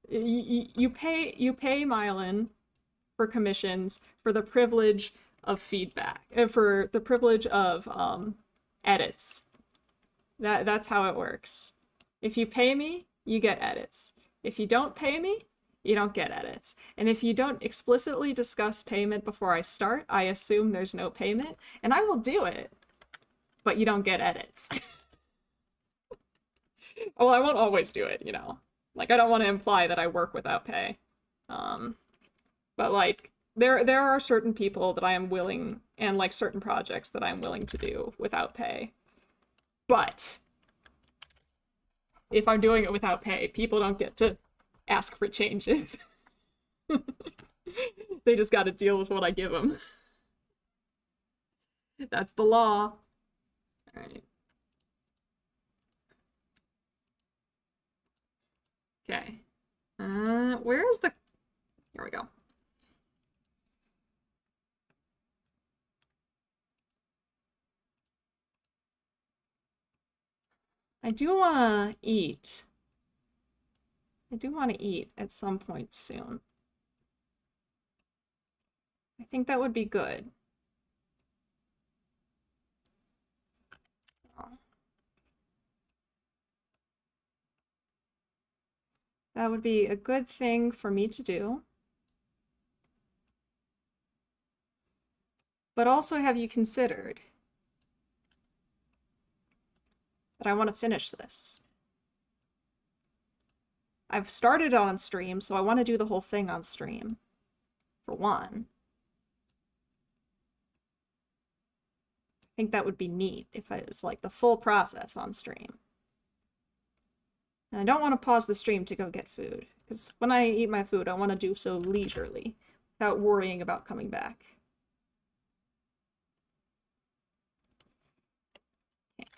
you pay Myelin for commissions for the privilege of feedback, for the privilege of edits. That's how it works. If you pay me, you get edits. If you don't pay me, you don't get edits. And if you don't explicitly discuss payment before I start, I assume there's no payment, and I will do it, but you don't get edits. Well, I won't always do it, you know. Like, I don't want to imply that I work without pay. But, like, there are certain people that I am willing, and, like, certain projects that I'm willing to do without pay. But if I'm doing it without pay, people don't get to ask for changes. They just got to deal with what I give them. That's the law. All right. Okay. Where is the... Here we go. I do want to eat. I do want to eat at some point soon. I think that would be good. That would be a good thing for me to do. But also, have you considered that I want to finish this? I've started on stream, so I want to do the whole thing on stream, for one. I think that would be neat if it was like the full process on stream. And I don't want to pause the stream to go get food, because when I eat my food, I want to do so leisurely, without worrying about coming back. Okay.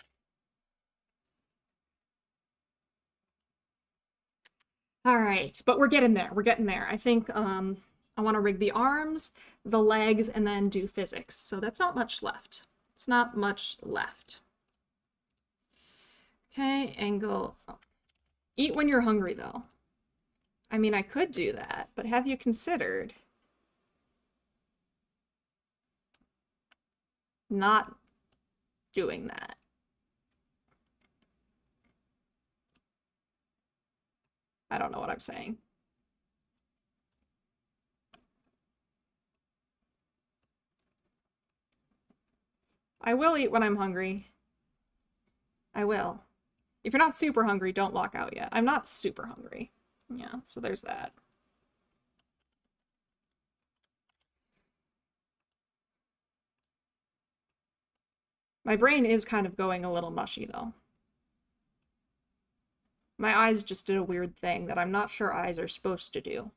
All right, but we're getting there. We're getting there. I think I want to rig the arms, the legs, and then do physics. So that's not much left. It's not much left. Okay, angle. Oh. Eat when you're hungry, though. I mean, I could do that, but have you considered not doing that? I don't know what I'm saying. I will eat when I'm hungry. I will. If you're not super hungry, don't lock out yet. I'm not super hungry. Yeah, so there's that. My brain is kind of going a little mushy, though. My eyes just did a weird thing that I'm not sure eyes are supposed to do.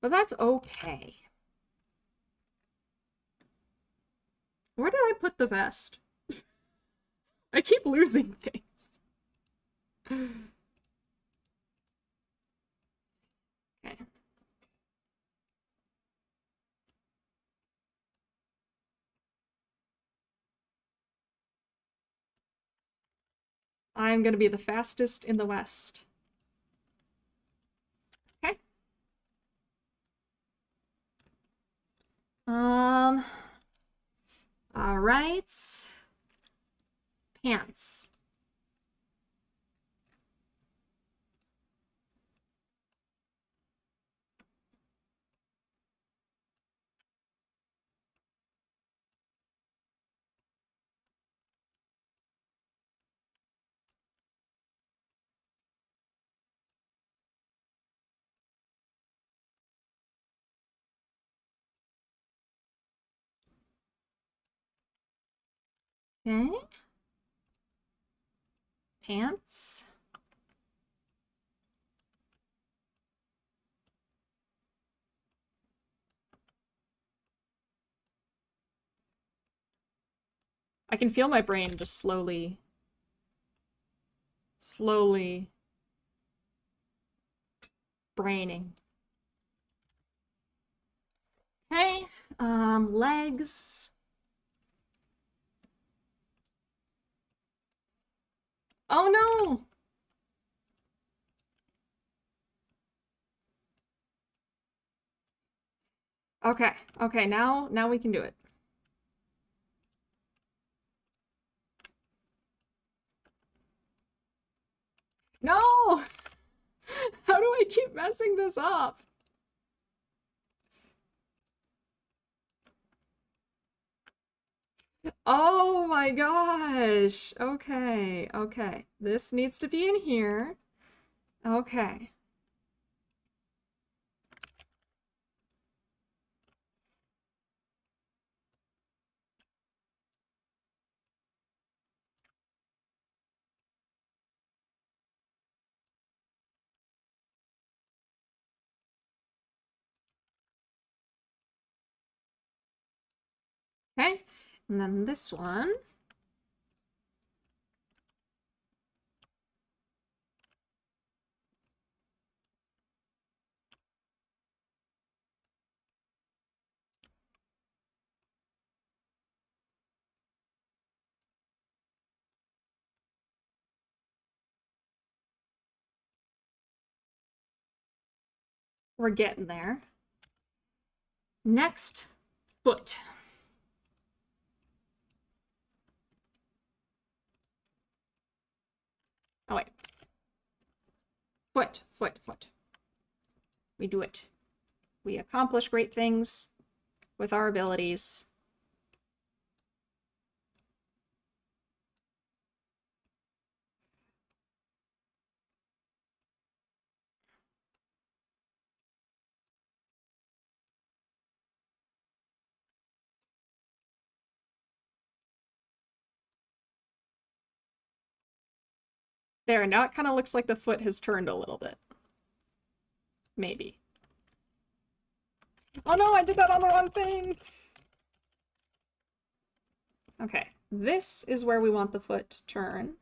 But that's okay. Where did I put the vest? I keep losing things. Okay. I'm gonna be the fastest in the West. Okay. All right. Pants. Okay. Pants. I can feel my brain just slowly braining. Okay, legs. Oh no! Okay, okay, now we can do it. No! How do I keep messing this up? Oh my gosh. Okay, okay. This needs to be in here. Okay. Okay, and then this one. We're getting there. Next, foot. Oh wait. Foot. We do it. We accomplish great things with our abilities. There, now it kind of looks like the foot has turned a little bit. Maybe. Oh no, I did that on the wrong thing! Okay, this is where we want the foot to turn.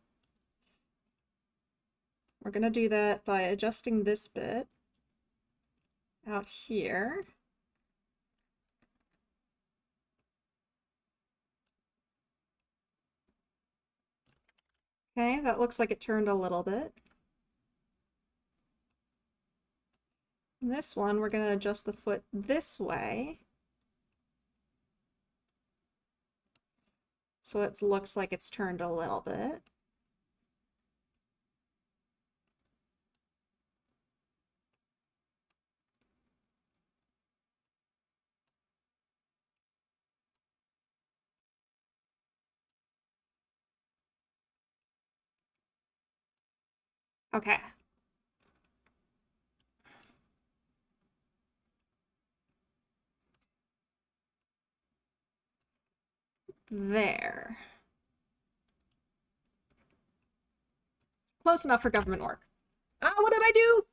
We're gonna do that by adjusting this bit out here. Okay, that looks like it turned a little bit. This one, we're going to adjust the foot this way. So it looks like it's turned a little bit. Okay. There. Close enough for government work. Ah, what did I do?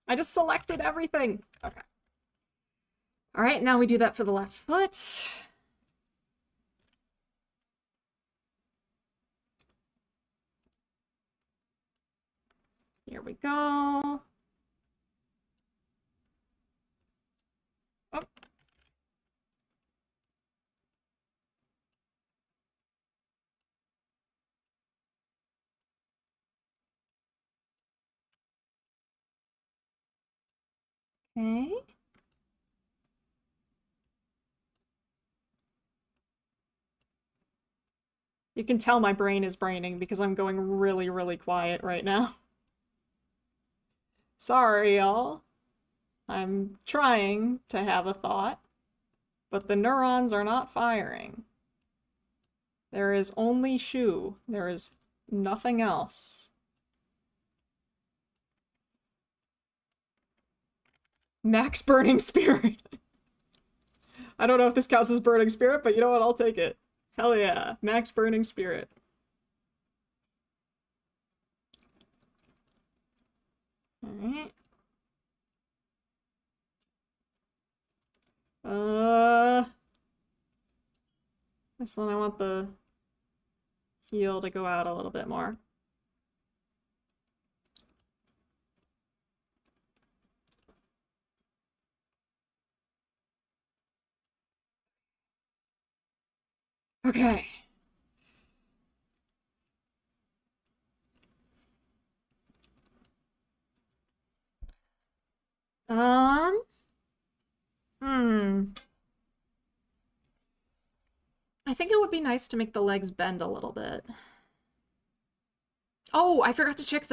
I just selected everything. Okay. All right, now we do that for the left foot. Here we go. Oh. Okay. You can tell my brain is braining because I'm going really, really quiet right now. Sorry, y'all. I'm trying to have a thought, but the neurons are not firing. There is only shoe. There is nothing else. Max Burning Spirit. I don't know if this counts as Burning Spirit, but you know what? I'll take it. Hell yeah. Max Burning Spirit. Alright. This one I want the heel to go out a little bit more. Okay. I think it would be nice to make the legs bend a little bit. Oh, I forgot to check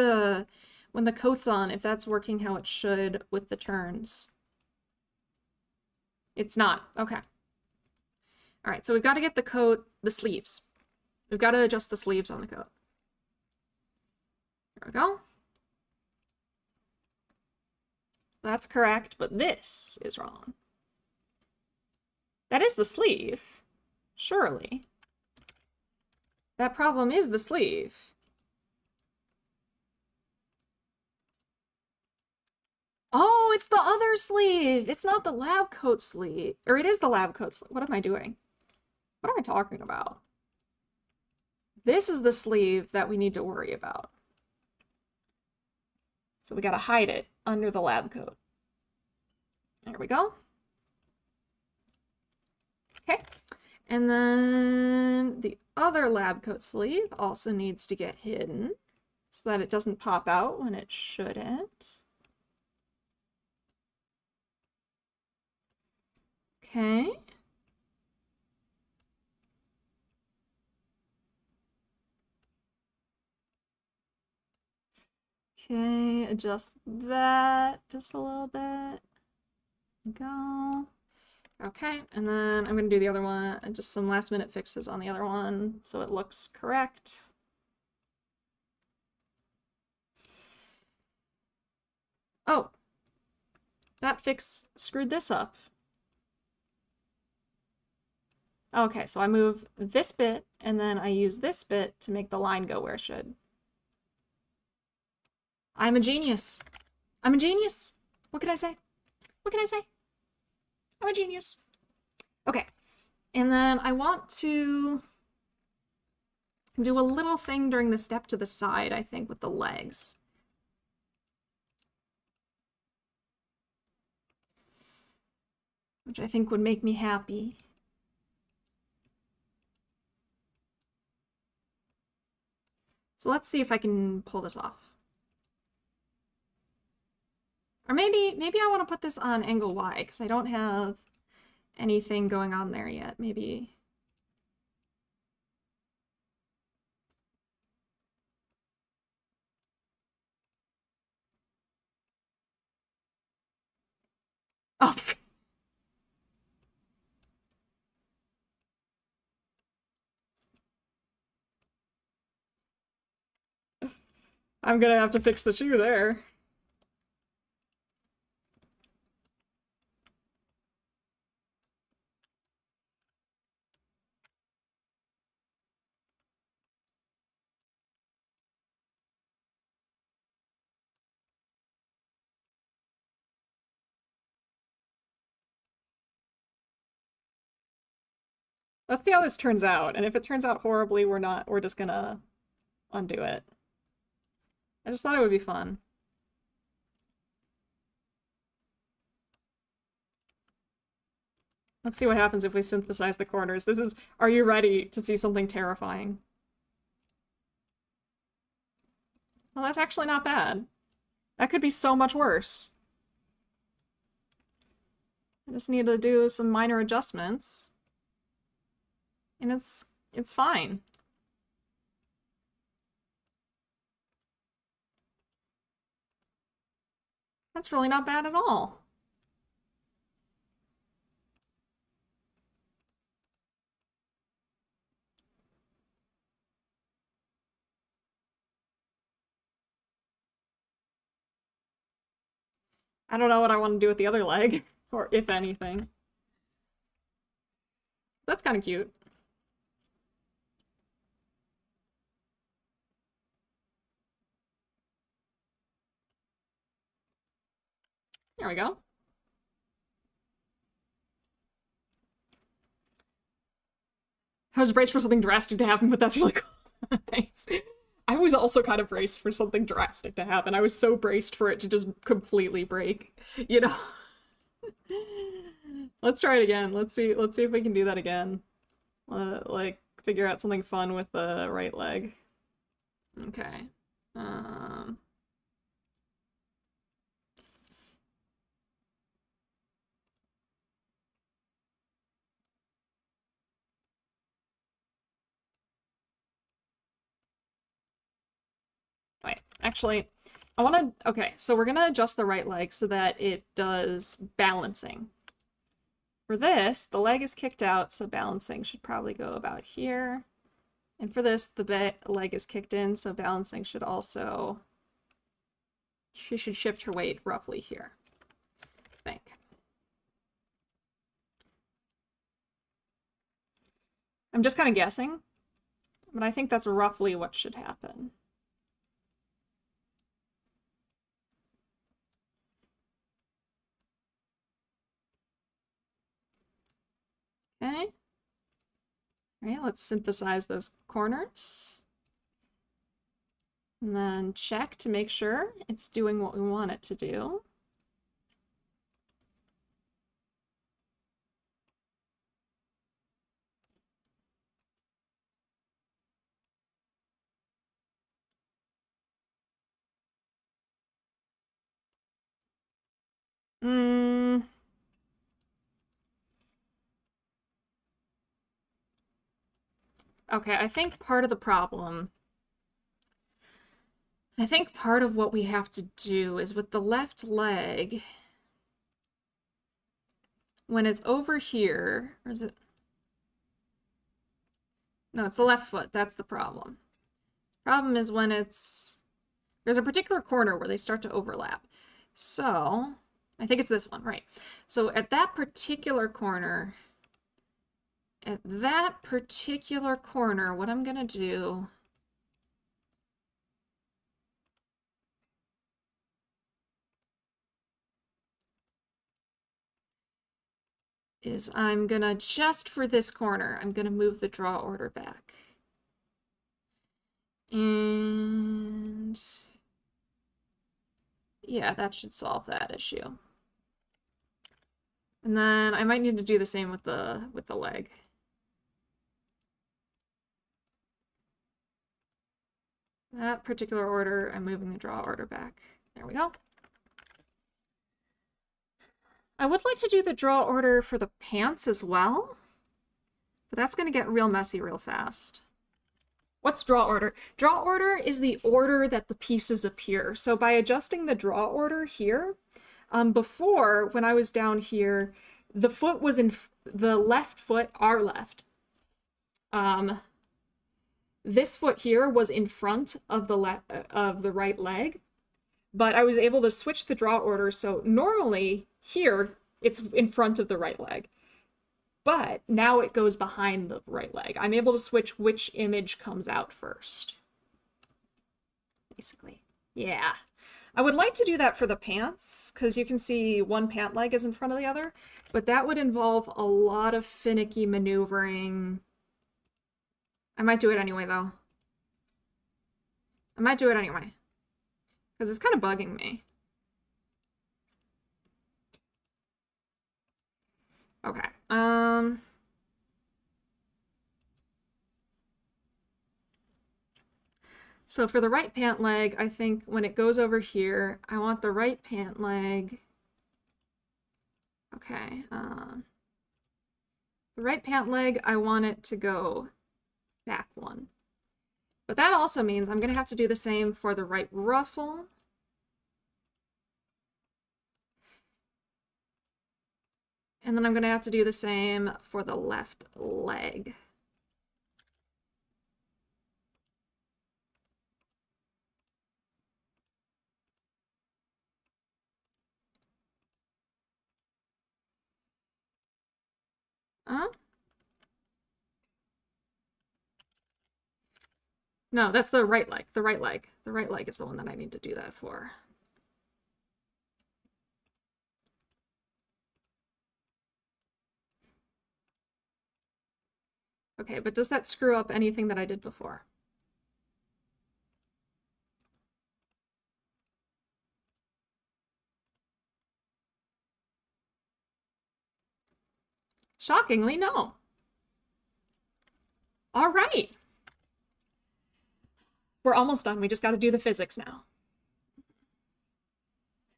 when the coat's on, if that's working how it should with the turns. It's not. Okay. All right, so we've got to get the coat, the sleeves. We've got to adjust the sleeves on the coat. There we go. That's correct, but this is wrong. That is the sleeve. Surely. That problem is the sleeve. Oh, it's the other sleeve. It's not the lab coat sleeve. Or it is the lab coat sleeve. What am I doing? What am I talking about? This is the sleeve that we need to worry about. So we gotta hide it under the lab coat. There we go. Okay. And then the other lab coat sleeve also needs to get hidden so that it doesn't pop out when it shouldn't. Okay. Okay, adjust that just a little bit. Go. Okay, and then I'm gonna do the other one, and just some last minute fixes on the other one so it looks correct. Oh, that fix screwed this up. Okay, so I move this bit, and then I use this bit to make the line go where it should. I'm a genius. I'm a genius. What can I say? What can I say? I'm a genius. Okay, and then I want to do a little thing during the step to the side, I think, with the legs. Which I think would make me happy. So let's see if I can pull this off. Or maybe I want to put this on angle Y, because I don't have anything going on there yet. Maybe... Oh, I'm gonna have to fix the shoe there. Let's see how this turns out, and if it turns out horribly, we're just gonna undo it. I just thought it would be fun. Let's see what happens if we synthesize the corners. This is, are you ready to see something terrifying? Well, that's actually not bad. That could be so much worse. I just need to do some minor adjustments. And it's fine. That's really not bad at all. I don't know what I want to do with the other leg, or if anything. That's kind of cute. There we go. I was braced for something drastic to happen, but that's really cool. Thanks. I was also kind of braced for something drastic to happen. I was so braced for it to just completely break, you know? Let's try it again. Let's see if we can do that again. Like, figure out something fun with the right leg. Okay. Wait, actually, I want to... Okay, so we're going to adjust the right leg so that it does balancing. For this, the leg is kicked out, so balancing should probably go about here. And for this, the leg is kicked in, so balancing should also... She should shift her weight roughly here, I think. I'm just kind of guessing, but I think that's roughly what should happen. Okay. All right, let's synthesize those corners. And then check to make sure it's doing what we want it to do. Okay, I think part of the problem, I think part of what we have to do is with the left leg, when it's over here, or is it? No, it's the left foot, that's the problem. Problem is when it's, there's a particular corner where they start to overlap. So, I think it's this one, right. So at that particular corner, what I'm gonna do is I'm gonna, just for this corner, I'm gonna move the draw order back. And yeah, that should solve that issue. And then I might need to do the same with the leg. that particular order, I'm moving the draw order back. There we go. I would like to do the draw order for the pants as well, but that's going to get real messy real fast. What's draw order? Draw order is the order that the pieces appear. So by adjusting the draw order here, before, when I was down here, the foot was in the left foot, our left. This foot here was in front of the right leg, but I was able to switch the draw order. So normally here it's in front of the right leg, but now it goes behind the right leg. I'm able to switch which image comes out first, basically. Yeah. I would like to do that for the pants, because you can see one pant leg is in front of the other, but that would involve a lot of finicky maneuvering. I might do it anyway, though. I might do it anyway, because it's kind of bugging me. Okay. So for the right pant leg, I think when it goes over here, I want the right pant leg. Okay. The right pant leg, I want it to go back one. But that also means I'm going to have to do the same for the right ruffle. And then I'm going to have to do the same for the left leg. No, that's the right leg. The right leg. The right leg is the one that I need to do that for. Okay, but does that screw up anything that I did before? Shockingly, no. All right. We're almost done. We just got to do the physics now.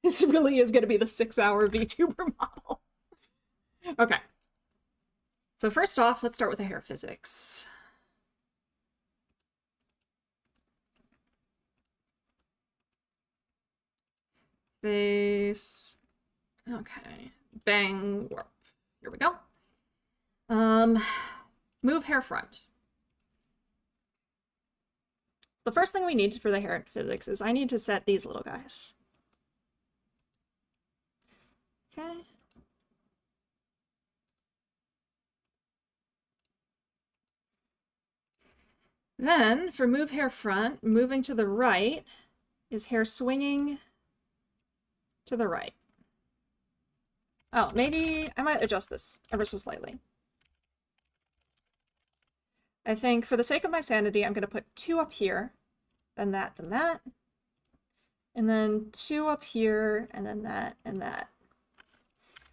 This really is going to be the 6-hour VTuber model. Okay. So first off, let's start with the hair physics. Face. Okay. Bang, warp. Here we go. Move hair front. The first thing we need for the hair physics is I need to set these little guys. Okay. Then for move hair front, moving to the right is hair swinging to the right. Oh, maybe I might adjust this ever so slightly. I think for the sake of my sanity, I'm going to put 2 up here, then that, and then 2 up here, and then that, and that.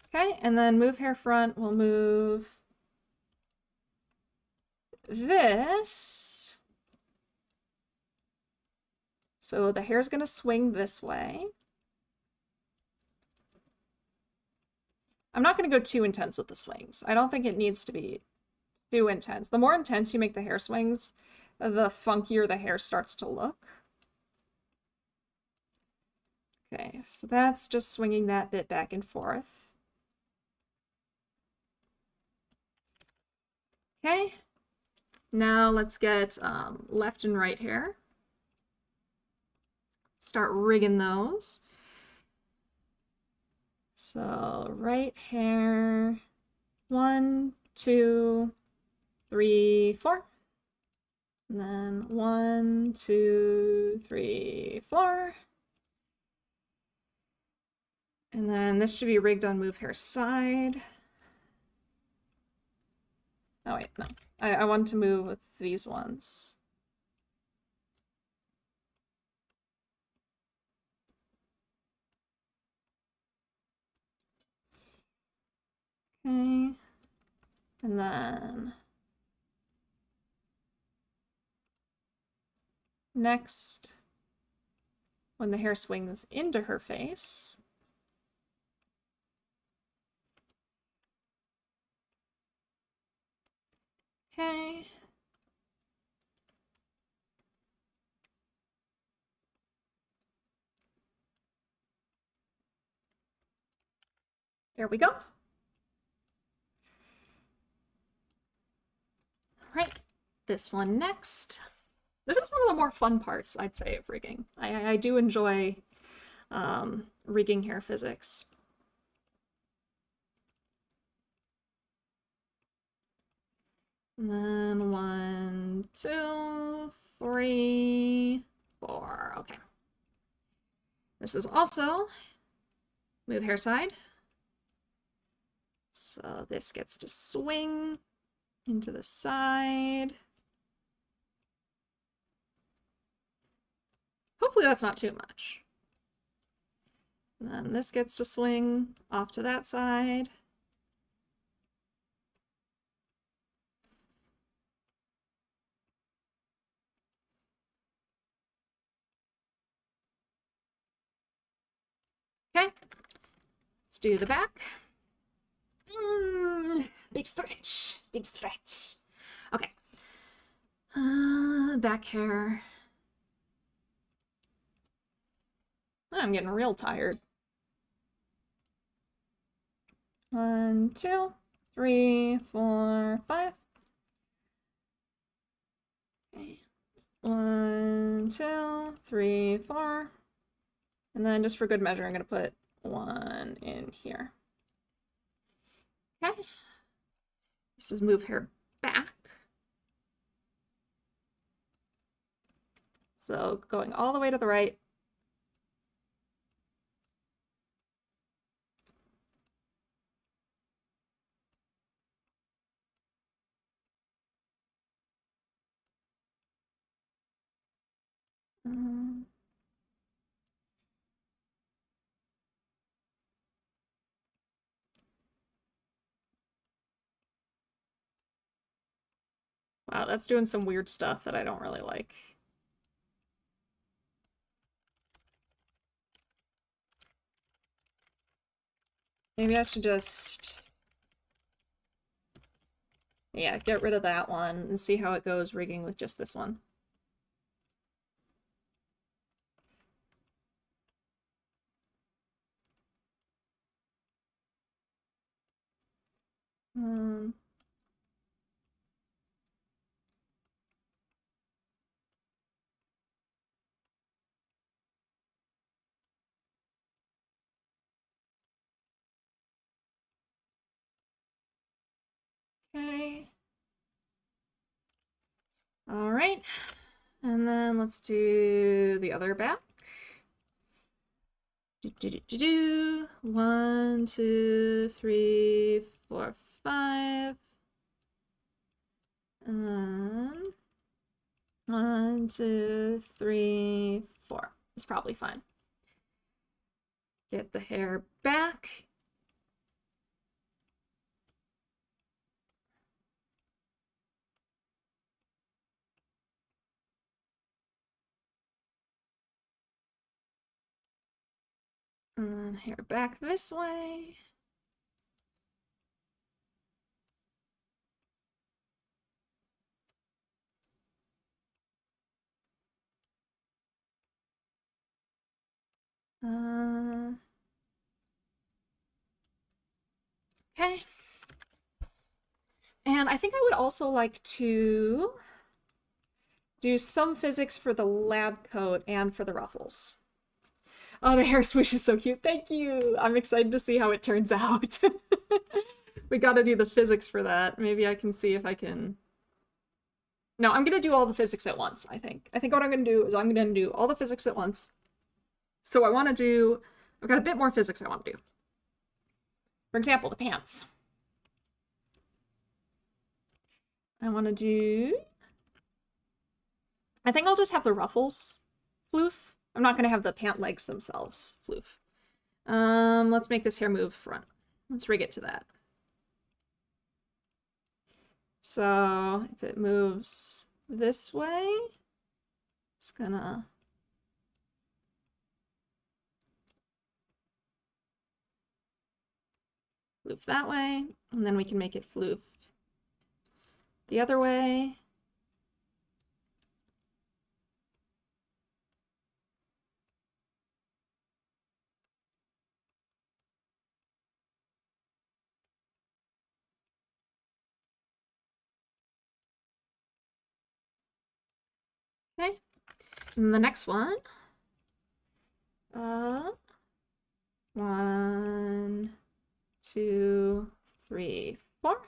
Okay, and then move hair front, we'll move this. So the hair's going to swing this way. I'm not going to go too intense with the swings. I don't think it needs to be too intense. The more intense you make the hair swings, the funkier the hair starts to look. Okay, so that's just swinging that bit back and forth. Okay, now let's get left and right hair. Start rigging those. So right hair, 1, 2, 3, 4. And then 1, 2, 3, 4. And then this should be rigged on move hair side. Oh wait, no. I want to move with these ones. Okay. And then Next, when the hair swings into her face, okay. There we go. All right, this one next. This is one of the more fun parts, I'd say, of rigging. I do enjoy rigging hair physics. And then 1, 2, 3, 4. Okay. This is also move hair side. So this gets to swing into the side. Hopefully that's not too much. And then this gets to swing off to that side. Okay, let's do the back. Big stretch, big stretch. Okay, back hair. I'm getting real tired. 1, 2, 3, 4, 5. Okay. 1, 2, 3, 4. And then just for good measure, I'm going to put 1 in here. Okay. This is move hair back. So going all the way to the right. Wow, that's doing some weird stuff that I don't really like. Maybe I should just, yeah, get rid of that one and see how it goes rigging with just this one. Okay. All right. And then let's do the other back. 1, 2, 3, 4, 5. And then 1, 2, 3, 4. It's probably fine. Get the hair back. And then hair back this way. Okay. And I think I would also like to do some physics for the lab coat and for the ruffles. Oh, the hair swoosh is so cute. Thank you. I'm excited to see how it turns out. We gotta do the physics for that. Maybe I can see if I can... No, I'm gonna do all the physics at once, I think. I think what I'm gonna do is I'm gonna do all the physics at once. So I wanna do... I've got a bit more physics I wanna do. For example, the pants. I wanna do... I think I'll just have the ruffles floof. I'm not gonna have the pant legs themselves floof. Let's make this hair move front. Let's rig it to that. So if it moves this way, It's gonna floof that way, and then we can make it floof the other way. Okay, and the next one, 1, 2, 3, 4.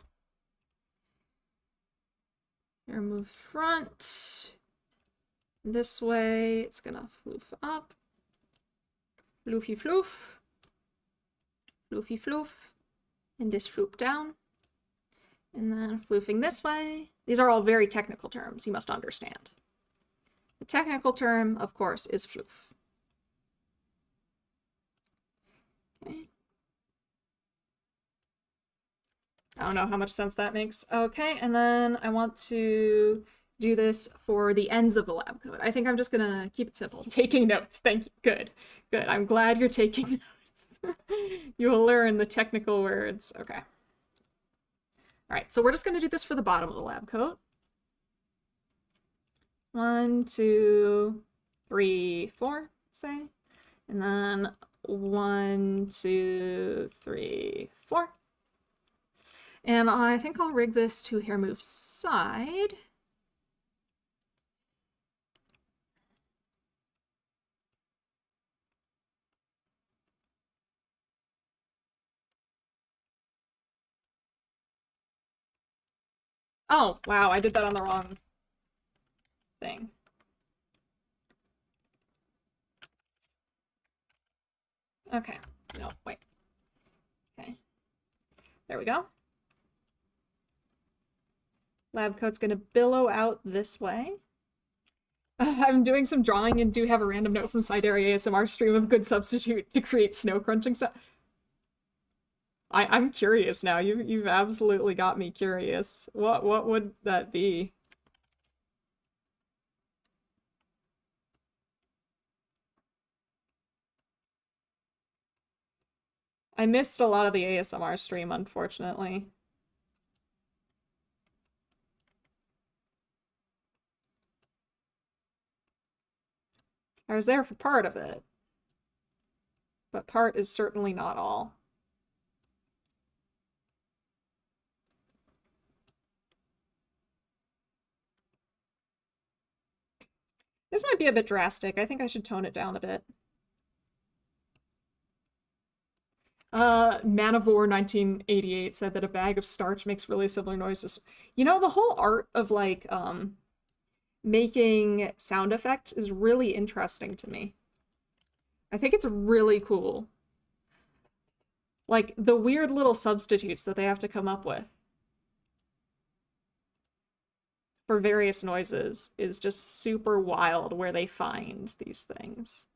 Here, move front. This way, it's gonna floof up. Floofy floof. Floofy floof. And this floop down. And then floofing this way. These are all very technical terms, you must understand. The technical term, of course, is floof. Okay. I don't know how much sense that makes. Okay, and then I want to do this for the ends of the lab code. I think I'm just gonna keep it simple. Taking notes. Thank you. Good. Good. I'm glad you're taking notes. You will learn the technical words. Okay. All right, so we're just gonna do this for the bottom of the lab coat. 1, 2, 3, 4, say. And then 1, 2, 3, 4. And I think I'll rig this to hair move side. Oh, wow, I did that on the wrong thing. Okay, no, wait. Okay, there we go. Lab coat's gonna billow out this way. I'm doing some drawing and do have a random note from Psydere ASMR stream of good substitute to create snow crunching sound. I'm curious now. You've absolutely got me curious. What would that be? I missed a lot of the ASMR stream, unfortunately. I was there for part of it, but part is certainly not all. This might be a bit drastic. I think I should tone it down a bit. Manivore 1988 said that a bag of starch makes really similar noises. You know, the whole art of like making sound effects is really interesting to me. I think it's really cool. Like the weird little substitutes that they have to come up with for various noises is just super wild where they find these things.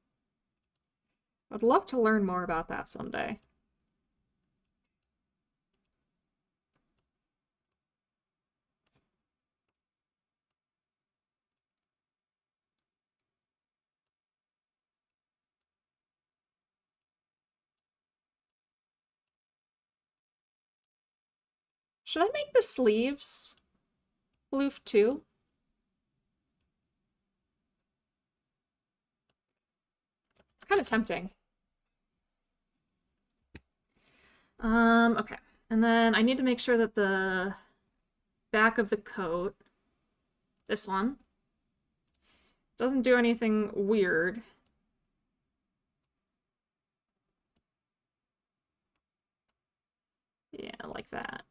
I'd love to learn more about that someday. Should I make the sleeves floof too? It's kind of tempting. Okay. And then I need to make sure that the back of the coat, this one, doesn't do anything weird. Yeah, like that.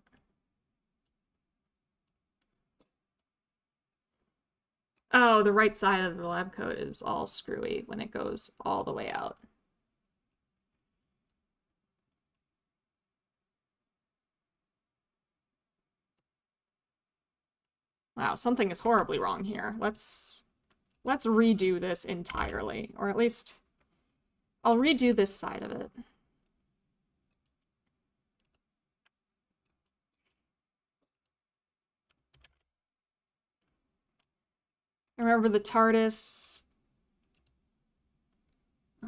Oh, the right side of the lab coat is all screwy when it goes all the way out. Wow, something is horribly wrong here. Let's redo this entirely, or at least I'll redo this side of it. I remember the TARDIS. I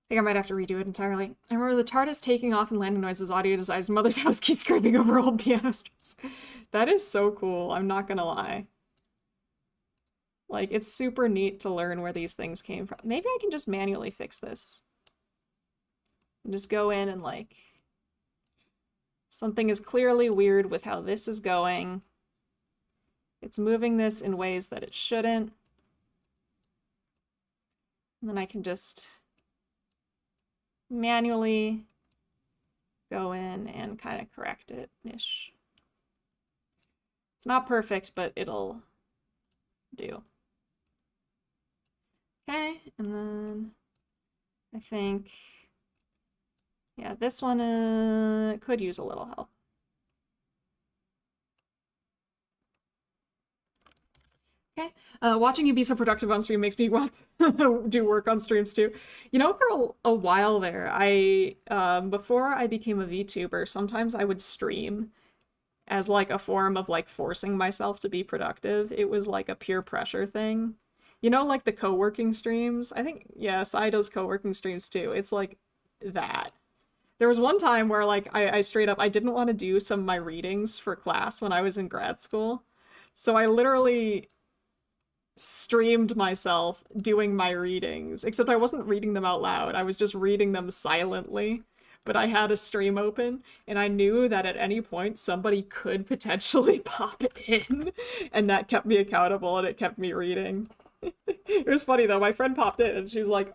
think I might have to redo it entirely. I remember the TARDIS taking off and landing noises, audio designs, mother's house keys scraping over old piano strings. That is so cool, I'm not gonna lie. Like, it's super neat to learn where these things came from. Maybe I can just manually fix this. And just go in and like... Something is clearly weird with how this is going. It's moving this in ways that it shouldn't. And then I can just manually go in and kind of correct it-ish. It's not perfect, but it'll do. Okay, and then I think, yeah, this one could use a little help. Okay, watching you be so productive on stream makes me want to do work on streams too. You know, for a while there, before I became a VTuber, sometimes I would stream as like a form of like forcing myself to be productive. It was like a peer pressure thing. You know, like the co-working streams? I think, yeah, Psy does co-working streams too. It's like that. There was one time where like I straight up, I didn't want to do some of my readings for class when I was in grad school. So I literally streamed myself doing my readings, except I wasn't reading them out loud. I was just reading them silently. But I had a stream open, and I knew that at any point somebody could potentially pop in, and that kept me accountable and it kept me reading. It was funny though, my friend popped in and she was like,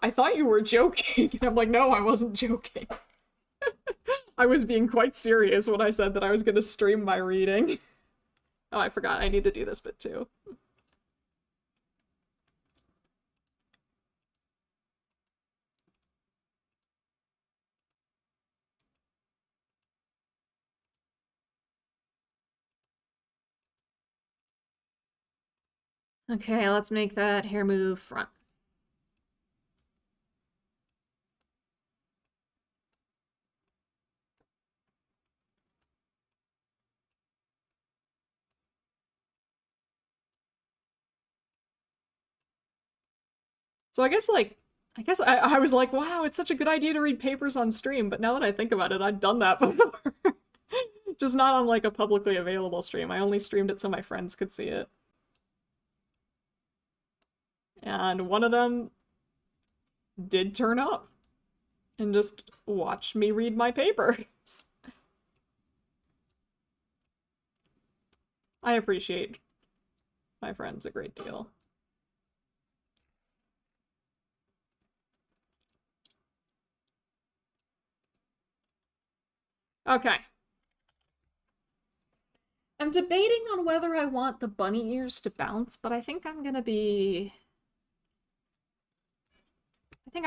I thought you were joking. And I'm like, no, I wasn't joking. I was being quite serious when I said that I was going to stream my reading. Oh, I forgot, I need to do this bit too. Okay, let's make that hair move front. So I guess I was like, wow, it's such a good idea to read papers on stream, but now that I think about it, I'd done that before. Just not on like a publicly available stream. I only streamed it so my friends could see it. And one of them did turn up and just watch me read my papers. I appreciate my friends a great deal. Okay. I'm debating on whether I want the bunny ears to bounce, but I think I'm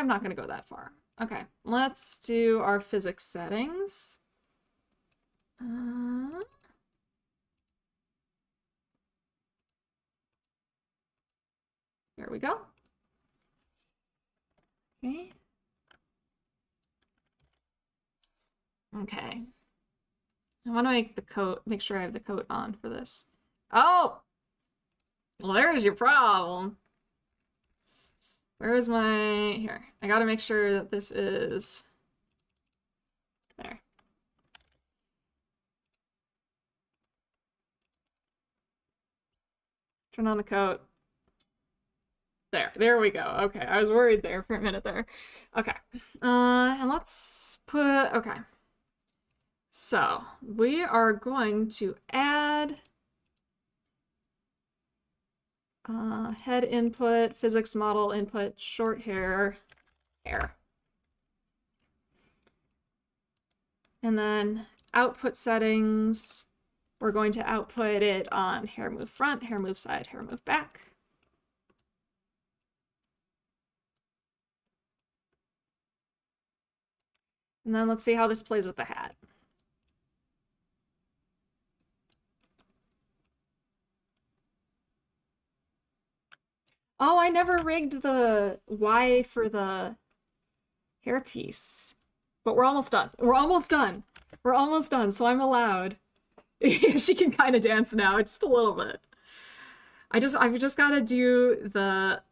not gonna go that far. Okay, let's do our physics settings. There we go. Okay. Okay. I want to make sure I have the coat on for this. Oh! Well, there's your problem. Where's my... Here. I gotta make sure that this is... There. Turn on the coat. There we go. Okay, I was worried there for a minute there. Okay. And let's put... Okay. So, we are going to add head input, physics model input, short hair. And then output settings, we're going to output it on hair move front, hair move side, hair move back. And then let's see how this plays with the hat. Oh, I never rigged the Y for the hairpiece. But we're almost done. We're almost done. We're almost done, so I'm allowed. She can kind of dance now, just a little bit. I've just got to do the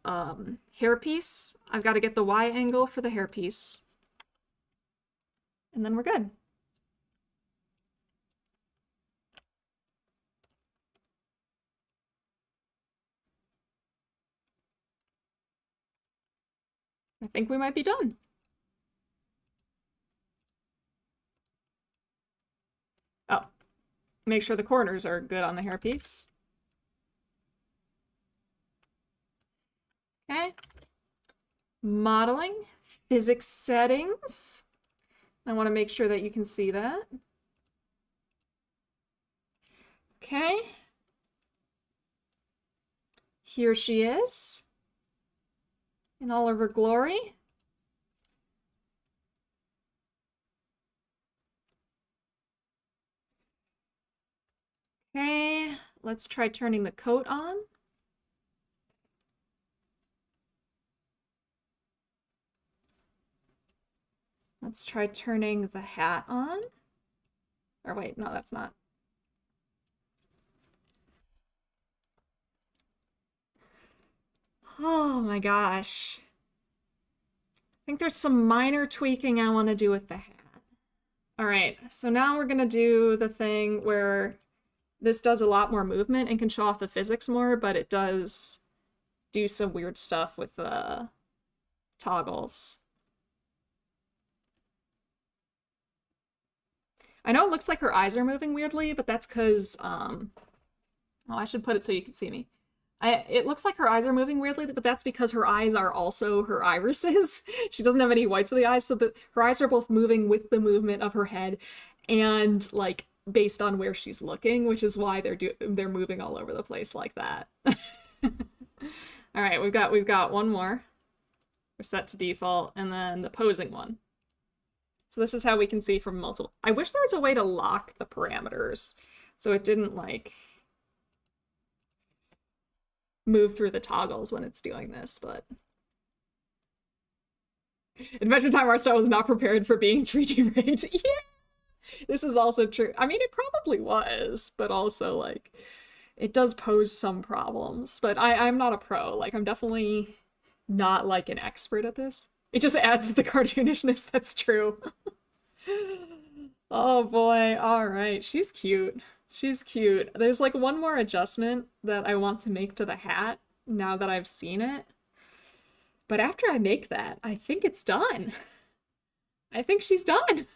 hairpiece. I've got to get the Y angle for the hairpiece. And then we're good. I think we might be done. Oh, make sure the corners are good on the hairpiece. Okay. Modeling, physics settings. I want to make sure that you can see that. Okay. Here she is in all of her glory. Okay, let's try turning the coat on. Let's try turning the hat on. Or wait, no, that's not. Oh my gosh. I think there's some minor tweaking I want to do with the hat. All right, so now we're gonna do the thing where this does a lot more movement and can show off the physics more, but it does do some weird stuff with the toggles. I know it looks like her eyes are moving weirdly, but that's because, oh, I should put it so you can see me. It looks like her eyes are moving weirdly, but that's because her eyes are also her irises. She doesn't have any whites of the eyes, so her eyes are both moving with the movement of her head and, like, based on where she's looking, which is why they're moving all over the place like that. All right, we've got one more. We're set to default, and then the posing one. So this is how we can see from multiple. I wish there was a way to lock the parameters so it didn't like move through the toggles when it's doing this, but Adventure Time art style was not prepared for being 3D rigged. Yeah, this is also true. I mean, it probably was, but also like it does pose some problems. But I'm not a pro. Like I'm definitely not like an expert at this. It just adds to the cartoonishness, that's true. Oh boy, all right, she's cute. She's cute. There's like one more adjustment that I want to make to the hat now that I've seen it. But after I make that, I think it's done. I think she's done.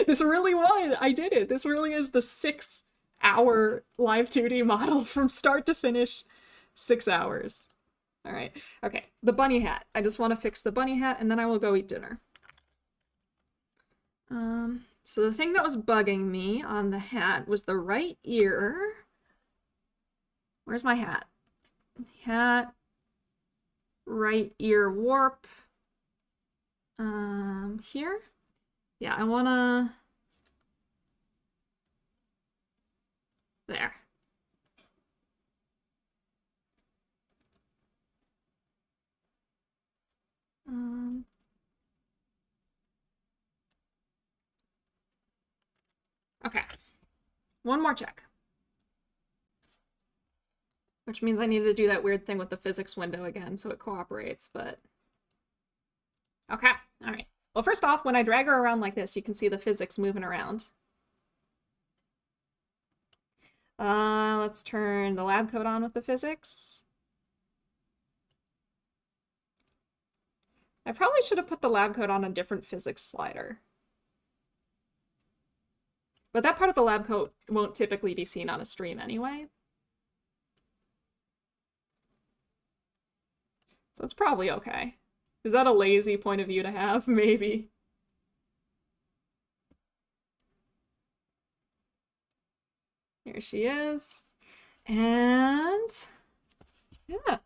This really was, I did it. This really is the 6-hour Live2d model from start to finish, 6 hours. All right, okay, the bunny hat. I just want to fix the bunny hat and then I will go eat dinner. So the thing that was bugging me on the hat was the right ear. Where's my hat? Hat, right ear warp. Here? Yeah, I wanna... There. Okay. One more check. Which means I need to do that weird thing with the physics window again so it cooperates, but... Okay, all right. Well, first off, when I drag her around like this, you can see the physics moving around. Let's turn the lab coat on with the physics. I probably should have put the lab coat on a different physics slider. But that part of the lab coat won't typically be seen on a stream anyway. So it's probably okay. Is that a lazy point of view to have? Maybe. Here she is. And yeah.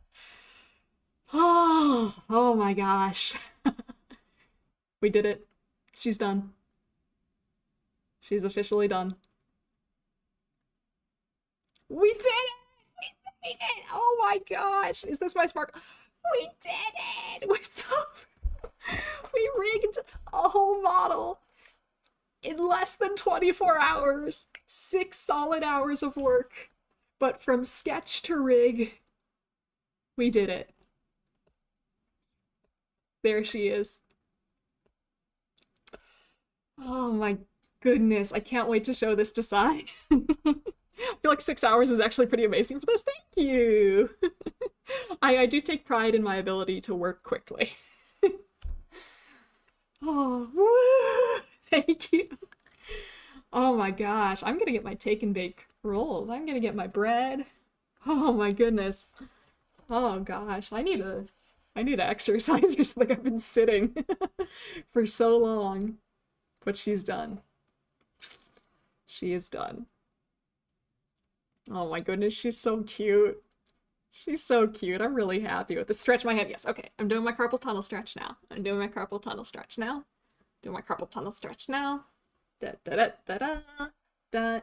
Oh my gosh. We did it. She's done. She's officially done. We did it! We made it! Oh my gosh! Is this my spark? We did it! We rigged a whole model in in less than 24 hours. 6 solid hours of work. But from sketch to rig, we did it. There she is. Oh my goodness, I can't wait to show this to Psy. I feel like 6 hours is actually pretty amazing for this. Thank you. I do take pride in my ability to work quickly. Oh, woo! Thank you. Oh my gosh, I'm gonna get my take and bake rolls. I'm gonna get my bread. Oh my goodness. Oh gosh, I need to exercise or something. I've been sitting for so long. But she's done. She is done. Oh my goodness, she's so cute. She's so cute. I'm really happy with this. Stretch my hand. Yes, okay. I'm doing my carpal tunnel stretch now. I'm doing my carpal tunnel stretch now. Doing my carpal tunnel stretch now. Da da da da da da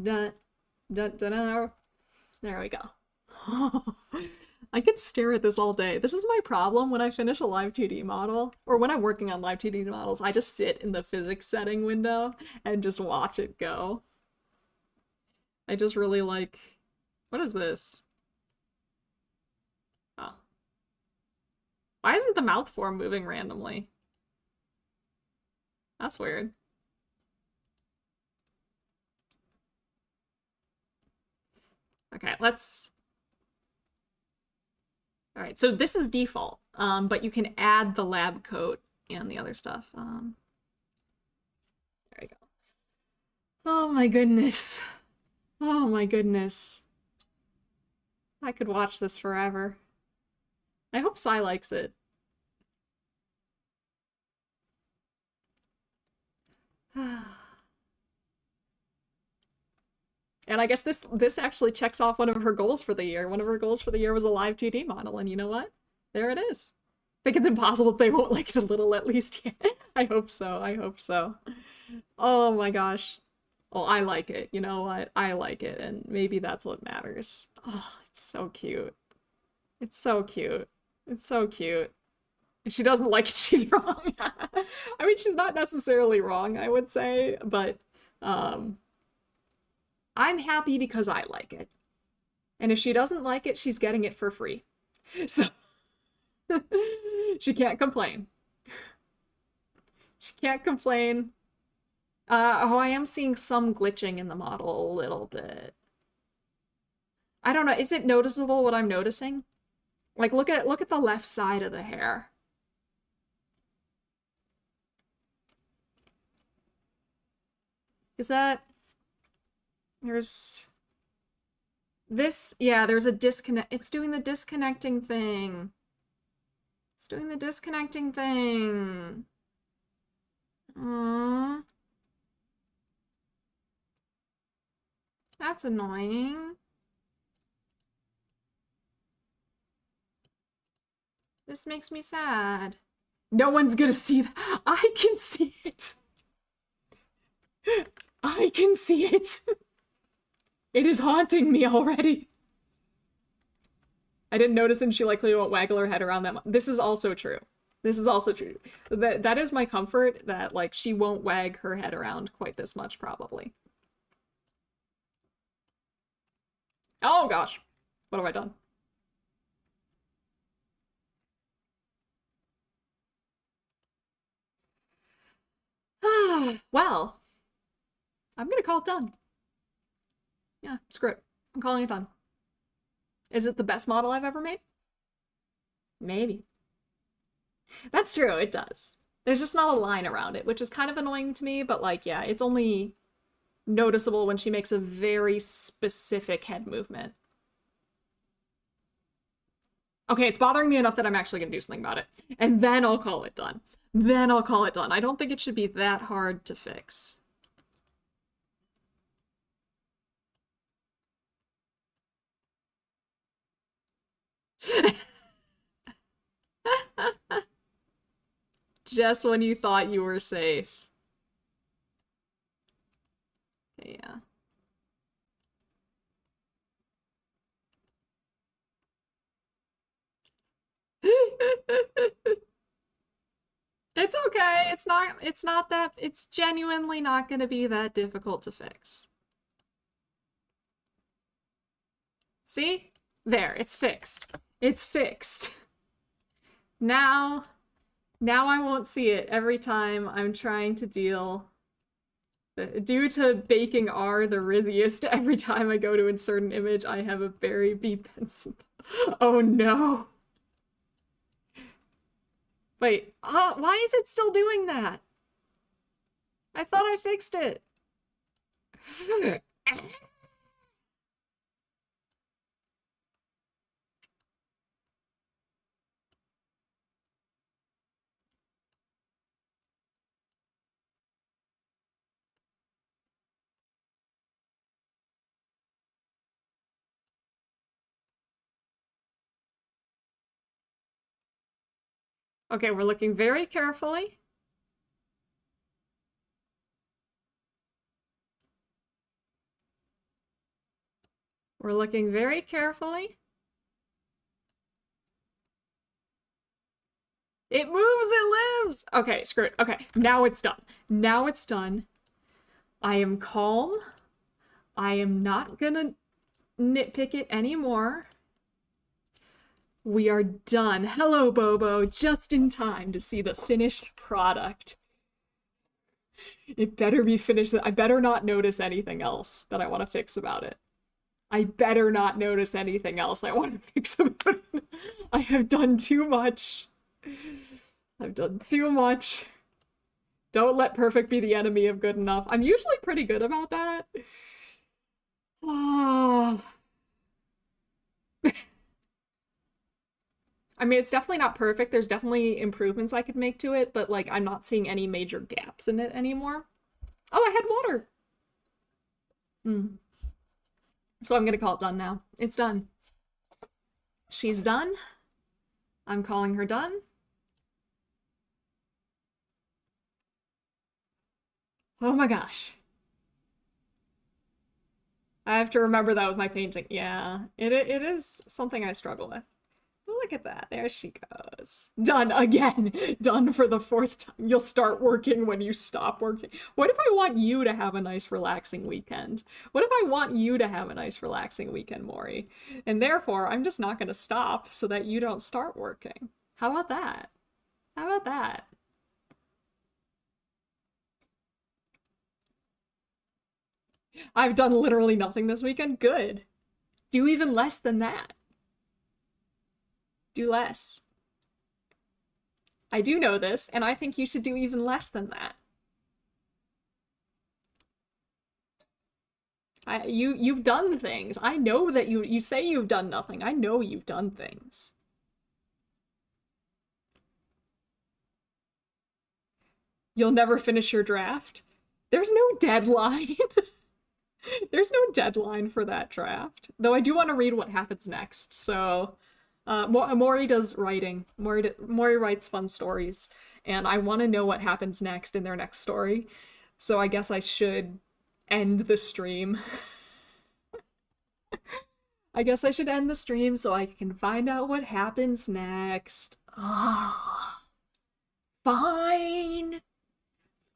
da da da da. There we go. I could stare at this all day. This is my problem when I finish a Live2d model, or when I'm working on Live2d models, I just sit in the physics setting window and just watch it go. I just really like... What is this? Oh. Why isn't the mouth form moving randomly? That's weird. Okay, let's... All right, so this is default, but you can add the lab coat and the other stuff. There we go. Oh my goodness. Oh my goodness. I could watch this forever. I hope Psy likes it. And I guess this actually checks off one of her goals for the year. One of her goals for the year was a Live2d model, and you know what? There it is. I think it's impossible that they won't like it a little at least. I hope so. I hope so. Oh my gosh. Well, I like it. You know what? I like it, and maybe that's what matters. Oh, it's so cute. It's so cute. It's so cute. If she doesn't like it, she's wrong. I mean, she's not necessarily wrong, I would say, but I'm happy because I like it. And if she doesn't like it, she's getting it for free. So she can't complain. She can't complain. Oh, I am seeing some glitching in the model a little bit. I don't know. Is it noticeable what I'm noticing? Like, look at the left side of the hair. Is that... There's... This... Yeah, there's a disconnect. It's doing the disconnecting thing. It's doing the disconnecting thing. Aww. That's annoying. This makes me sad. No one's gonna see that. I can see it. I can see it. It is haunting me already. I didn't notice, and she likely won't waggle her head around that much. This is also true. This is also true. That is my comfort, that, like, she won't wag her head around quite this much, probably. Oh, gosh. What have I done? Well, I'm gonna call it done. Yeah, screw it. I'm calling it done. Is it the best model I've ever made? Maybe. That's true, it does. There's just not a line around it, which is kind of annoying to me, but like, yeah, it's only noticeable when she makes a very specific head movement. Okay, it's bothering me enough that I'm actually gonna do something about it. And then I'll call it done. Then I'll call it done. I don't think it should be that hard to fix. Just when you thought you were safe. Yeah. It's okay. It's genuinely not going to be that difficult to fix. See? There, it's fixed. It's fixed. Now I won't see it every time I'm trying to deal. Due to baking R the rizziest, every time I go to insert an image, I have a berry bee pencil. Oh no. Wait, why is it still doing that? I thought I fixed it. Okay, we're looking very carefully. We're looking very carefully. It moves, it lives! Okay, screw it. Okay, now it's done. Now it's done. I am calm. I am not gonna nitpick it anymore. We are done. Hello, Bobo. Just in time to see the finished product. It better be finished. I better not notice anything else that I want to fix about it. I better not notice anything else I want to fix about it. I have done too much. I've done too much. Don't let perfect be the enemy of good enough. I'm usually pretty good about that. Oh. I mean, it's definitely not perfect. There's definitely improvements I could make to it, but, like, I'm not seeing any major gaps in it anymore. Oh, I had water! So I'm gonna call it done now. It's done. She's done. I'm calling her done. Oh my gosh. I have to remember that with my painting. Yeah, it is something I struggle with. Look at that. There she goes. Done again. Done for the 4th time. You'll start working when you stop working. What if I want you to have a nice relaxing weekend? What if I want you to have a nice relaxing weekend, Maury? And therefore, I'm just not going to stop so that you don't start working. How about that? How about that? I've done literally nothing this weekend. Good. Do even less than that. Do less. I do know this, and I think you should do even less than that. You've done things. I know that you say you've done nothing. I know you've done things. You'll never finish your draft? There's no deadline. There's no deadline for that draft. Though I do want to read what happens next, so... Maury does writing. Maury writes fun stories, and I want to know what happens next in their next story. So I guess I should end the stream. I guess I should end the stream so I can find out what happens next. Ah, fine.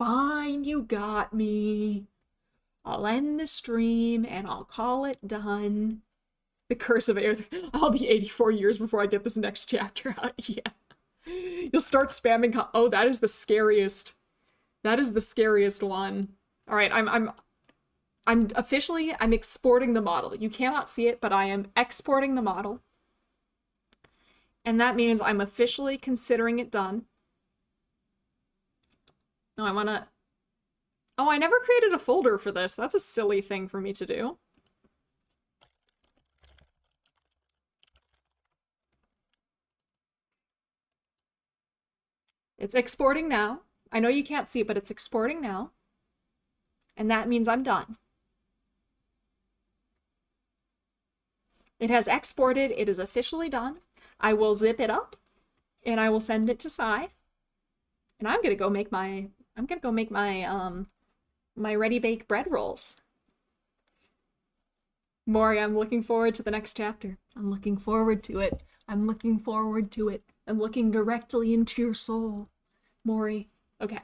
Fine, you got me. I'll end the stream and I'll call it done. The curse of Air. I'll be 84 years before I get this next chapter out. Yeah. You'll start spamming. Oh, that is the scariest. That is the scariest one. All right, I'm officially, I'm exporting the model. You cannot see it, but I am exporting the model. And that means I'm officially considering it done. No, I want to... Oh, I never created a folder for this. That's a silly thing for me to do. It's exporting now. I know you can't see it, but it's exporting now. And that means I'm done. It has exported. It is officially done. I will zip it up and I will send it to Psy. And I'm gonna go make my my ready bake bread rolls. Maury, I'm looking forward to the next chapter. I'm looking forward to it. I'm looking forward to it. I'm looking directly into your soul. Maury. Okay.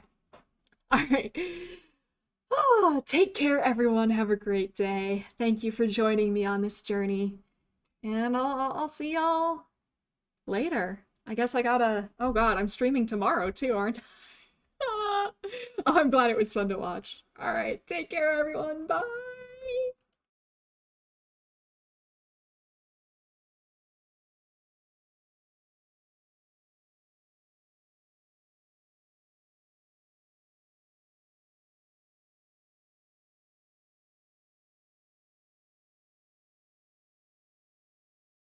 All right. Oh, take care, everyone. Have a great day. Thank you for joining me on this journey. And I'll see y'all later. I guess I gotta... Oh god, I'm streaming tomorrow too, aren't I? Oh, I'm glad it was fun to watch. All right, take care, everyone. Bye.